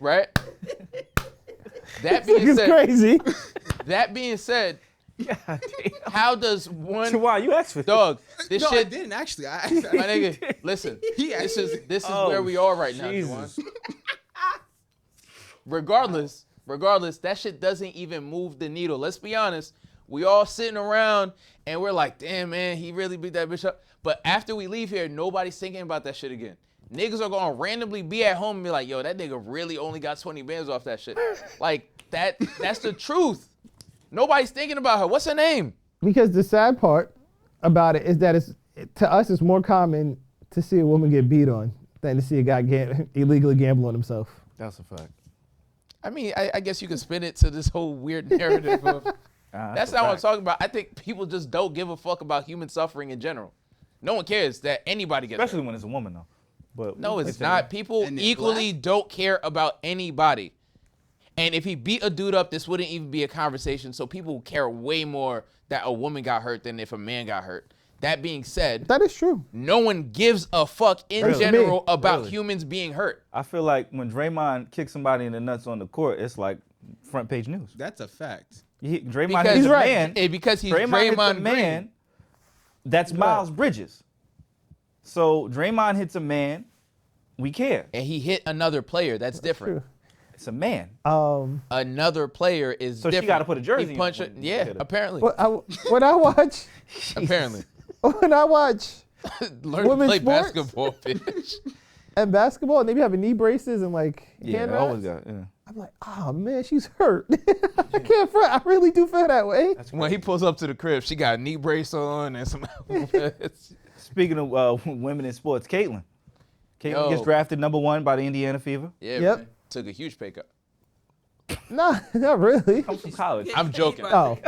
right? That being It's said, crazy. that being said, God damn. how does one Why you asked for this? dog? This No, I shit, didn't actually. my nigga. Listen, this is Oh, where we are right now, Jesus. Juwan. Regardless, that shit doesn't even move the needle. Let's be honest. We all sitting around and we're like, damn, man, he really beat that bitch up. But after we leave here, nobody's thinking about that shit again. Niggas are gonna randomly be at home and be like, yo, that nigga really only got 20 bands off that shit. Like, that's the truth. Nobody's thinking about her. What's her name? Because the sad part about it is that to us it's more common to see a woman get beat on than to see a guy illegally gamble on himself. That's a fact. I mean, I guess you could spin it to this whole weird narrative of that's not what I'm talking about. I think people just don't give a fuck about human suffering in general. No one cares that anybody gets hurt. Especially when it's a woman though. But No, it's not. People And it's equally black? don't care about anybody. And if he beat a dude up, this wouldn't even be a conversation. So people care way more that a woman got hurt than if a man got hurt. That being said, That is true. no one gives a fuck in Really? general Me. about Really? humans being hurt. I feel like when Draymond kicks somebody in the nuts on the court, it's like front page news. That's a fact. Draymond Because hits he's a right. man. Because he's Draymond hits a Draymond man. Green. That's Miles Bridges. So Draymond hits a man. We care. And he hit another player. That's different. True. It's a man. Another player is So she different. gotta put a jersey He on punched when it. you Yeah, hit her. apparently. When I watch Apparently. when I watch Learn to Women's play sports? basketball, bitch. and basketball and they be having knee braces and like Yeah, hand I always wraps, got. Yeah. I'm like, oh man, she's hurt. I can't front. I really do feel that way. When he pulls up to the crib, she got a knee brace on and some. Speaking of women in sports, Caitlyn Yo. gets drafted #1 by the Indiana Fever. Yeah, Yep. man. Took a huge pay cut. Nah, not really. Comes from college. I'm joking. Oh,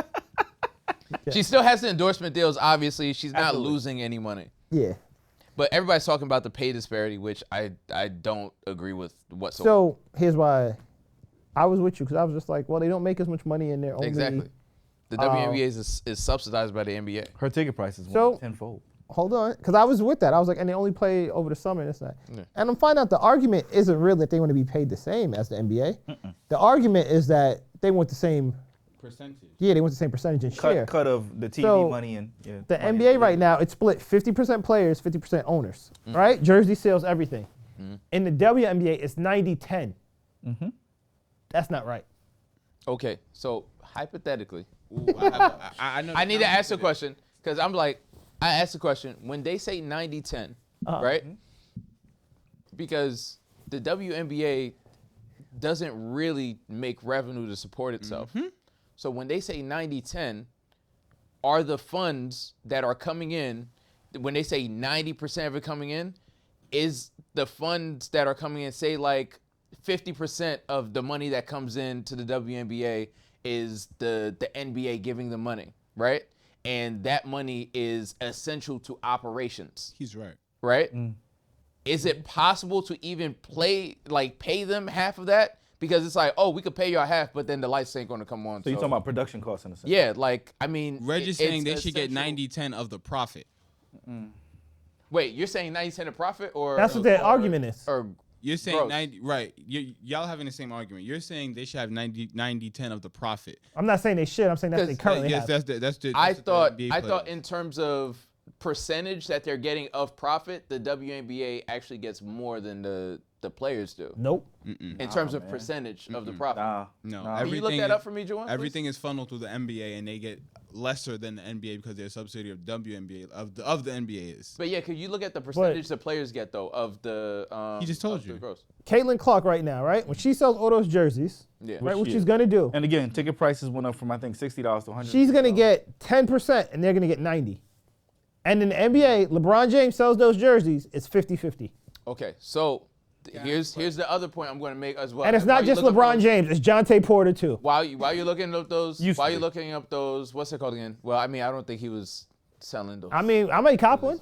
She still has the endorsement deals. Obviously, she's not Absolutely. losing any money. yeah. But everybody's talking about the pay disparity, which I don't agree with whatsoever. So here's why I was with you because I was just like, well, they don't make as much money in their only Exactly. The WNBA is subsidized by the NBA. Her ticket price is So- tenfold. Hold on, because I was with that. I was like, and they only play over the summer and this and that. Yeah. And I'm finding out the argument isn't really that they want to be paid the same as the NBA. The argument is that they want the same. Percentage. Yeah, they want the same percentage in share. Cut of the TV So, money and The money NBA and- right now, it's split 50% players, 50% owners, right? Jersey sales, everything. In the WNBA, it's 90-10. That's not right. Okay, so hypothetically, Ooh, I know. I need to ask a question because I'm like, I asked the question when they say 90-10, right? Because the WNBA doesn't really make revenue to support itself. So when they say 90-10, are the funds that are coming in, when they say 90% of it coming in, is the funds that are coming in, say like 50% of the money that comes in to the WNBA is the NBA giving the money, right? And that money is essential to operations, He's right. right? Is it possible to even pay them half of that? Because it's like, oh, we could pay y'all half, but then the lights ain't gonna come on. So you're talking about production costs in a sense. Yeah, like, I mean. Reg is saying they it's should get essential. 90-10 of the profit. Wait, you're saying 90% of profit or? That's what their argument is. Or You're saying gross? 90, right? Y'all having the same argument. You're saying they should have 90-10 of the profit. I'm not saying they should. I'm saying that's what they currently Yes, have. that's the. I that's what the thought NBA players. in terms of percentage that they're getting of profit, the WNBA actually gets more than the players do. Nope. In terms of percentage of the profit. No, Nah. Can you look that up for me, Juwan? please? Everything is funneled through the NBA, and they get lesser than the NBA because they're a subsidiary of WNBA of the NBA is. But yeah, could you look at the percentage the players get though of the? He just told of the you. gross? Caitlin Clark right now, right? When she sells all those jerseys, Yeah. right, what she she's is. gonna do, And again, ticket prices went up from I think $60 to $100. she's gonna get 10% and they're gonna get 90. And in the NBA, LeBron James sells those jerseys, it's 50-50. Okay, so here's the other point I'm going to make as well. And it's While not you just look up LeBron those- James, it's Jontay Porter too. While you're looking up those, Used to while be. you're looking up those, what's it called again? Well, I mean, I don't think he was selling those. I mean, I might cop one.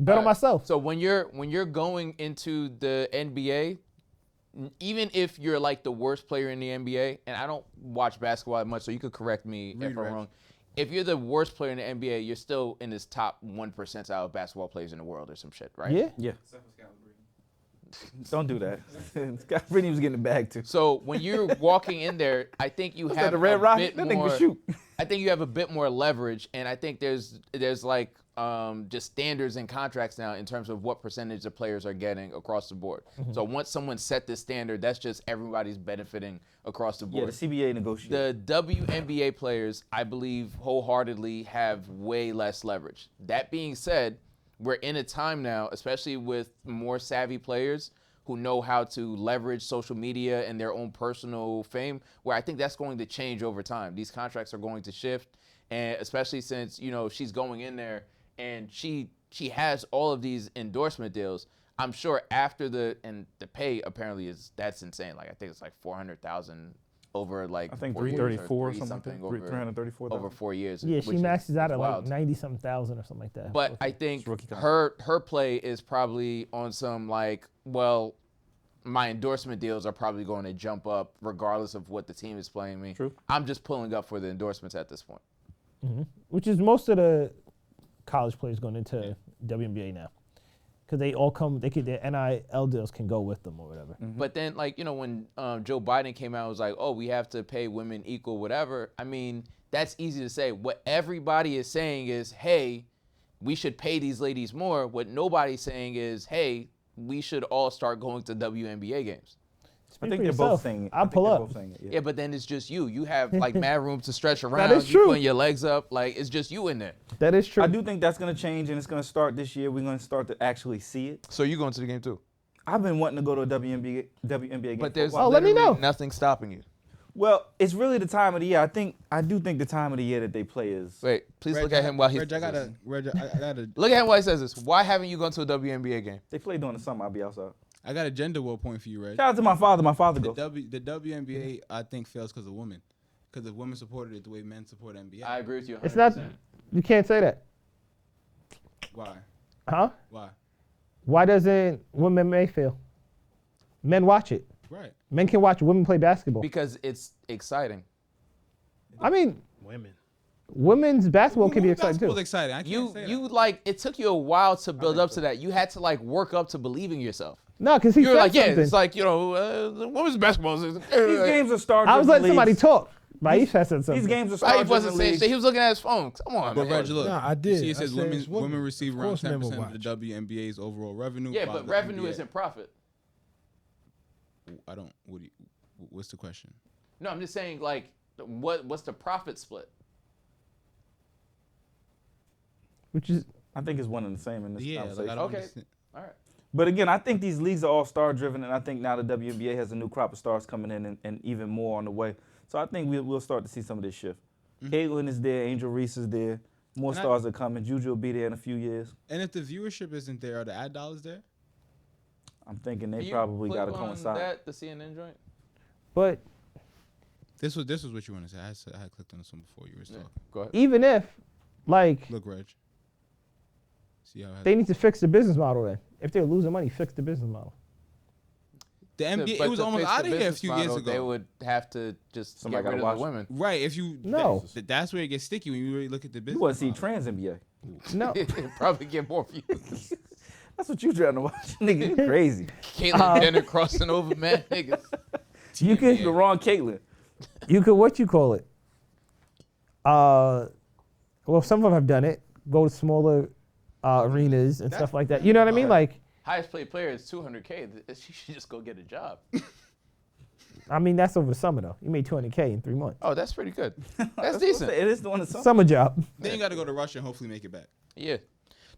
Bet on Alright, myself. So when you're going into the NBA, even if you're like the worst player in the NBA, and I don't watch basketball that much, so you could correct me if I'm wrong. If you're the worst player in the NBA, you're still in this top 1 percentile of basketball players in the world or some shit, right? Yeah. Yeah. Don't do that. Scott Brittany was getting the bag too. So when you're walking in there, I think you have the Red a Rocket? bit That nigga more. can shoot. I think you have a bit more leverage, and I think there's like just standards and contracts now in terms of what percentage the players are getting across the board. So once someone set this standard, that's just everybody's benefiting across the Yeah, board. the CBA negotiated. The WNBA players, I believe, wholeheartedly have way less leverage. That being said, we're in a time now, especially with more savvy players who know how to leverage social media and their own personal fame, where I think that's going to change over time. These contracts are going to shift, and especially since, you know, she's going in there and she has all of these endorsement deals. I'm sure after the pay apparently that's insane. Like I think it's like $400,000 over like I think 4 years 334 or 30 something like that. over 334. over 4 years. Yeah, she which is- maxes out is at wild. like 90-something thousand or something like that. But I think rookie contract. her play is probably on some like, well, my endorsement deals are probably going to jump up regardless of what the team is playing me. True. I'm just pulling up for the endorsements at this point. which is most of the college players going into WNBA now. Because they all come, their NIL deals can go with them or whatever. But then, like, you know, when Joe Biden came out, it was like, oh, we have to pay women equal, whatever. I mean, that's easy to say. What everybody is saying is, hey, we should pay these ladies more. What nobody's saying is, hey, we should all start going to WNBA games. I think for they're yourself. both saying it. I'll I think pull they're up. both saying it, Yeah, but then it's just you. You have, like, mad room to stretch around. is You true. putting your legs up. Like, it's just you in there. That is true. I do think that's going to change, and it's going to start this year. We're going to start to actually see it. So you going to the game, too? I've been wanting to go to a WNBA game. But for a there's while. let me literally know. nothing stopping you. Well, it's really the time of the year. I do think the time of the year that they play is. Wait, please Reg, look at him while he's. Reg, I gotta. Look at him while he says this. Why haven't you gone to a WNBA game? They play during the summer. I'll be outside. I got a gender war point for you, Reg. Shout out to my father. My father The, goes. the WNBA, I think, fails because of women. Because if women supported it the way men support NBA. I agree with you. 100%. It's not, you can't say that. Why? Huh? Why? Why doesn't women may fail? Men watch it. Right. Men can watch women play basketball. Because it's exciting. I mean, Women. Women's basketball can be exciting Basketball's too. exciting. I can't say that. You like it took you a while to build up to that. You had to like work up to believing yourself. No, because he You were said like, yeah, something. it's like the women's basketball is. These games are star-driven I was letting somebody leagues. talk. Raif said something. These games are He star-driven wasn't saying leagues. shit. He was looking at his phone. Come on, But man. Reg, look. No, I did. See, it I says said it's women receive Of around course men will 10% of the watch. WNBA's overall revenue. Yeah, while but the revenue NBA isn't profit. I don't. What's the question? No, I'm just saying like, what's the profit split? Which is I think it's one and the same in this Yeah, conversation. like I don't Okay. understand. All right. But again, I think these leagues are all star-driven, and I think now the WNBA has a new crop of stars coming in and even more on the way. So I think we'll start to see some of this shift. Caitlyn is there, Angel Reese is there, more And stars are coming. Juju will be there in a few years. And if the viewership isn't there, are the ad dollars there? I'm thinking they Can you probably got to click on coincide. that, the CNN joint? but This was what you want to say. I had clicked on this one before you were talking. Go ahead. even if, like, Look, Reg. See how they need to fix the business model then. If they're losing money, fix the business model. the NBA But it was to almost fix out the of here a business few years model, ago. They would have to just Somebody get rid gotta of the watch. women. Right, if you No. that's where it gets sticky when you really look at the business. You want to see model. trans NBA. No. It'd probably get more views. That's what you trying to watch. Nigga, you crazy. Caitlyn Jenner crossing over mad niggas. You could the wrong Caitlyn. You could, what you call it? Well, some of them have done it. Go to smaller arenas and stuff like that. You know what I mean? Like, Highest paid player is 200K. She should just go get a job. I mean, that's over the summer though. You made 200K in 3 months. Oh, that's pretty good. That's decent. It is the one that's Summer job. Then you got to go to Russia and hopefully make it back. Yeah.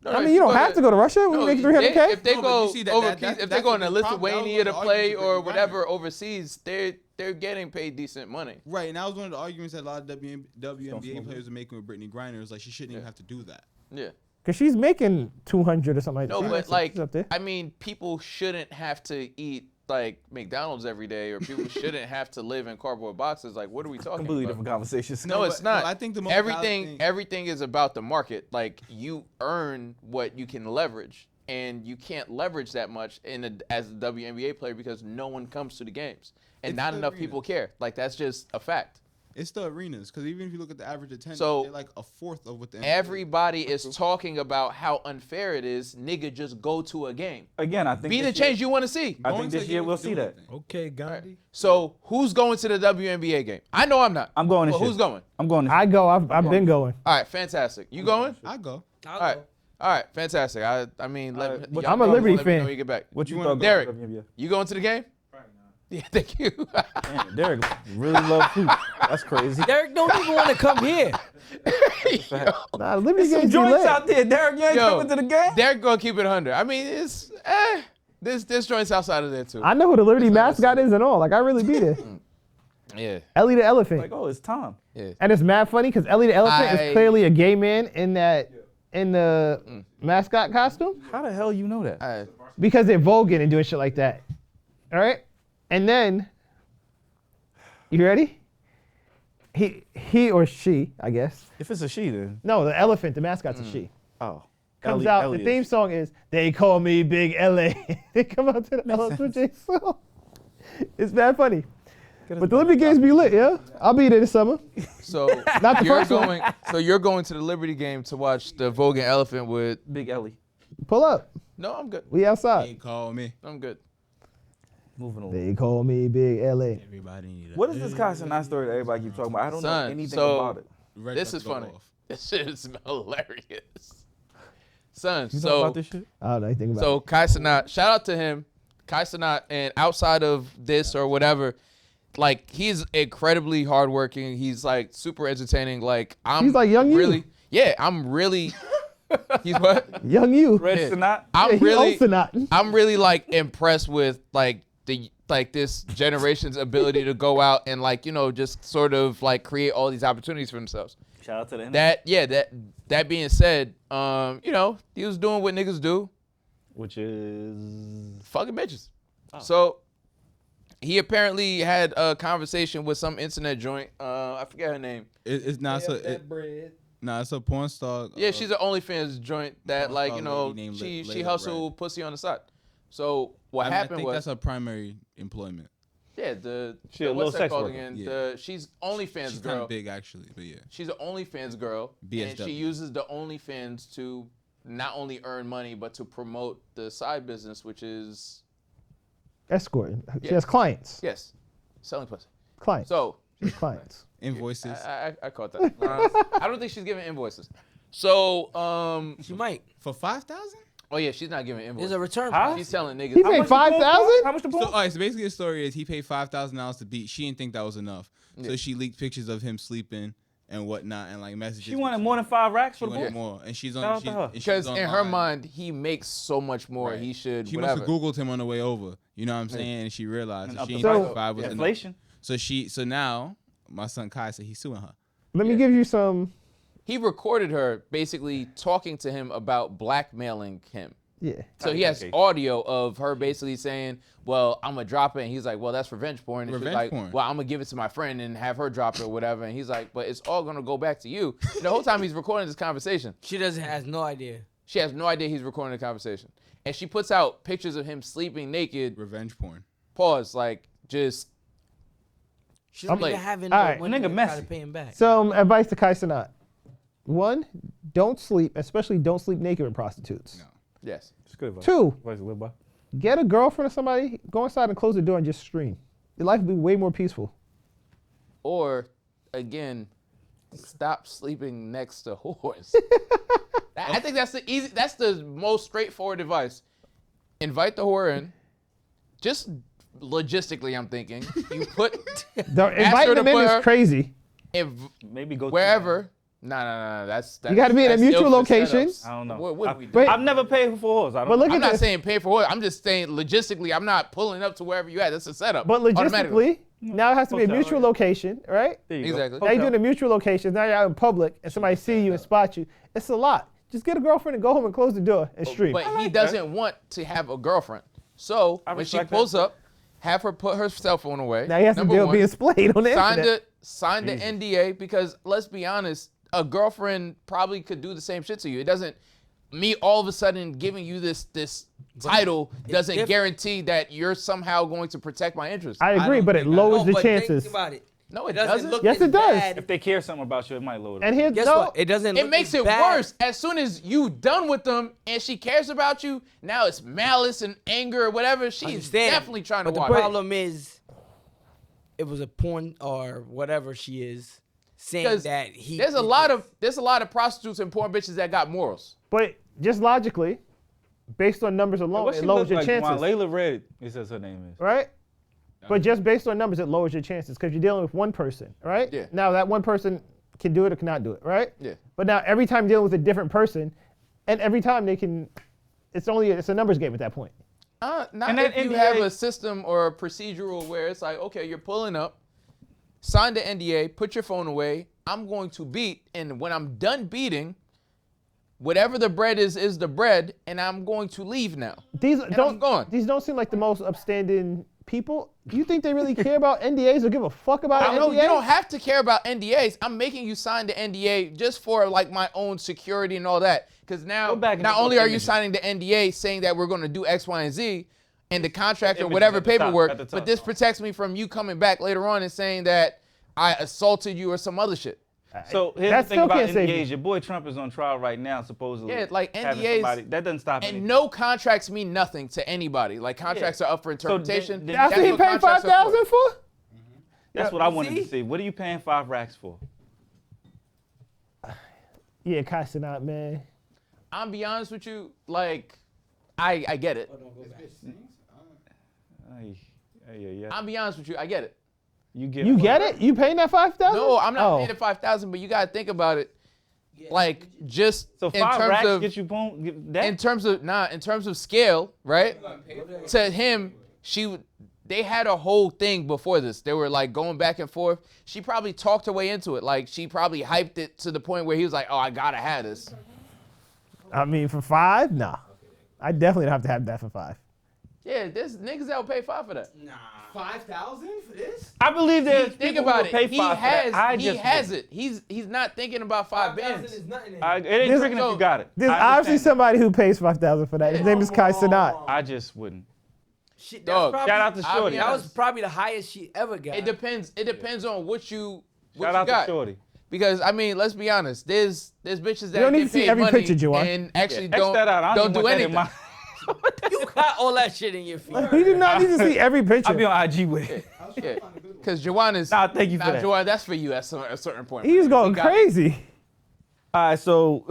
No, I mean, you don't have to go to Russia when you make 300K. If they No, but go you see that- over, that- if that's they go in the problem. That Lithuania was to the play argument or with whatever Griner. overseas, they're getting paid decent money. Right, and that was one of the arguments that a lot of WNBA players are making with Brittany Griner. It was like she shouldn't even have to do that. Yeah. Cause she's making 200 or something like No, that. but like, She's up there. I mean, people shouldn't have to eat like McDonald's every day, or people shouldn't have to live in cardboard boxes. Like, what are we talking completely about? different conversations. No, it's but- not. no, I think the most valid everything thing- everything is about the market. Like, you earn what you can leverage, and you can't leverage that much as a WNBA player because no one comes to the games, and It's not the enough arena. people care. Like, that's just a fact. It's the arenas, because even if you look at the average attendance, So, they're like a fourth of what the NBA Everybody is talking about how unfair it is. Nigga, just go to a game. Again, I think Be the this year- change you want to see. I Going think to this the year game we'll is see doing that. anything. Okay, Gandhi. So, who's going to the WNBA game? I know I'm not. I'm going this Well, year. who's going? I'm going this I go. I've been going. All right, fantastic. You going? I go. All right. All right, fantastic. I mean, but y'all I'm a know, Liberty let me know fan. when you get back. What you You thought wanna- about Derek. WNBA? You going to the game? Yeah, thank you. Damn, Derek really love food. That's crazy. Derek don't even want to come here. Nah, Liberty Some games be joints lit. out there, Derek. You ain't Yo, coming to the game? Derek gonna keep it 100. I mean, it's there's joints outside of there too. I know who the Liberty mascot is and all. Like, I really be there. Yeah, Ellie the elephant. Like, oh, it's Tom. yeah. And it's mad funny because Ellie the elephant I- is clearly a gay man in the mascot costume How the hell you know that? because they're voguing and doing shit like that. All right, and then you ready? He or she, I guess. If it's a she, then No, the elephant, the mascot's a she. oh, Comes Ellie- out. Ellie The is. theme song is "They Call Me Big LA." They come out to the Ella Switch song. It's mad funny. But the Liberty games be lit, yeah. I'll be there this summer. So Not the you're first one. going. So you're going to the Liberty game to watch the Vogue and Elephant with? Big Ellie. Pull up. No, I'm good. We outside. Ain't call me. I'm good. Moving on. They call me Big LA. Everybody need What is this Kai Cenat story that everybody keeps talking about? I don't Son, know anything so- about it. This is funny. This shit is hilarious. Son, You so talk about this shit? I don't know anything about So it. Kai Cenat, shout out to him, Kai Cenat, and outside of this or whatever, like, he's incredibly hardworking. He's like super entertaining. Like, I'm He's like young you. really, yeah, I'm really. He's what? Young you. Red Yeah. Cenat? I'm Yeah, he really, also not. I'm really like impressed with like this generation's ability to go out and like, you know, just sort of like create all these opportunities for themselves. Shout out to them. That being said, you know, he was doing what niggas do. Which is Fucking bitches. So he apparently had a conversation with some internet joint. I forget her name. It's not so. It's a porn star. Yeah, she's an OnlyFans joint that, porn like, star you know, lady named she Layla hustled pussy on the side. So what I happened think was, that's her primary employment. Yeah, She a little what's that sex called worker. again? Yeah. She's OnlyFans She's girl. kind of big actually, but yeah. She's an OnlyFans girl, and BSW. she uses the OnlyFans to not only earn money but to promote the side business, which is Escort. She Yeah. has clients. yes, selling pussy. Clients. So She has clients. Invoices. I caught that. I don't think she's giving invoices. So She might. For 5,000? oh yeah, she's not giving There's invoices. a return. Huh? policy. She's telling niggas. He How paid much- 5,000? How much the So, porn? all right, so basically the story is he paid $5,000 to beat. She didn't think that was enough. So Yeah. she leaked pictures of him sleeping and whatnot and like messages. She wanted more than 5 racks She for the wanted porn. more. And she's Shout on. out to her. Because in her online. mind, he makes so much more. Right. He should She whatever. must have Googled him on the way over. You know what I'm saying? And she realized And that up she the ain't price. think 5 was enough. Inflation. So now my son Kai said he's suing her. Let me give you some. He recorded her basically talking to him about blackmailing him. Yeah. So he has Okay. audio of her basically saying, well, I'm going to drop it. And he's like, well, that's revenge porn. And she's Revenge like, porn. well, I'm going to give it to my friend and have her drop it or whatever. And he's like, but it's all going to go back to you. And the whole time he's recording this conversation, She has no idea. she has no idea he's recording the conversation. And she puts out pictures of him sleeping naked. Revenge porn. Pause. Like, just, She don't like- even have All enough right. money Nigga to try messy. to pay him back. Some advice to Kai Cenat. One, don't sleep, especially don't sleep naked with prostitutes. No. yes. It's good advice. 2, Advice to live by. get a girlfriend or somebody, go inside and close the door and just stream. Your life will be way more peaceful. Or, again, stop sleeping next to whores. I think that's the most straightforward advice. Invite the whore in. Just logistically, I'm thinking. You put Don't, her inviting to them in put her- is crazy. Maybe go wherever. No. That's You gotta be in a that's mutual ill for location. setups. I don't know. What we do? But- I've never paid for whores. I don't But look I'm at not this. saying pay for whore. I'm just saying logistically, I'm not pulling up to wherever you at. That's a setup. But Automatically. logistically, now it has to be a Hotel, mutual right? location, right? There you Exactly. Go. Now you're Hotel. doing a mutual location. Now you're out in public and somebody see you and spot you. It's a lot. Just get a girlfriend and go home and close the door and stream. But he doesn't want to have a girlfriend. So I when she respect pulls that. up, have her put her cell phone away. Now he has to Number deal with one. being splayed on the internet. Sign the NDA because let's be honest, a girlfriend probably could do the same shit to you. It doesn't. Me all of a sudden giving you this title doesn't different. guarantee that you're somehow going to protect my interests. I agree, don't but it think I- lowers No, the but chances. Think about it. No, it doesn't doesn't. look Yes, as it does. bad. If they care something about you, it might lower the And here's Guess no, what? It doesn't. It look makes as it bad. worse as soon as you done with them and she cares about you. Now it's malice and anger or whatever. She's Understand. definitely trying to But the watch. problem is, it was a porn or whatever she is saying Because that he. there's a lot of prostitutes and porn bitches that got morals. but just logically, based on numbers alone, What it she lowers look your like? chances, Layla Red, it says her name is. right? But just based on numbers, it lowers your chances because you're dealing with one person, right? Yeah. Now that one person can do it or cannot do it, right? Yeah. But now every time you're dealing with a different person, and every time they can, it's a numbers game at that point. Not And if that you NDA have a system or a procedural where it's like, okay, you're pulling up, sign the NDA, put your phone away. I'm going to beat, and when I'm done beating, whatever the bread is the bread, and I'm going to leave now. These I'm don't gone. These don't seem like the most upstanding people. You think they really care about NDAs or give a fuck about I an know NDA? you don't have to care about NDAs. I'm making you sign the NDA just for like my own security and all that. Because now, Go back and not look only at are you images. signing the NDA saying that we're going to do X, Y, and Z, and the contract or Images whatever at the top, paperwork, at the top. but this protects me from you coming back later on and saying that I assaulted you or some other shit. So here's That the thing still about can't save you. NDAs. Your boy Trump is on trial right now, supposedly. Yeah, like having NDAs somebody- that doesn't stop anything. And no contracts mean nothing to anybody. Like contracts are up for interpretation. then- That's what he what paid contracts are for. $5,000 for? That's what I wanted see? to see. What are you paying 5 racks for? Yeah, Kai Cenat, man. I'm be honest with you, like I get it. Yeah. I'm be honest with you, I get it. You get You get it? You paying that $5,000? No, I'm not Oh. paying the 5,000, but you gotta think about it. Like just So in 5 terms racks of get you boom. That in terms of scale, right? To him, they had a whole thing before this. They were like going back and forth. She probably talked her way into it. Like she probably hyped it to the point where he was like, "Oh, I gotta have this." I mean, for 5? Nah. I definitely don't have to have that for 5. Yeah, there's niggas that will pay 5 for that. 5,000 for this? I believe there's Think people who about will pay it. He 5 for that. I he just has wouldn't. it. He's not thinking about 5 bands. is nothing. It ain't There's- tricking if you got it. There's I obviously understand somebody who pays $5,000 for that. His name is Kai Cenat. that. I just wouldn't. Shit, Dog, that's probably, shout out to Shorty. That was probably the highest she ever got. It depends. It depends on what you Shout out got. to Shorty. Because I mean, let's be honest. There's bitches that don't need get to see paid every money picture, Juwan. and actually X that out. I don't even do want that in anything. You got all that shit in your feet. You do not need to see every picture. I'll be on IG with it. Yeah, because Juwan is. Nah, thank you for that. Juwan, that's for you at a certain point. He's going got- crazy. All right, so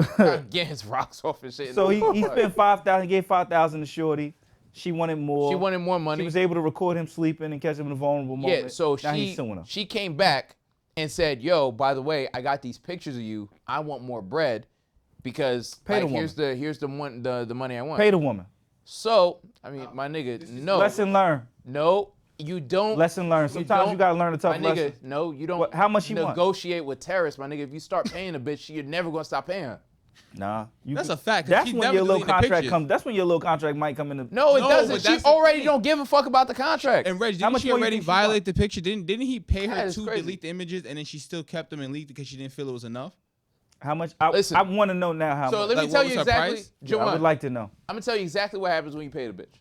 Getting his rocks off and shit. so he spent $5,000. He gave $5,000 to Shorty. She wanted more. She wanted more money. She was able to record him sleeping and catch him in a vulnerable moment. Yeah, so now he's suing her. she came back and said, "Yo, by the way, I got these pictures of you. I want more bread because Pay the like, woman. here's the money I want." Pay the woman. So I mean, my nigga, no, Lesson learned. no, you don't. Lesson learned. Sometimes you gotta learn a tough My nigga, lesson. no, you don't. What- how much she want? negotiate with terrorists, my nigga. If you start paying a bitch, you're never gonna stop paying her. Nah, That's a fact, 'cause That's she when never your little deleted the contract pictures. comes. That's when your little contract might come into. No, it No, doesn't. but She that's the already thing. don't give a fuck about the contract. And Reg, How didn't much she more you already think she want? violate the picture? Didn't he pay her That is to crazy. delete the images and then she still kept them and leaked it because she didn't feel it was enough? How much? Listen. I want to know now how So much. let me Like, tell what you was her exactly, price? Yeah, I Juwan. would like to know. I'm gonna tell you exactly what happens when you pay the bitch.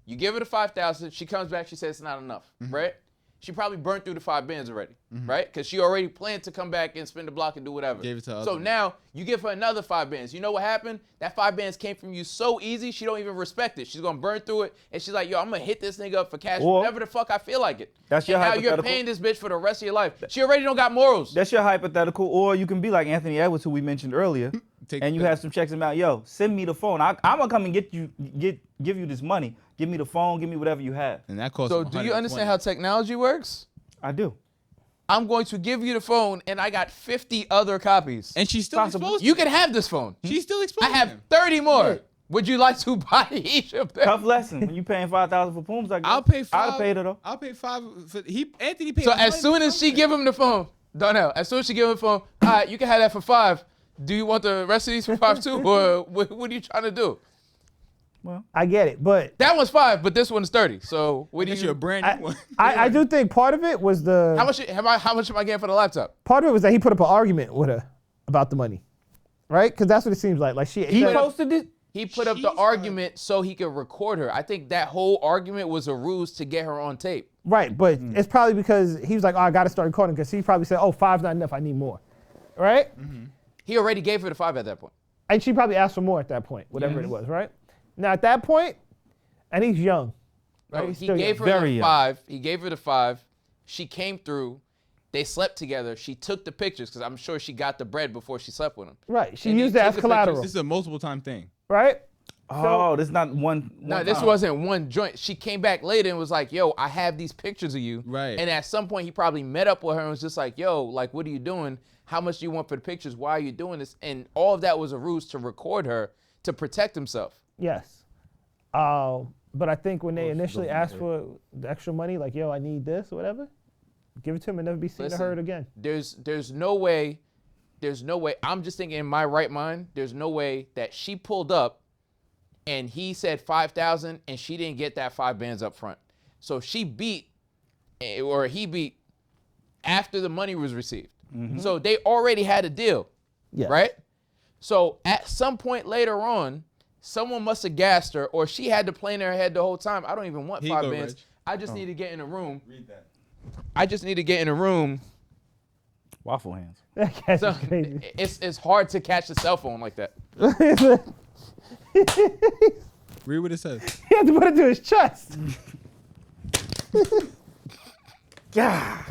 You give her the 5,000. She comes back. She says it's not enough, right? She probably burned through the 5 bands already, right? Because she already planned to come back and spin the block and do whatever. Gave it to her So husband. now you give her another 5 bands. You know what happened? That 5 bands came from you so easy. She don't even respect it. She's gonna burn through it, and she's like, "Yo, I'm gonna hit this nigga up for cash Or- whenever the fuck I feel like it." That's your and now you're hypothetical. paying this bitch for the rest of your life. She already don't got morals. That's your hypothetical, or you can be like Anthony Edwards, who we mentioned earlier, Take and you the- have some checks amount. Yo, send me the phone. I'm gonna come and give you this money. Give me the phone. Give me whatever you have. And that cost So him do you understand 120. how technology works? I do. I'm going to give you the phone, and I got 50 other copies. And she's still exposed. You can have this phone. She's still exposed. I have 30 more. Would you like to buy each of them? Tough lesson. When you paying $5,000 for Pooms, I guess. I'll pay 5. I'd have paid her though. I'll pay 5. Anthony paid. So $1 as soon for as she something. give him the phone, Donnell, as soon as she give him the phone, all right, you can have that for 5. Do you want the rest of these for 5 too, or what are you trying to do? I get it, but That one's 5, but this one's 30. So what do Get you a you? brand new one. I do think part of it was the How much am I getting for the laptop? part of it was that he put up an argument with her about the money, right? Because that's what it seems like. Like He posted it. He put up the argument so he could record her. I think that whole argument was a ruse to get her on tape. right, but it's probably because he was like, "Oh, I got to start recording," because he probably said, "Oh, 5's not enough. I need more," right? He already gave her the 5 at that point. And she probably asked for more at that point, whatever it was, right? Now at that point, and he's young, right? No, He's he still gave young. her Very the young. 5. He gave her the 5. She came through. They slept together. She took the pictures because I'm sure she got the bread before she slept with him. Right. She And he used that took as the collateral, This is a multiple time thing. right? Oh, this is not one. No, one this time. wasn't one joint. She came back later and was like, "Yo, I have these pictures of you." Right. And at some point, he probably met up with her and was just like, "Yo, like, what are you doing? How much do you want for the pictures? Why are you doing this?" And all of that was a ruse to record her to protect himself. Yes. But I think when they initially asked for the extra money, like, "Yo, I need this," or whatever, give it to him and never be seen or heard again. There's no way. I'm just thinking in my right mind. There's no way that she pulled up, and he said 5,000, and she didn't get that 5 bands up front. So she beat, or he beat, after the money was received. So they already had a deal, Yes. right? So at some point later on, someone must have gassed her, or she had to play in her head the whole time. I don't even want Here you 5 go, bands. Reg. I just need to get in a room. Read that. I just need to get in a room. Waffle hands. That cat's So crazy. it's hard to catch a cell phone like that. Read what it says. He had to put it to his chest. Yeah.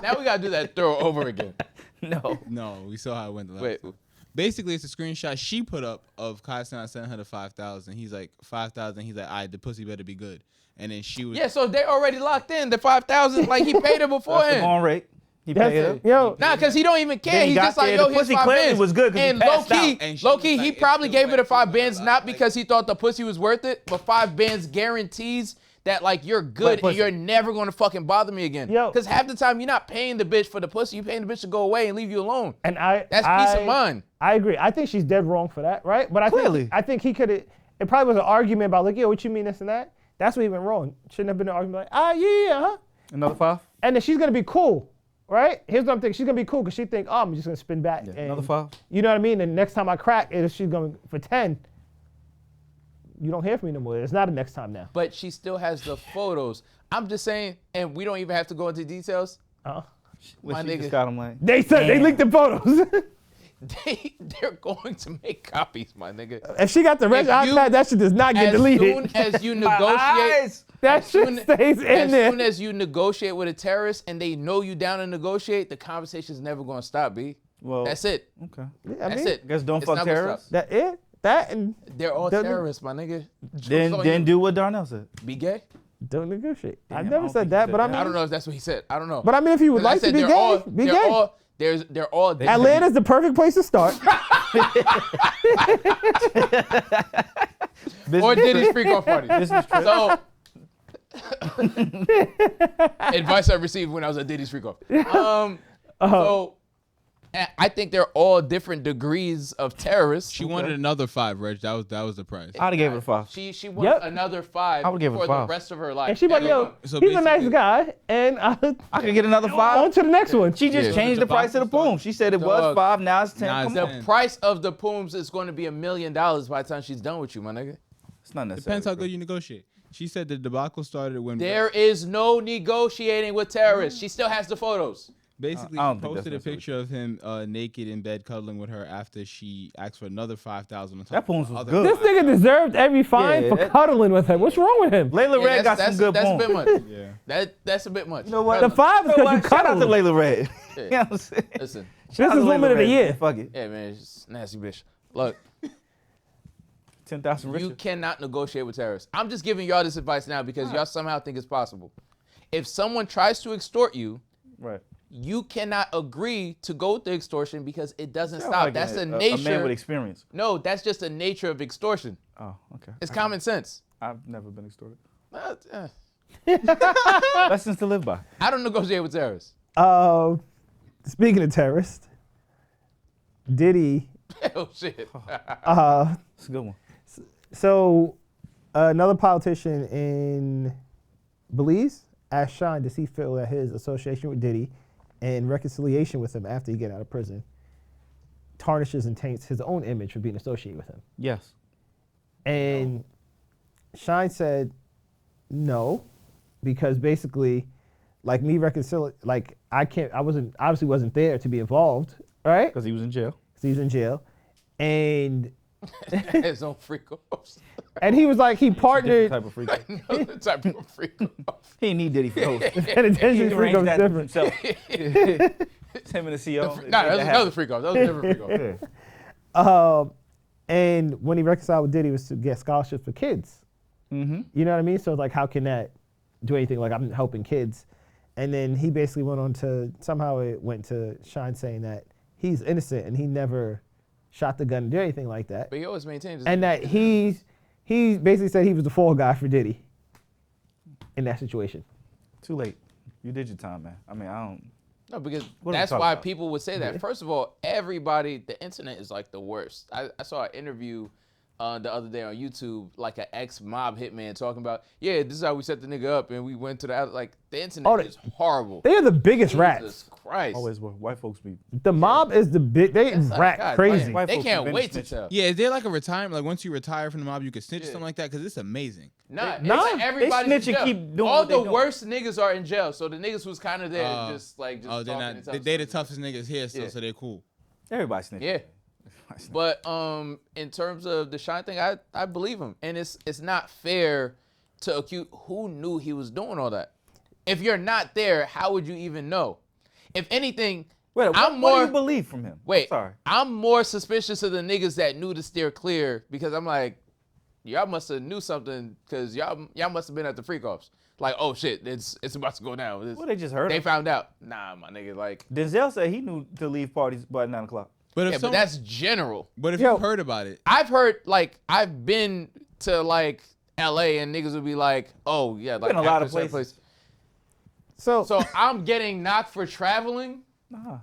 Now we gotta do that throw over again. No. No, we saw how it went the last Wait. time. Basically, it's a screenshot she put up of Kai Cenat sending her the 5,000. He's like, 5,000. He's like, all right, the pussy better be good. And then she was. Yeah, so they already locked in the 5,000. Like he paid her That's the beforehand. going rate. He That's paid her. it. Yo, Nah, cause he don't even care. Then he He's got just like, there, yo, the here's pussy 5 clearly bands. was good 'cause he And passed low key, out. And she low was key, like, he it's probably still gave her the wet, 5 still bands wet. not Like- because he thought the pussy was worth it, but 5 bands guarantees that like you're good pussy. and you're never gonna fucking bother me again. Yo. Cause half the time you're not paying the bitch for the pussy, you paying the bitch to go away and leave you alone. and That's peace of mind. I agree. I think she's dead wrong for that, right? But Clearly. I think he could have. It probably was an argument about like, yo, what you mean this and that? That's what he went wrong. Shouldn't have been an argument like, yeah, huh? Another 5? And then she's gonna be cool, right? Here's what I'm thinking. She's gonna be cool because she think, oh, I'm just gonna spin back. and, Another 5? You know what I mean? And next time I crack, she's going for 10. you don't hear from me no more. It's not a next time now. But she still has the photos. I'm just saying, and we don't even have to go into details. Well, My she nigga. just got him like. They said they leaked the photos. They're going to make copies, my nigga. If she got the red If you- iPad, that shit does not get As deleted. soon as you negotiate, that shit stays in as there. soon as you negotiate with a terrorist and they know you down to negotiate, the conversation's never gonna stop, B. Well, That's it. Okay. Yeah, I That's mean, it. Guess don't It's fuck not gonna terrorists. stop. That it. That and They're all Doesn't- terrorists, my nigga. Then do what Darnell said. Be gay. don't negotiate. I Damn, I never don't said think that, he but said I that. mean, I don't know if that's what he said. I don't know. But I mean, if you would 'Cause I like to said be they're gay, all- be they're gay. all- they're all. Atlanta's the perfect place to start. Or Diddy's freak off party. So, advice I received when I was at Diddy's freak off. So, I think they're all different degrees of terrorists. She wanted another 5, Reg. That was the price. I'd have gave it a 5. She won Yep. another 5 I would give her for 5. the rest of her life. And she like, yo, So he's a nice basically- guy, and I could get another 5. on to the next one. She just Yeah. changed the price of the boom. She said it was Dog. 5, now it's 10. Now it's Come The on. 10. price of the Pooms is going to be $1 million by the time she's done with you, my nigga. It's not necessary. Depends how good you negotiate. She said the debacle started when There is no negotiating with terrorists. She still has the photos. basically I don't she think that's posted a necessary. picture of him naked in bed cuddling with her after she asked for another 5,000 on top That of Pooms the was other good. This nigga deserved every fine Yeah, for that- cuddling with him. What's wrong with him? Layla Yeah, Red got some good that's a boom. bit much. Yeah. That's a bit much. You know what? The 5 is You know because you what? Shout out to cuddled. Layla Red. Yeah. You know what I'm saying? Listen, This Shout out is to Woman Layla of the Red, Year. man. Fuck it. yeah, man, it's just nasty bitch. Look, 10,000 you richer. cannot negotiate with terrorists. I'm just giving y'all this advice now because y'all somehow think it's possible. If someone tries to extort you, Right. you cannot agree to go with the extortion because it doesn't Sound stop. like That's the a nature. man with experience. No, that's just the nature of extortion. Oh, okay. It's common sense. I've never been extorted. Lessons to live by. I don't negotiate with terrorists. Speaking of terrorists, Diddy. Oh shit. It's a good one. So another politician in Belize asked Sean, does he feel that his association with Diddy and reconciliation with him after he get out of prison tarnishes and taints his own image for being associated with him? Yes. And Shine said no, because basically, like me like I obviously wasn't there to be involved, right? Because he was in jail. 'Cause he's in jail, and His own freak offs. and he was like he Different partnered. type of freak. Another type of freak off. He didn't need Diddy for those. Penitentiary He freak arranged was that different. himself. It's him and the CO. Nah, that was another freak off. That was a different freak off. And when he reconciled with Diddy was to get scholarships for kids. Mm-hmm. You know what I mean? So it's like, how can that do anything? Like, I'm helping kids. And then he basically went on to, somehow it went to Shine saying that he's innocent and he never shot the gun and did anything like that. But he always maintains his And that he basically said he was the fall guy for Diddy in that situation. Too late. You did your time, man. I mean, I don't. No, because What are we that's talking why about? people would say that. First of all, everybody, the internet is like the worst. I saw an interview the other day on YouTube, like an ex-mob hitman talking about, yeah, this is how we set the nigga up, and we went to the internet is horrible. They are the biggest rats. Jesus Christ. Always where white folks be. The mob is the big, they That's like, rat God crazy. damn, White They folks can't been wait to snitching. tell. Yeah, is there like a retirement? Like once you retire from the mob, you can snitch or Yeah. something like that? Because it's amazing. Nah, Nah, it's like everybody's snitch in and jail. keep doing All what they the doing. worst niggas are in jail, so the niggas who's kind of there just they're talking not. and telling They the stories. toughest niggas here, still, Yeah. so they're cool. Everybody snitching. Yeah. But in terms of the Shine thing, I believe him, and it's not fair to accuse. Who knew he was doing all that? If you're not there, how would you even know? If anything, Wait, I'm what do more. you believe from him? Wait, Sorry. I'm more suspicious of the niggas that knew to steer clear because I'm like, y'all must have knew something because y'all must have been at the freak offs. Like, oh shit, it's about to go down. Well, they just heard They him. found out. Nah, my nigga, like, Denzel said he knew to leave parties by 9 o'clock. But if yeah, but someone- that's general. but if Yo. you heard about it, I've heard, like, I've been to, like, LA and niggas would be like, oh, yeah, like, Been a lot of after a certain places. So, So I'm getting knocked for traveling? Nah.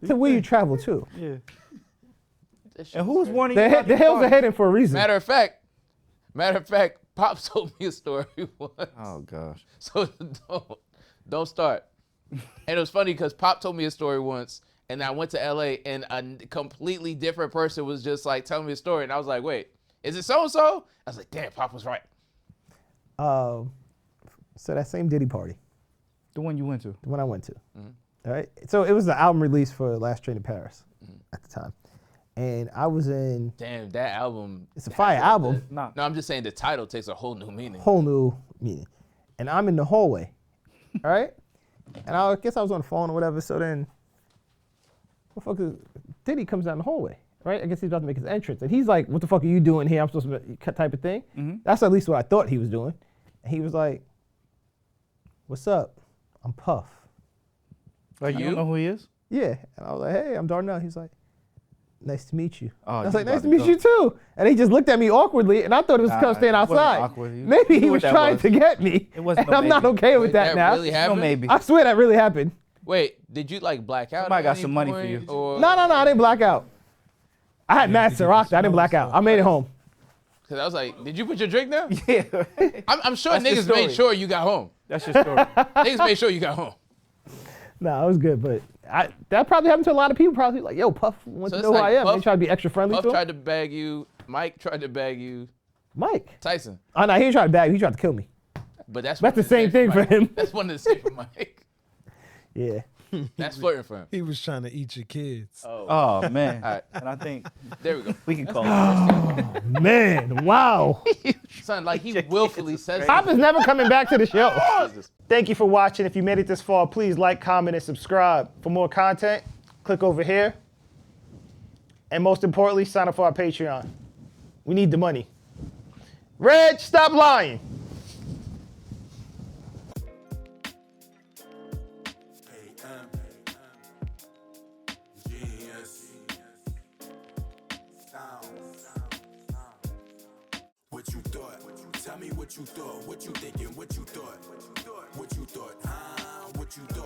to where you travel to. Yeah. That shit And who was crazy. warning you? about The these hills are parties? hidden for a reason. Matter of fact, Pop told me a story once. Oh gosh. So don't start. And it was funny because Pop told me a story once, and I went to LA, and a completely different person was just like telling me a story, and I was like, wait, Is it so-and-so? I was like, damn, Pop was right. So that same Diddy party. The one you went to. The one I went to. All right. So it was the album release for Last Train to Paris at the time. And I was in. Damn, that album. It's a fire album. No, I'm just saying the title takes a whole new meaning. Whole new meaning. And I'm in the hallway. All right. And I guess I was on the phone or whatever. So then, Diddy comes down the hallway. Right? I guess he's about to make his entrance. And he's like, what the fuck are you doing here? I'm supposed to type of thing. That's at least what I thought he was doing. And he was like, what's up? I'm Puff. Like, you don't know who he is? Yeah. And I was like, hey, I'm Darnell. He's like, nice to meet you. Oh, I was like, nice to meet you too. And he just looked at me awkwardly, and I thought it was because staying outside. Maybe he was trying to get me. It wasn't. And I'm not okay with that now. Really happened? No, maybe. I swear that really happened. Wait, did you like black out? Somebody got some money for you. Or... No, I didn't black out. I had mad Ciroc. I didn't black out. I made it home. Because I was like, did you put your drink down? Yeah. I'm sure That's the niggas story. made sure you got home. That's your story. Niggas made sure you got home. No, I was good, but that probably happened to a lot of people. Probably like, yo, Puff wants So to it's know who like I am. Puff- They try to be extra friendly Puff to him. tried to bag you. Mike tried to bag you. Mike. Tyson. Oh, no, he didn't try to bag me. He tried to kill me. But that's the same thing for him. That's one of the same for Mike. Yeah. That's flirting for him. He was trying to eat your kids. Oh, man. All right. And I think There we go. we can call it. Man, wow. Son, like he willfully says Pop is never coming back to the show. Jesus. Thank you for watching. If you made it this far, please like, comment, and subscribe. For more content, click over here. And most importantly, sign up for our Patreon. We need the money. Reg, stop lying. What you thought? Tell me what you thought. What you thinking? What you thought? What you thought? What you thought? What you thought?